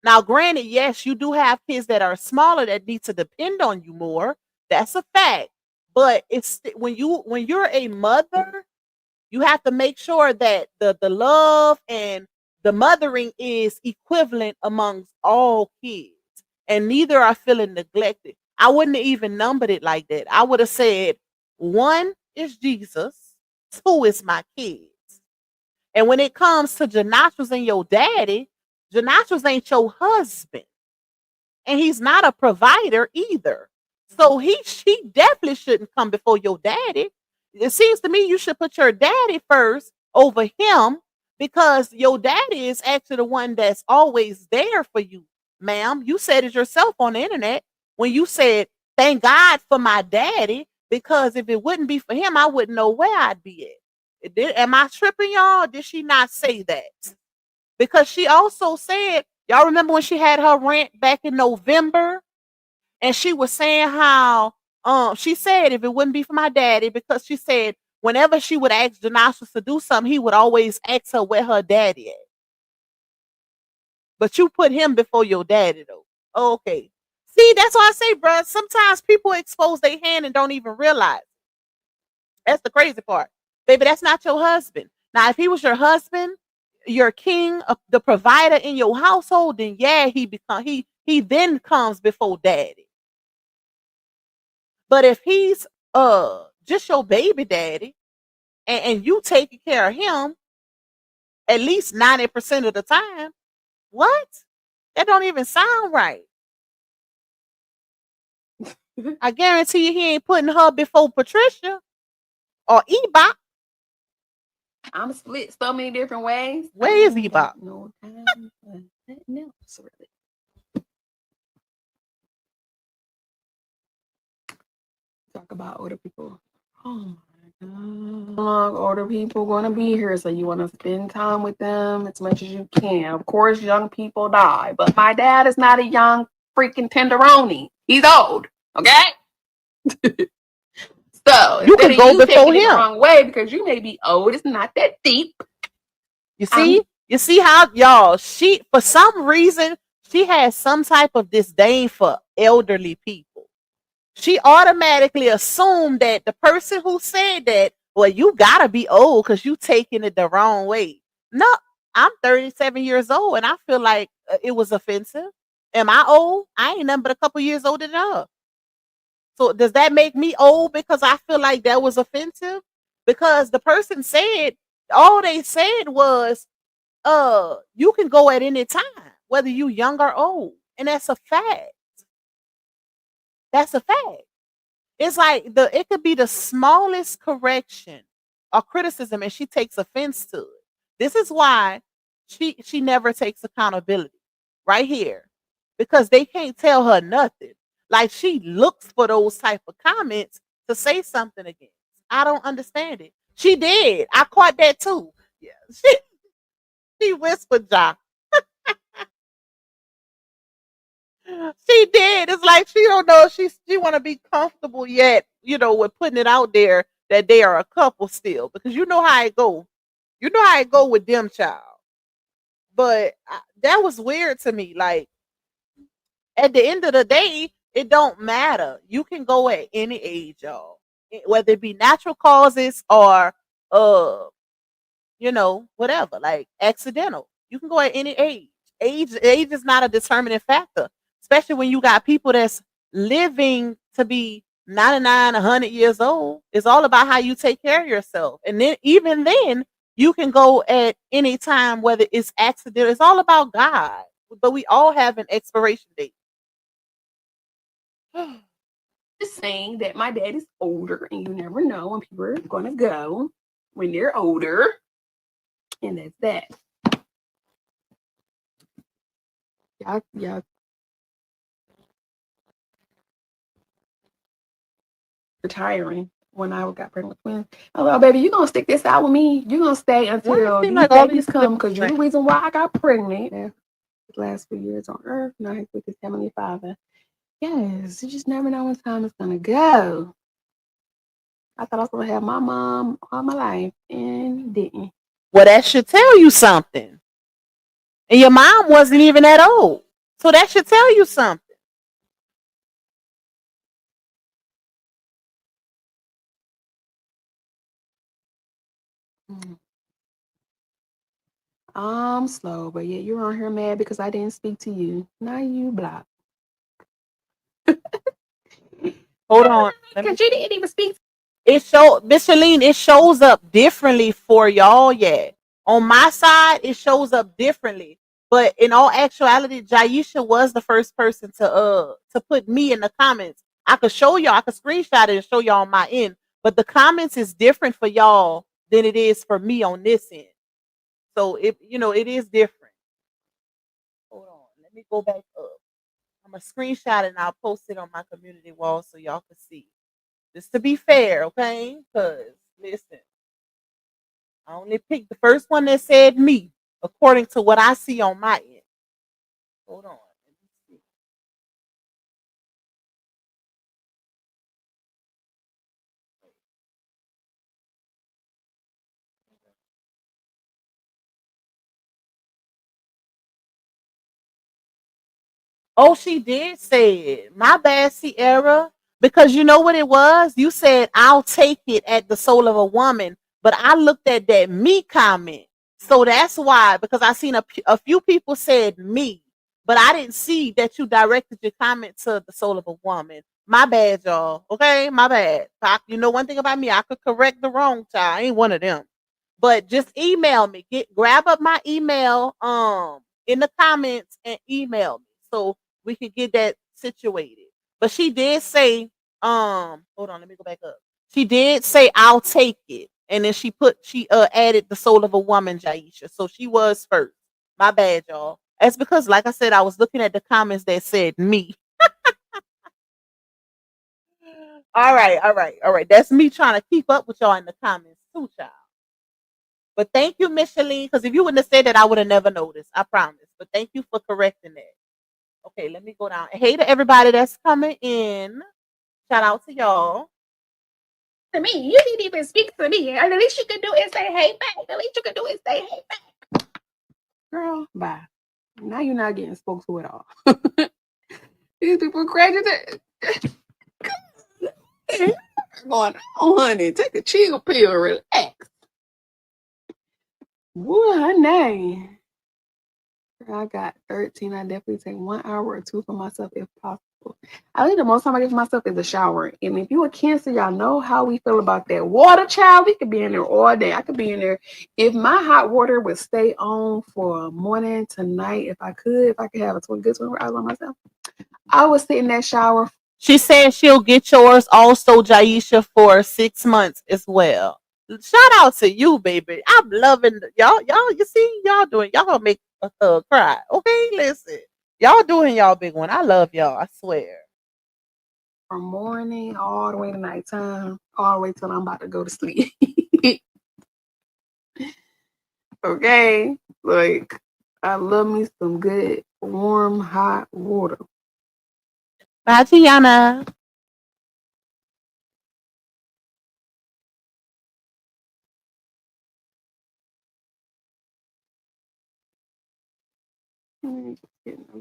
Now, granted, yes, you do have kids that are smaller that need to depend on you more. That's a fact. But it's when you're a mother, you have to make sure that the love and the mothering is equivalent amongst all kids, and neither are feeling neglected. I wouldn't have even numbered it like that. I would have said 1 is Jesus, 2 is my kids. And when it comes to Janashas and your daddy, Janashas ain't your husband. And he's not a provider either. So she definitely shouldn't come before your daddy. It seems to me you should put your daddy first over him, because your daddy is actually the one that's always there for you, ma'am. You said it yourself on the internet when you said, thank God for my daddy, because if it wouldn't be for him, I wouldn't know where I'd be at. Am I tripping, y'all? Did she not say that? Because she also said, y'all remember when she had her rant back in November? And she was saying how she said if it wouldn't be for my daddy, because she said whenever she would ask Janashas to do something, he would always ask her where her daddy at. But you put him before your daddy, though. Okay. See, that's why I say, bro, sometimes people expose their hand and don't even realize. That's the crazy part. Baby, that's not your husband. Now, if he was your husband, your king, the provider in your household, then yeah, he then comes before daddy. But if he's just your baby daddy and you taking care of him at least 90% of the time, what? That don't even sound right. I guarantee you he ain't putting her before Patricia or Ebop. I'm split so many different ways. Where is Ebop? No time for nothing else, really. Talk about older people. Oh my God. How long older people gonna be here? So you want to spend time with them as much as you can. Of course, young people die, but my dad is not a young freaking tenderoni. He's old. Okay. So you can go before him the wrong way because you may be old. It's not that deep. You see, You see how y'all, she, for some reason, she has some type of disdain for elderly people. She automatically assumed that the person who said that, well, you gotta be old because you taking it the wrong way. No, I'm 37 years old and I feel like it was offensive. Am I old? I ain't nothing but a couple years older than her. So does that make me old because I feel like that was offensive? Because the person said, all they said was, you can go at any time, whether you young or old. And that's a fact. That's a fact. It's like it could be the smallest correction or criticism and she takes offense to it. This is why she never takes accountability right here. Because they can't tell her nothing. Like she looks for those type of comments to say something against. I don't understand it. She did. I caught that too. Yeah. She whispered, Jock. She did. It's like she don't know if she want to be comfortable yet, with putting it out there that they are a couple still. Because you know how it go. You know how it go with them, child. But that was weird to me. Like at the end of the day, it don't matter. You can go at any age, y'all. Whether it be natural causes or whatever, like accidental. You can go at any age. Age is not a determining factor, especially when you got people that's living to be 99, 100 years old. It's all about how you take care of yourself. And then even then, you can go at any time, whether it's accidental. It's all about God. But we all have an expiration date. Just saying that my dad is older, and you never know when people are going to go when they're older. And that's that. Y'all. Retiring when I got pregnant with twins. Oh, baby, you gonna stick this out with me? You gonna stay until these like all babies these come? Because you're the things. reason why I got pregnant. Yeah. The last few years on earth, now he's with his Heavenly Father. Yes, you just never know when time is gonna go. I thought I was gonna have my mom all my life, and didn't. Well, that should tell you something. And your mom wasn't even that old. So that should tell you something. I'm slow, but yeah, you're on here mad because I didn't speak to you. Now you block. Hold on. Because you didn't even speak. Miss Shalene, it shows up differently for y'all yet. On my side, it shows up differently. But in all actuality, Jaisha was the first person to put me in the comments. I could show y'all, I could screenshot it and show y'all on my end. But the comments is different for y'all than it is for me on this end. So it is different. Hold on. Let me go back up. I'm gonna screenshot it and I'll post it on my community wall so y'all can see. Just to be fair, okay? Because listen, I only picked the first one that said me, according to what I see on my end. Hold on. Let me see. Oh, she did say it. My bad, Sierra. Because you know what it was? You said, I'll take it at the soul of a woman. But I looked at that me comment. So that's why, because I seen a few people said me, but I didn't see that you directed your comment to the soul of a woman. My bad, y'all. Okay, my bad. You know one thing about me, I could correct the wrong child. I ain't one of them. But just email me. Grab up my email in the comments and email me so we could get that situated. But she did say, hold on, let me go back up. She did say I'll take it. And then she added the soul of a woman, Jaisha. So she was first. My bad, y'all. That's because, like I said, I was looking at the comments that said me. All right. That's me trying to keep up with y'all in the comments too, child. But thank you, Micheline, because if you wouldn't have said that, I would have never noticed. I promise. But thank you for correcting that. Okay, let me go down. Hey to everybody that's coming in. Shout out to y'all. To me, you didn't even speak to me. And the least you can do is say hey back. The least you can do is say hey back. Girl, bye. Now you're not getting spoke to at all. These people crazy. Going on, honey. Take a chill pill, relax. What her name? I got 13. I definitely take 1 hour or 2 for myself if possible. I think the most time I give myself is a shower. And if you a Cancer, y'all know how we feel about that water, child. We could be in there all day. I could be in there. If my hot water would stay on for morning to night, if I could have a good 24 hours on myself, I would sit in that shower. She said she'll get yours also, Jaisha, for 6 months as well. Shout out to you, baby. I'm loving y'all. You see, y'all gonna make a thug cry. Okay, listen. Y'all doing y'all big one. I love y'all, I swear. From morning all the way to nighttime, all the way till I'm about to go to sleep. Okay? Like, I love me some good, warm, hot water. Bye, Gianna.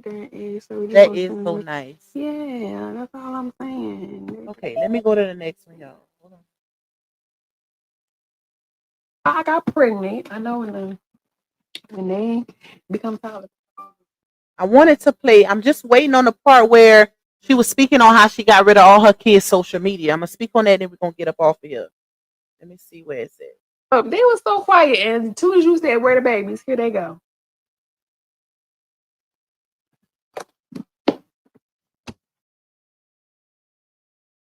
That is so nice. Yeah, that's all I'm saying. Okay, let me go to the next one, y'all. Hold on. I got pregnant. I know when they become solid. I wanted to play. I'm just waiting on the part where she was speaking on how she got rid of all her kids' social media. I'm gonna speak on that, and then we're gonna get up off of here. Let me see where it's at. They were so quiet, and as soon as you said where the babies, here they go.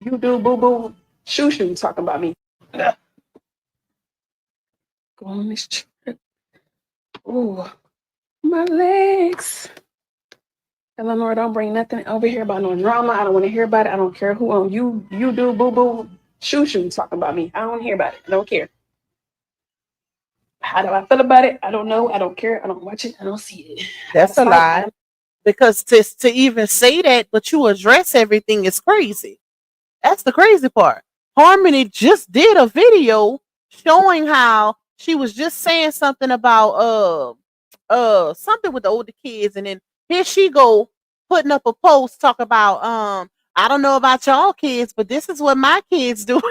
You do, boo boo. Shoo talking about me. Ugh. Go on this trip. Ooh, my legs. Eleanor, don't bring nothing over here about no drama. I don't want to hear about it. I don't care who on you do, boo boo. Shoo talking about me. I don't want to hear about it. I don't care. How do I feel about it? I don't know. I don't care. I don't watch it. I don't see it. That's a lie. Because to even say that, but you address everything is crazy. That's the crazy part. Harmony just did a video showing how she was just saying something about something with the older kids, and then here she go putting up a post talk about I don't know about y'all kids, but this is what my kids do.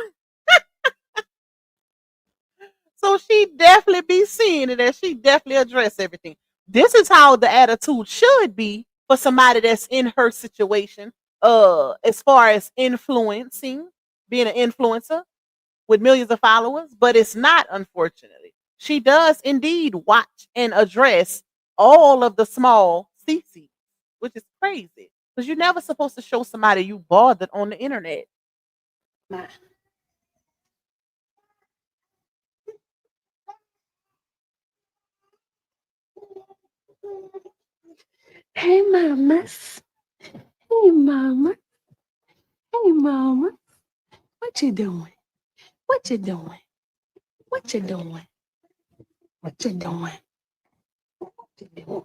So she definitely be seeing it, and she definitely address everything. This is how the attitude should be for somebody that's in her situation, as far as influencing, being an influencer with millions of followers, but it's not, unfortunately. She does indeed watch and address all of the small CCs, which is crazy because you're never supposed to show somebody you bothered on the internet. Nah. Hey, mamas. Hey, mama. Hey, mama. What you doing? What you doing? What you doing? What you doing? What you doing?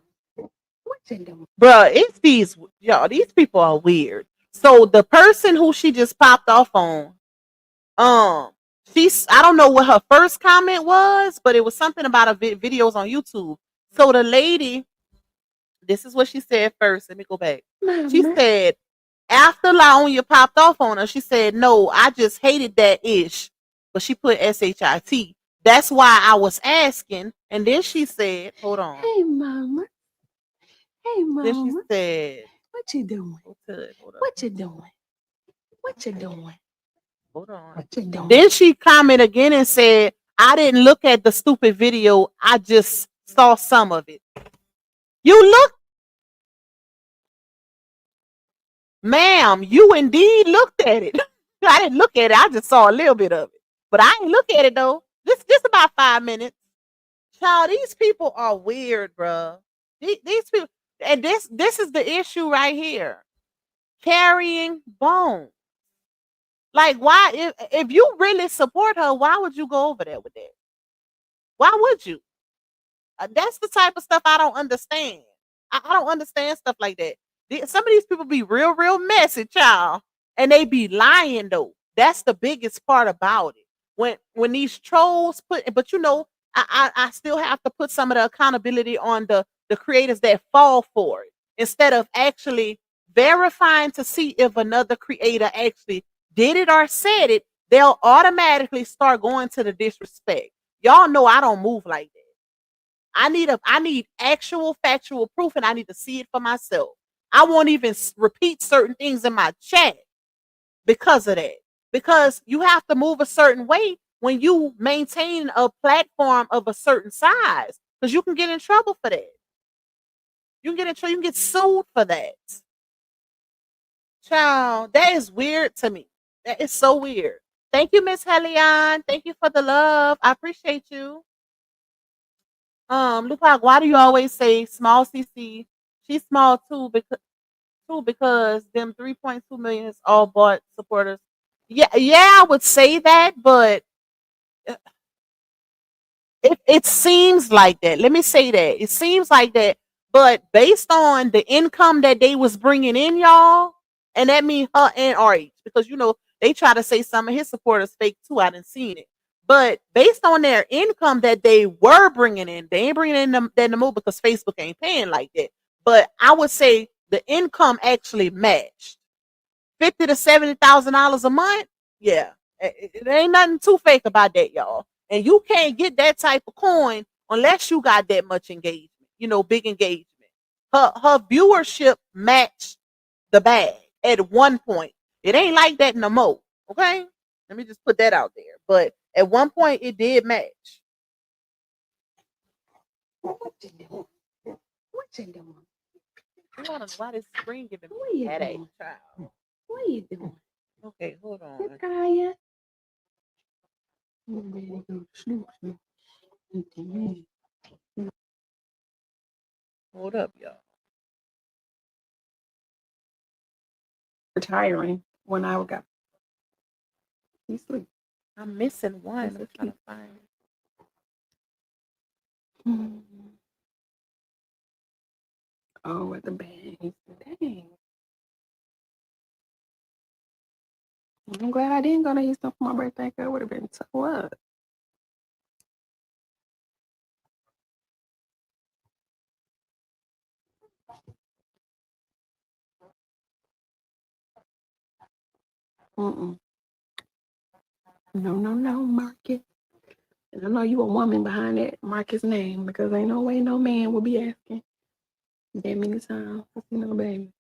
What you doing? Bruh, it's these, y'all, these people are weird. So the person who she just popped off on, I don't know what her first comment was, but it was something about a videos on YouTube. So the lady, this is what she said first. Let me go back. Mama. She said, after Laonia popped off on her, she said, no, I just hated that ish. But she put SHIT. That's why I was asking. And then she said, hold on. Hey, mama. Hey, mama. Then she said, what you doing? Hold what you doing? What you doing? Hold on. What you doing? Then she commented again and said, I didn't look at the stupid video. I just saw some of it. You look, ma'am, you indeed looked at it. I didn't look at it. I just saw a little bit of it. But I ain't look at it though. This about 5 minutes. Child, these people are weird, bro. These people, and this is the issue right here. Carrying bones. Like, why, if you really support her, why would you go over there with that? Why would you? That's the type of stuff I don't understand. I don't understand stuff like that. Some of these people be real messy, child, and they be lying though. That's the biggest part about it. When these trolls but you know, I still have to put some of the accountability on the the creators that fall for it instead of actually verifying to see if another creator actually did it or said it. They'll automatically start going to the disrespect. Y'all know I don't move like that. I need actual factual proof, and I need to see it for myself. I won't even repeat certain things in my chat because of that. Because you have to move a certain way when you maintain a platform of a certain size. Because you can get in trouble for that. You can get in trouble. You can get sued for that. Child, that is weird to me. That is so weird. Thank you, Miss Helion. Thank you for the love. I appreciate you. Lupac, why do you always say small CC? She's small because them 3.2 million is all bought supporters. Yeah, I would say that, but it seems like that. Let me say that. It seems like that, but based on the income that they was bringing in, y'all, and that means her and RH, because they try to say some of his supporters fake too. I didn't see it. But based on their income that they were bringing in, they ain't bringing in them the move because Facebook ain't paying like that. But I would say the income actually matched $50,000 to $70,000 a month. Yeah, it ain't nothing too fake about that, y'all. And you can't get that type of coin unless you got that much engagement. Big engagement. Her viewership matched the bag at one point. It ain't like that no more. Okay, let me just put that out there. But at one point, it did match. What you doing? What you doing? I don't know why this screen giving What me you a headache, doing? child. What you doing? Okay, hold on. Kaya. I'm ready to go to sleep. Hold up, y'all. Retiring when I got. He sleep. I'm missing one. That's I'm trying to find it. Oh, at the bag. Dang. I'm glad I didn't go to Houston for my birthday. It would have been tough. What? No, Marcus. And I know you a woman behind that Marcus name because ain't no way no man will be asking that many times. Baby.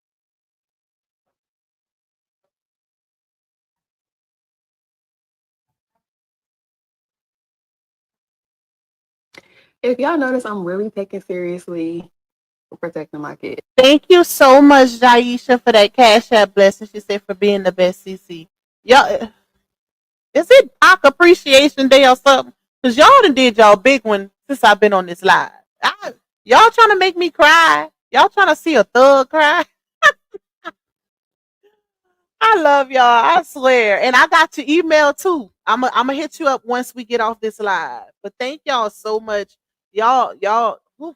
If y'all notice, I'm really taking seriously protecting my kids. Thank you so much, Jaisha, for that Cash App blessing. She said for being the best CC. Y'all, is it Pac Appreciation Day or something? Because y'all done did y'all big one since I've been on this live. Y'all trying to make me cry. Y'all trying to see a thug cry. I love y'all. I swear. And I got your email too. I'm gonna hit you up once we get off this live. But thank y'all so much. Y'all. Whew.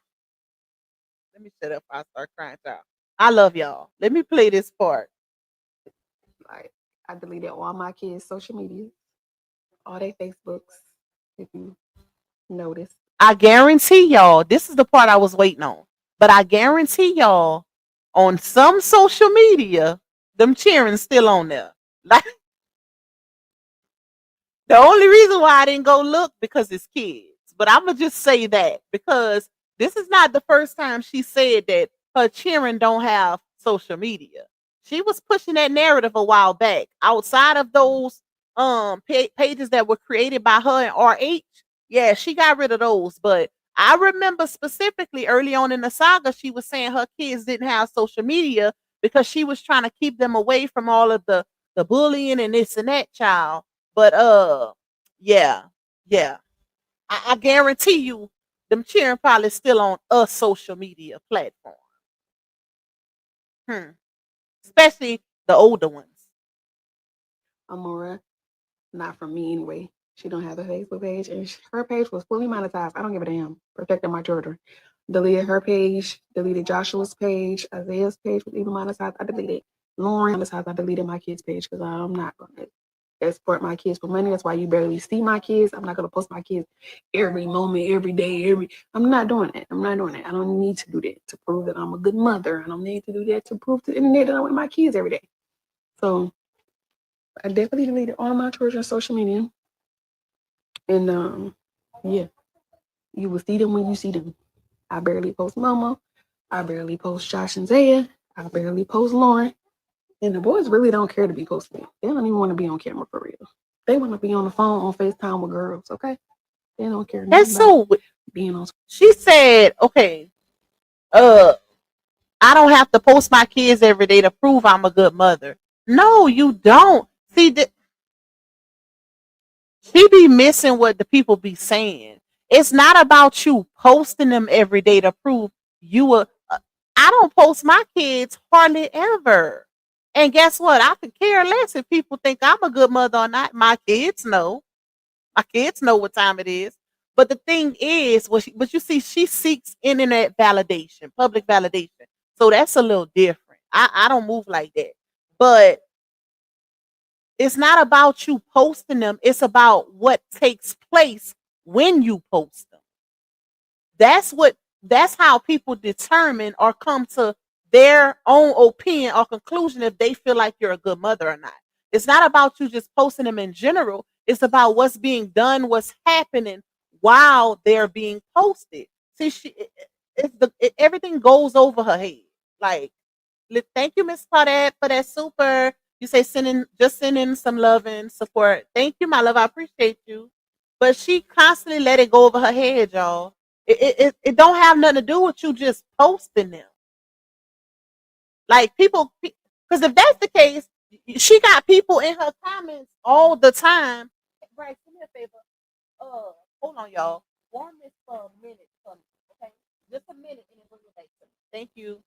Let me shut up. I start crying, child. I love y'all. Let me play this part. Like, I deleted all my kids' social media, all their Facebooks, if you notice. I guarantee y'all, this is the part I was waiting on. But I guarantee y'all, on some social media, them cheering's still on there. Like, the only reason why I didn't go look because it's kids. But I'm gonna just say that because this is not the first time she said that her cheering don't have social media. She was pushing that narrative a while back. Outside of those pages that were created by her and RH, yeah, she got rid of those. But I remember specifically early on in the saga, she was saying her kids didn't have social media because she was trying to keep them away from all of the bullying and this and that, child. But yeah. I guarantee you, them cheering probably still on a social media platform. Especially the older ones. Amora, not from me anyway. She don't have a Facebook page, and her page was fully monetized. I don't give a damn. Protecting my children. Deleted her page. Deleted Joshua's page. Isaiah's page was even monetized. I deleted Lauren monetized. I deleted my kids' page because I'm not gonna export my kids for money. That's why you barely see my kids. I'm not gonna post my kids every moment, every day, I'm not doing that. I'm not doing that. I don't need to do that to prove that I'm a good mother. I don't need to do that to prove to the internet that I'm with my kids every day. So I definitely deleted all my children's social media. And yeah, you will see them when you see them. I barely post Mama. I barely post Josh and Zaya. I barely post Lauren. And the boys really don't care to be posted. They don't even want to be on camera for real. They want to be on the phone on FaceTime with girls, okay? They don't care. That's so. Being on. She said, "Okay, I don't have to post my kids every day to prove I'm a good mother." No, you don't. See that she be missing what the people be saying. It's not about you posting them every day to prove you a. I don't post my kids hardly ever. And guess what? I could care less if people think I'm a good mother or not. My kids know. My kids know what time it is. But the thing is, but you see, she seeks internet validation, public validation. So that's a little different. I don't move like that. But it's not about you posting them. It's about what takes place when you post them. That's how people determine or come to their own opinion or conclusion if they feel like you're a good mother or not. It's not about you just posting them in general. It's about what's being done, what's happening while they're being posted. See, everything goes over her head. Like, thank you, Miss Claudette, for that super. You say send in some love and support. Thank you, my love. I appreciate you. But she constantly let it go over her head, y'all. It don't have nothing to do with you just posting them. Like people, because if that's the case, she got people in her comments all the time. Right, do me a favor. Hold on, y'all. Warm this for a minute for me, okay? Just a minute, and then bring it back to me. Thank you.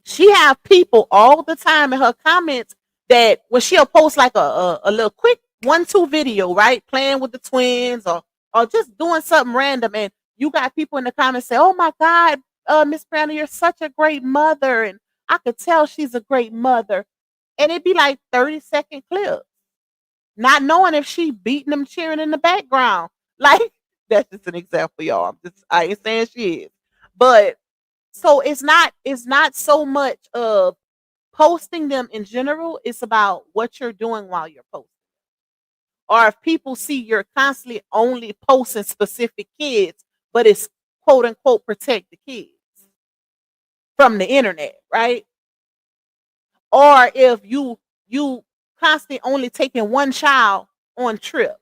She have people all the time in her comments that when she'll post like a little quick 1-2 video, right, playing with the twins or just doing something random, and you got people in the comments say, "Oh my God, Miss Brandon, you're such a great mother," and I could tell she's a great mother, and it'd be like 30-second clips, not knowing if she beating them, cheering in the background. Like that's just an example, y'all. I ain't saying she is, but so it's not so much of posting them in general. It's about what you're doing while you're posting. Or if people see you're constantly only posting specific kids, but it's quote unquote protect the kids from the internet, right? Or if you constantly only taking one child on trips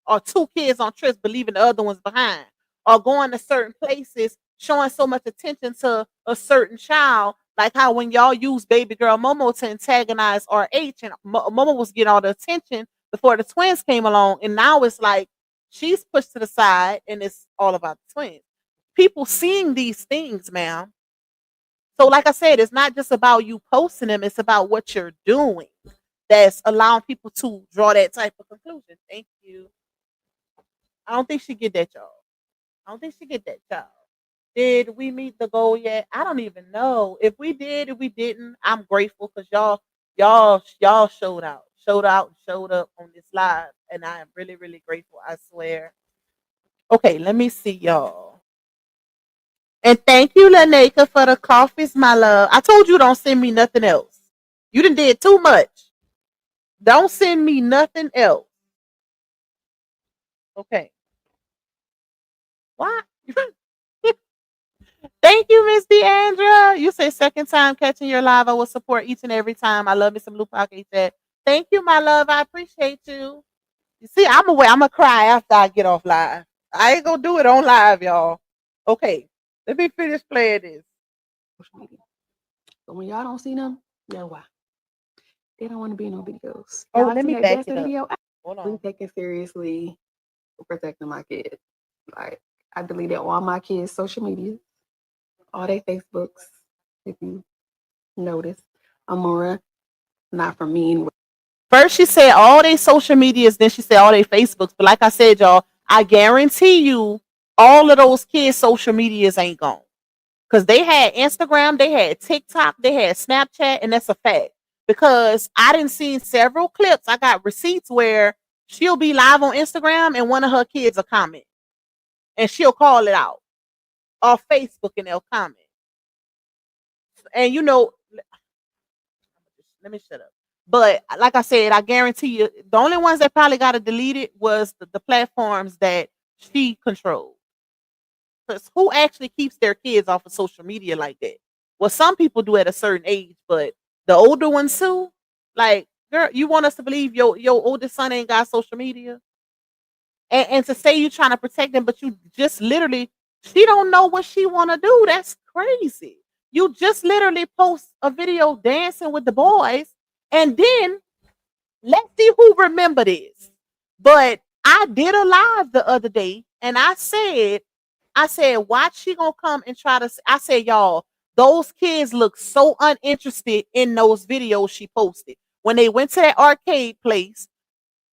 or 2 kids on trips, but leaving the other ones behind, or going to certain places, showing so much attention to a certain child, like how when y'all use baby girl Momo to antagonize RH, and Momo was getting all the attention before the twins came along, and now it's like she's pushed to the side and it's all about the twins. People seeing these things, ma'am. So like I said, it's not just about you posting them, it's about what you're doing that's allowing people to draw that type of conclusion. Thank you. I don't think she get that, y'all. I don't think she get that, y'all. Did we meet the goal yet? I don't even know. If we did, if we didn't, I'm grateful because y'all showed out, showed up on this live, and I am really, really grateful. I swear. Okay, let me see y'all. And thank you, Laneka, for the coffees, my love. I told you don't send me nothing else. You done did too much. Don't send me nothing else. Okay. Why? Thank you, Miss Deandra. You say second time catching your live. I will support each and every time. I love me some Lupac. He said, thank you, my love. I appreciate you. You see, I'm gonna cry after I get off live. I ain't gonna do it on live, y'all. Okay, let me finish playing this. But when y'all don't see them, you know why? They don't want to be in no videos. Oh, let me back it up. Video, Hold I'm on. taking seriously for protecting my kids. Like I deleted all my kids' social media, all their Facebooks. If you notice, Amora, not from me. First, she said all their social medias, then she said all their Facebooks. But like I said, y'all, I guarantee you, all of those kids' social medias ain't gone. Because they had Instagram, they had TikTok, they had Snapchat, and that's a fact. because I didn't see several clips. I got receipts where she'll be live on Instagram and one of her kids will comment and she'll call it out, or Facebook and they'll comment. And you know, let me shut up. But like I said, I guarantee you, the only ones that probably got to delete it was the platforms that she controlled. Because who actually keeps their kids off of social media like that? Well, some people do at a certain age, but the older ones too. Like, girl, you want us to believe your oldest son ain't got social media, and to say you trying to protect them, but you just literally, she don't know what she want to do. That's crazy. You just literally post a video dancing with the boys, and then let's see who remember this. But I did a live the other day, and I said, watch she gonna come and try to. I said, y'all, those kids look so uninterested in those videos she posted when they went to that arcade place.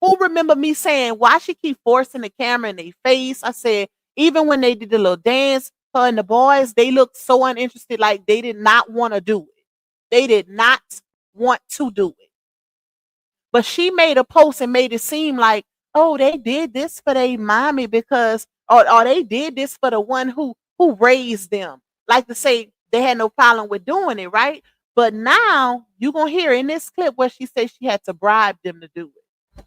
Who remember me saying why she keep forcing the camera in their face? I said, even when they did the little dance, her and the boys, they looked so uninterested, like they did not want to do it. They did not want to do it. But she made a post and made it seem like, oh, they did this for their mommy because, or they did this for the one who raised them. Like to say they had no problem with doing it, right? But now you're gonna hear in this clip where she says she had to bribe them to do it.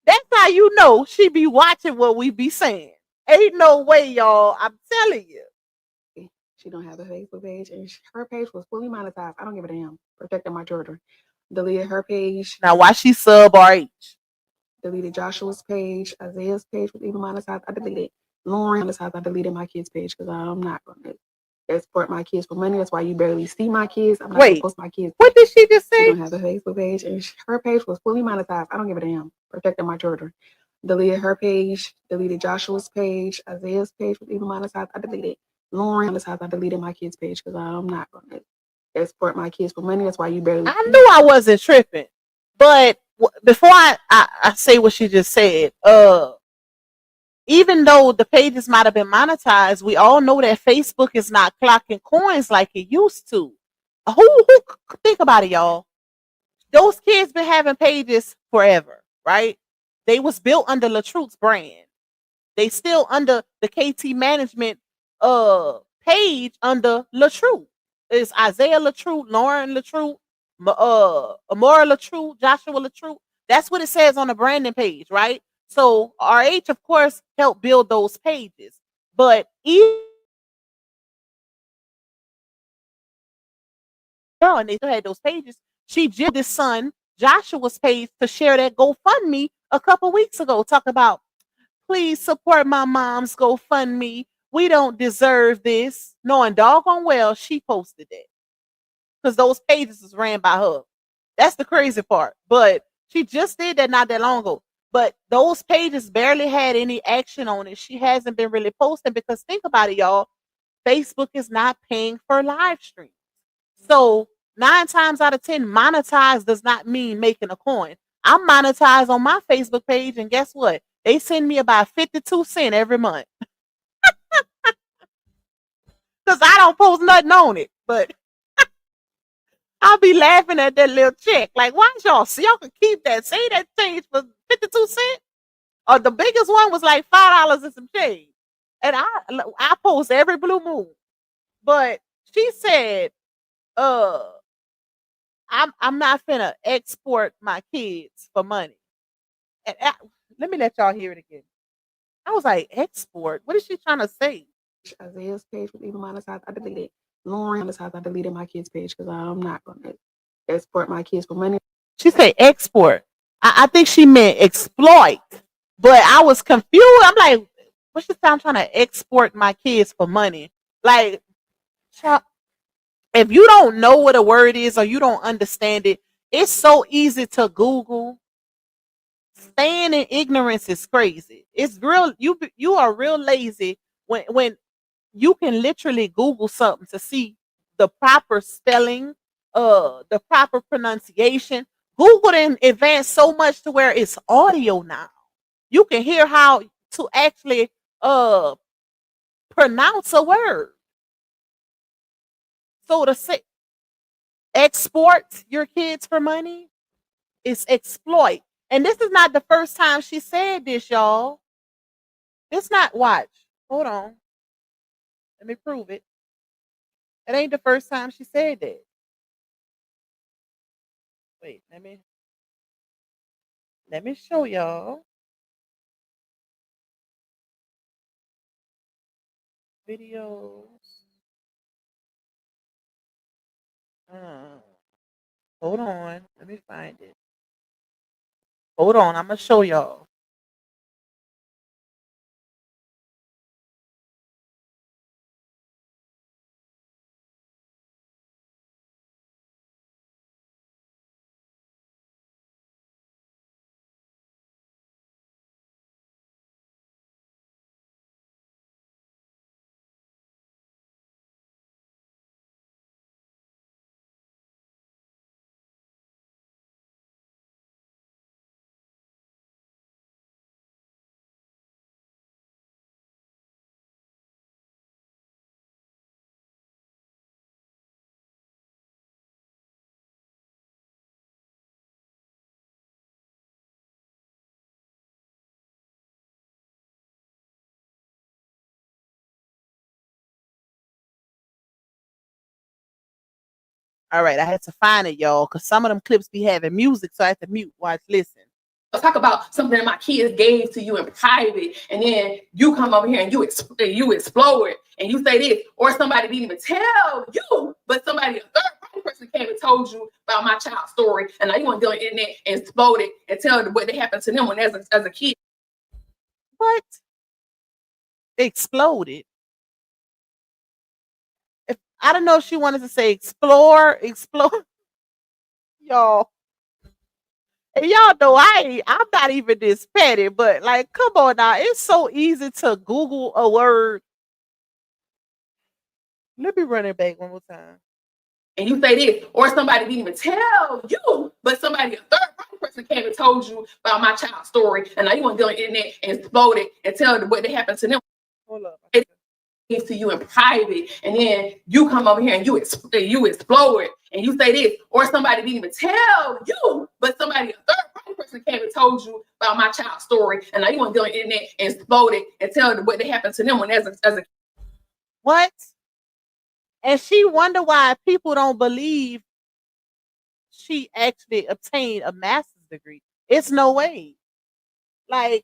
That's how you know she be watching what we be saying. Ain't no way, y'all. I'm telling you. She don't have a Facebook page, and her page was fully monetized. I don't give a damn. Protecting my children. Deleted her page. Now, why she sub RH? Deleted Joshua's page. Isaiah's page was even monetized. I deleted Lauren monetized. I deleted my kids' page because I'm not going to export my kids for money. That's why you barely see my kids. I'm not going to post my kids. What did she just say? She don't have a Facebook page, and her page was fully monetized. I don't give a damn. Protecting my children. Deleted her page. Deleted Joshua's page. Isaiah's page was even monetized. I deleted Lauren monetized. I deleted my kids' page because I'm not going to export my kids for money. That's why you barely. I knew I wasn't tripping, but before I say what she just said, even though the pages might have been monetized, we all know that Facebook is not clocking coins like it used to. Who think about it, y'all? Those kids been having pages forever, right? They was built under LaTruth's brand. They still under the KT management page under LaTruth. It's Isaiah LaTruth, Lauren LaTruth, Amora LaTruth, Joshua LaTruth. That's what it says on the branding page, right? So RH, of course, helped build those pages. But and they still had those pages. She just his son Joshua's page to share that GoFundMe a couple weeks ago. Talk about, please support my mom's GoFundMe. We don't deserve this. Knowing doggone well she posted that. Because those pages was ran by her. That's the crazy part. But she just did that not that long ago. But those pages barely had any action on it. She hasn't been really posting because think about it, y'all. Facebook is not paying for live streams. So 9 times out of 10, monetize does not mean making a coin. I'm monetized on my Facebook page, and guess what? They send me about 52 cents every month. Because I don't post nothing on it. But I'll be laughing at that little check. Like, why y'all? So y'all can keep that. Say that change for 52 cents. Or the biggest one was like $5 and some change. And I post every blue moon. But she said, I'm not finna export my kids for money. And let me let y'all hear it again. I was like, export? What is she trying to say? Isaiah's page was even monetized. I deleted Lauren monetized. I deleted my kids' page because I'm not going to export my kids for money. She said export. I think she meant exploit. But I was confused. I'm like, what's she saying? I'm trying to export my kids for money. Like, if you don't know what a word is or you don't understand it, it's so easy to Google. Staying in ignorance is crazy. It's real. You are real lazy when you can literally Google something to see the proper spelling, the proper pronunciation. Google in advance so much to where it's audio now. You can hear how to actually pronounce a word. So to say, export your kids for money, it's exploit. And this is not the first time she said this, y'all. This not watch. Hold on. Let me prove it. It ain't the first time she said that. Wait, let me show y'all videos. Uh, hold on. Let me find it. Hold on. I'm gonna show y'all. All right, I had to find it, y'all, because some of them clips be having music, so I had to mute. Watch, listen. Let's talk about something that my kids gave to you in private, and then you come over here and you explode it, and you say this, or somebody didn't even tell you, but somebody, a third person came and told you about my child's story, and now you want to go on the internet and explode it and tell what they happened to them when as a kid. What? Exploded. If I don't know if she wanted to say explore, y'all. And y'all know I'm not even this petty, but like, come on now. It's so easy to Google a word. Let me run it back one more time. And you say this, or somebody didn't even tell you, but somebody, a third person came and told you about my child's story, and now you want to go on the internet and explode it and tell what they happened to them. Hold up. To you in private, and then you come over here and you explode it, and you say this, or somebody didn't even tell you, but somebody, a third person came and told you about my child's story, and now you want to go on the internet and explode it and tell what they happened to them when as a what? And she wonder why people don't believe she actually obtained a master's degree. It's no way. Like,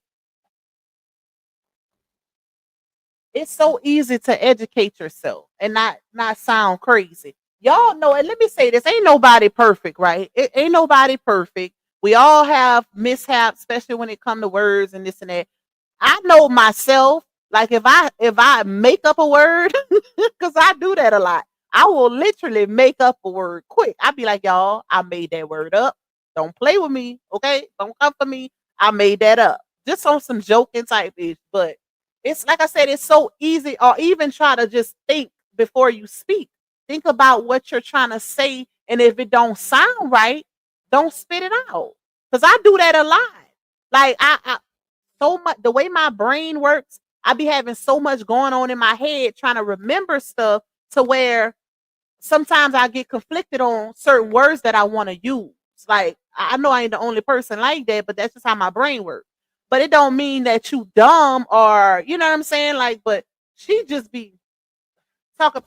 it's so easy to educate yourself and not sound crazy. Y'all know, and let me say this, ain't nobody perfect, right? It ain't nobody perfect. We all have mishaps, especially when it come to words and this and that. I know myself, like if I make up a word, because I do that a lot, I will literally make up a word quick. I'll be like, y'all, I made that word up. Don't play with me, okay? Don't come for me. I made that up. Just on some joking type ish, but it's like I said, it's so easy, or even try to just think before you speak. Think about what you're trying to say, and if it don't sound right, don't spit it out. Because I do that a lot. Like I so much the way my brain works, I be having so much going on in my head trying to remember stuff to where sometimes I get conflicted on certain words that I want to use. Like I know I ain't the only person like that, but that's just how my brain works. But it don't mean that you dumb or you know what I'm saying. Like, but she just be talking.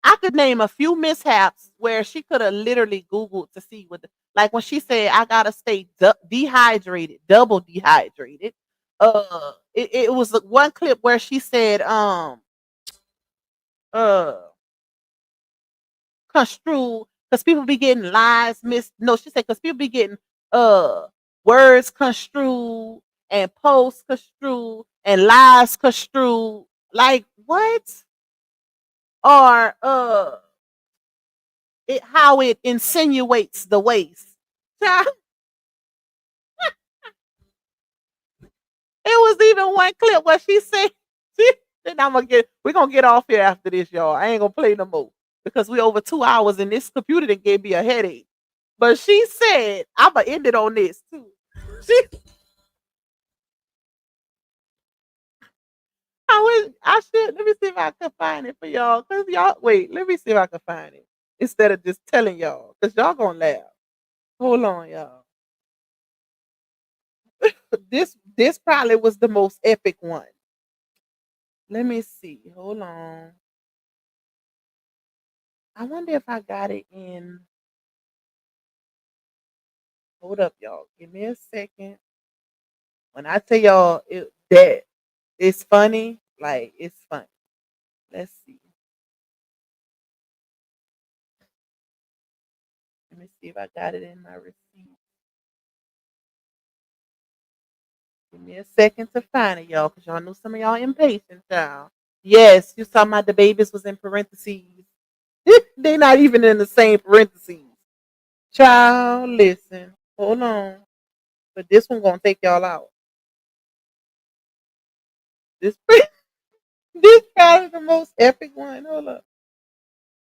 I could name a few mishaps where she could have literally Googled to see what, like when she said, "I gotta stay dehydrated, double dehydrated." It was one clip where she said, uh, construe because people be getting lies mis. No, she said because people be getting uh words construed and posts construed and lies construed. Like what? Or it how it insinuates the waist. Child, it was even one clip where she said, then we're gonna get off here after this, y'all. I ain't gonna play no more because we over 2 hours and this computer that gave me a headache. But she said, I'ma end it on this too. She, I should let me see if I can find it for y'all. Cause y'all wait, let me see if I can find it. instead of just telling y'all, because y'all gonna laugh. Hold on, y'all. This probably was the most epic one. Let me see. Hold on. I wonder if I got it in. Hold up, y'all. Give me a second. When I tell y'all that it's funny, like it's funny. Let's see. Let me see if I got it in my receipt. Give me a second to find it, y'all, because y'all know some of y'all impatient, y'all. Yes, you talking about the babies was in parentheses. They not even in the same parentheses. Child, listen. Hold on. But this one gonna take y'all out. This this probably the most epic one. Hold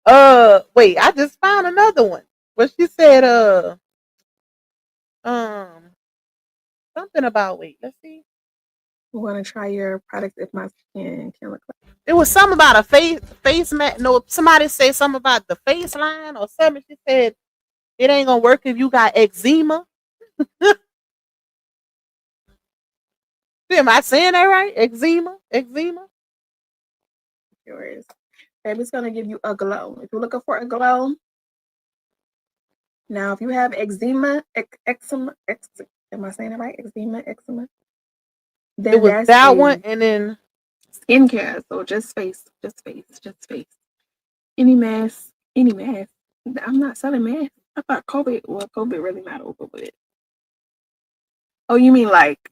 up. Wait, I just found another one. Where she said, um, something about wait. Let's see. I'm gonna try your product if my skin can look like. It was something about a face mat. No, somebody said something about the face line or something. She said it ain't gonna work if you got eczema. Am I saying that right? Eczema. Yours. Baby's gonna give you a glow. If you're looking for a glow, now if you have eczema, eczema, am I saying it right? Eczema. It Then was that's that a one, and then skincare. So just face. Any mask. I'm not selling masks. I thought COVID. Well, COVID really not over, but oh, you mean like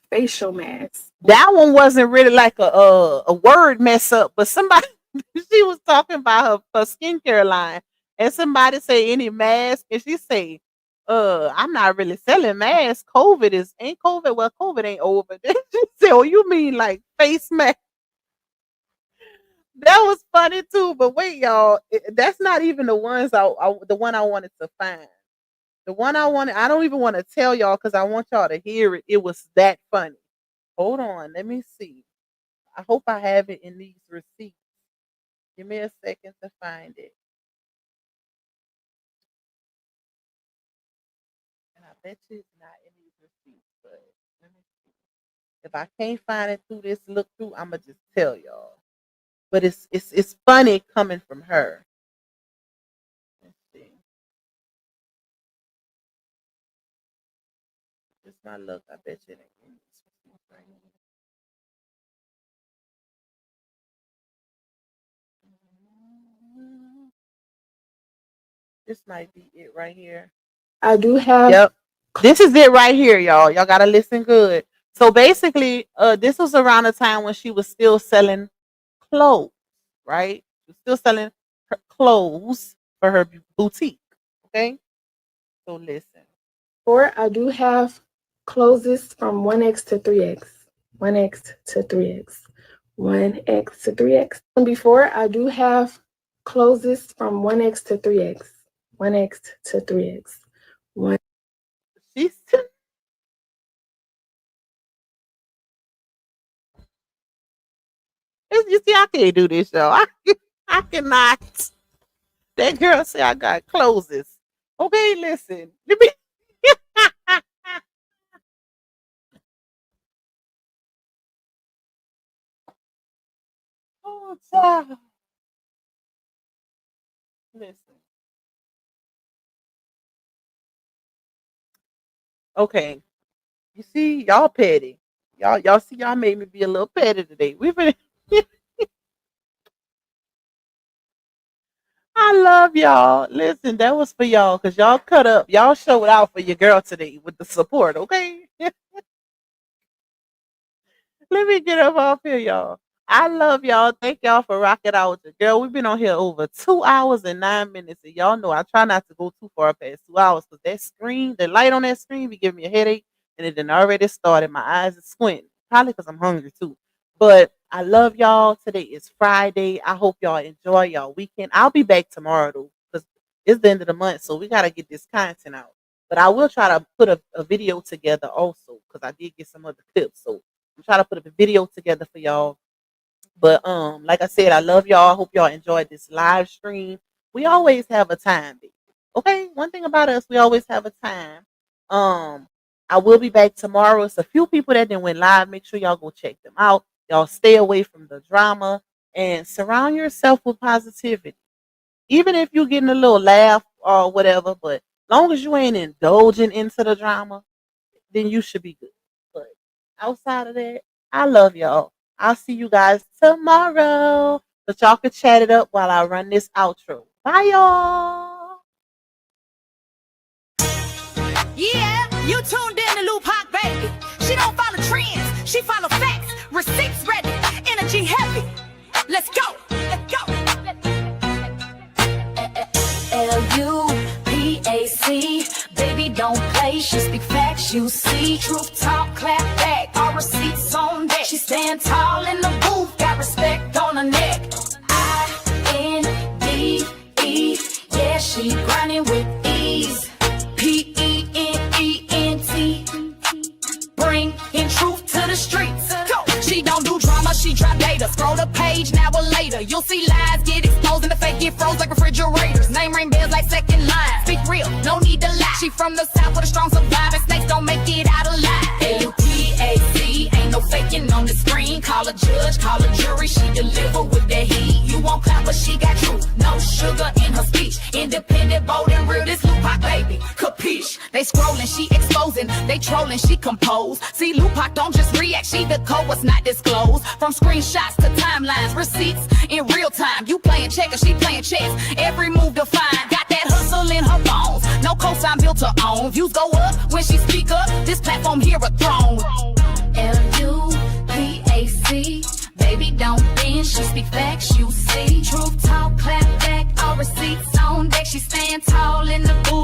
facial masks? that one wasn't really like a word mess up, but somebody she was talking about her skincare line, and somebody say any mask, and she say, I'm not really selling masks. Ain't COVID. Well, COVID ain't over. Then she said, oh, you mean like face mask? That was funny too. But wait, y'all, that's not even the ones the one I wanted to find. The one I wanted, I don't even want to tell y'all because I want y'all to hear it. It was that funny. Hold on, let me see. I hope I have it in these receipts. Give me a second to find it. And I bet you it's not in these receipts, but let me see. If I can't find it through this look through, I'ma just tell y'all. But it's funny coming from her. Let's see. Just my look. I bet you it ain't in these receipts right here. This might be it right here. I do have. Yep. This is it right here, y'all. Y'all gotta listen good. So basically, this was around the time when she was still selling clothes, right? She was still selling her clothes for her boutique. Okay. So listen. Or I do have closes from 1X to 3X. 1X to 3X. 1X to 3X. And before I do have closes from 1X to 3X. 1X to 3X. She's you see, I can't do this, y'all. I cannot. That girl say I got closes. Okay, listen. Let me oh, child. Listen. Okay. You see, y'all petty. Y'all see, y'all made me be a little petty today. We've been I love y'all. Listen, that was for y'all because y'all cut up. Y'all showed out for your girl today with the support, okay? Let me get up off here, y'all. I love y'all. Thank y'all for rocking out with your girl. We've been on here over 2 hours and 9 minutes. And y'all know I try not to go too far past 2 hours because that screen, the light on that screen, be giving me a headache. And it done already started. My eyes are squinting. Probably because I'm hungry too. But I love y'all. Today is Friday. I hope y'all enjoy y'all weekend. I'll be back tomorrow though, because it's the end of the month. So we gotta get this content out. But I will try to put a video together also because I did get some other clips. So I'm trying to put a video together for y'all. But like I said, I love y'all. I hope y'all enjoyed this live stream. we always have a time, baby. Okay, one thing about us, we always have a time. I will be back tomorrow. It's a few people that didn't went live. Make sure y'all go check them out. Y'all stay away from the drama and surround yourself with positivity. Even if you're getting a little laugh or whatever, but long as you ain't indulging into the drama, then you should be good. But outside of that, I love y'all. I'll see you guys tomorrow. But y'all can chat it up while I run this outro. Bye, y'all. Yeah, you tuned in to Lou Pac, baby. She don't follow trends, she follow facts. Receipts ready, energy heavy. Let's go, let's go. L-U-P-A-C, baby don't play. She speak facts, you see. Truth talk, clap back. All receipts on deck. She stand tall in the booth, got respect on her neck. I-N-D-E, yeah, she grinding with ease. P-E-N-E-N-T, bring in truth to the streets. Go. She don't do drama, she drop data. Scroll the page, now or later. You'll see lies get exposed and the fake get froze like refrigerators. Name ring bells like second line. Speak real, no need to lie. She from the south with a strong survivor. Snakes don't make it out alive. L-U-P-A-C, ain't no faking on the screen. Call a judge, call a jury. She deliver with that heat. You won't clap, but she got truth. No sugar in her speech. Independent, bold and real. This Lou Pac, baby. Capiche? They scrolling, she exposing. They trolling, she compose. See, Lou Pac don't just react. She the code, what's not disclosed. From screenshots to timelines, receipts in real time. You playing checkers, she playing chess. Every move defined. Got that hustle in her bones. No cosign built to own. Views go up when she speak up. This platform here a throne. L-U-P-A-C, baby don't bend. She speak facts, you see. Truth talk, clap back. All receipts on deck. She stand tall in the booth.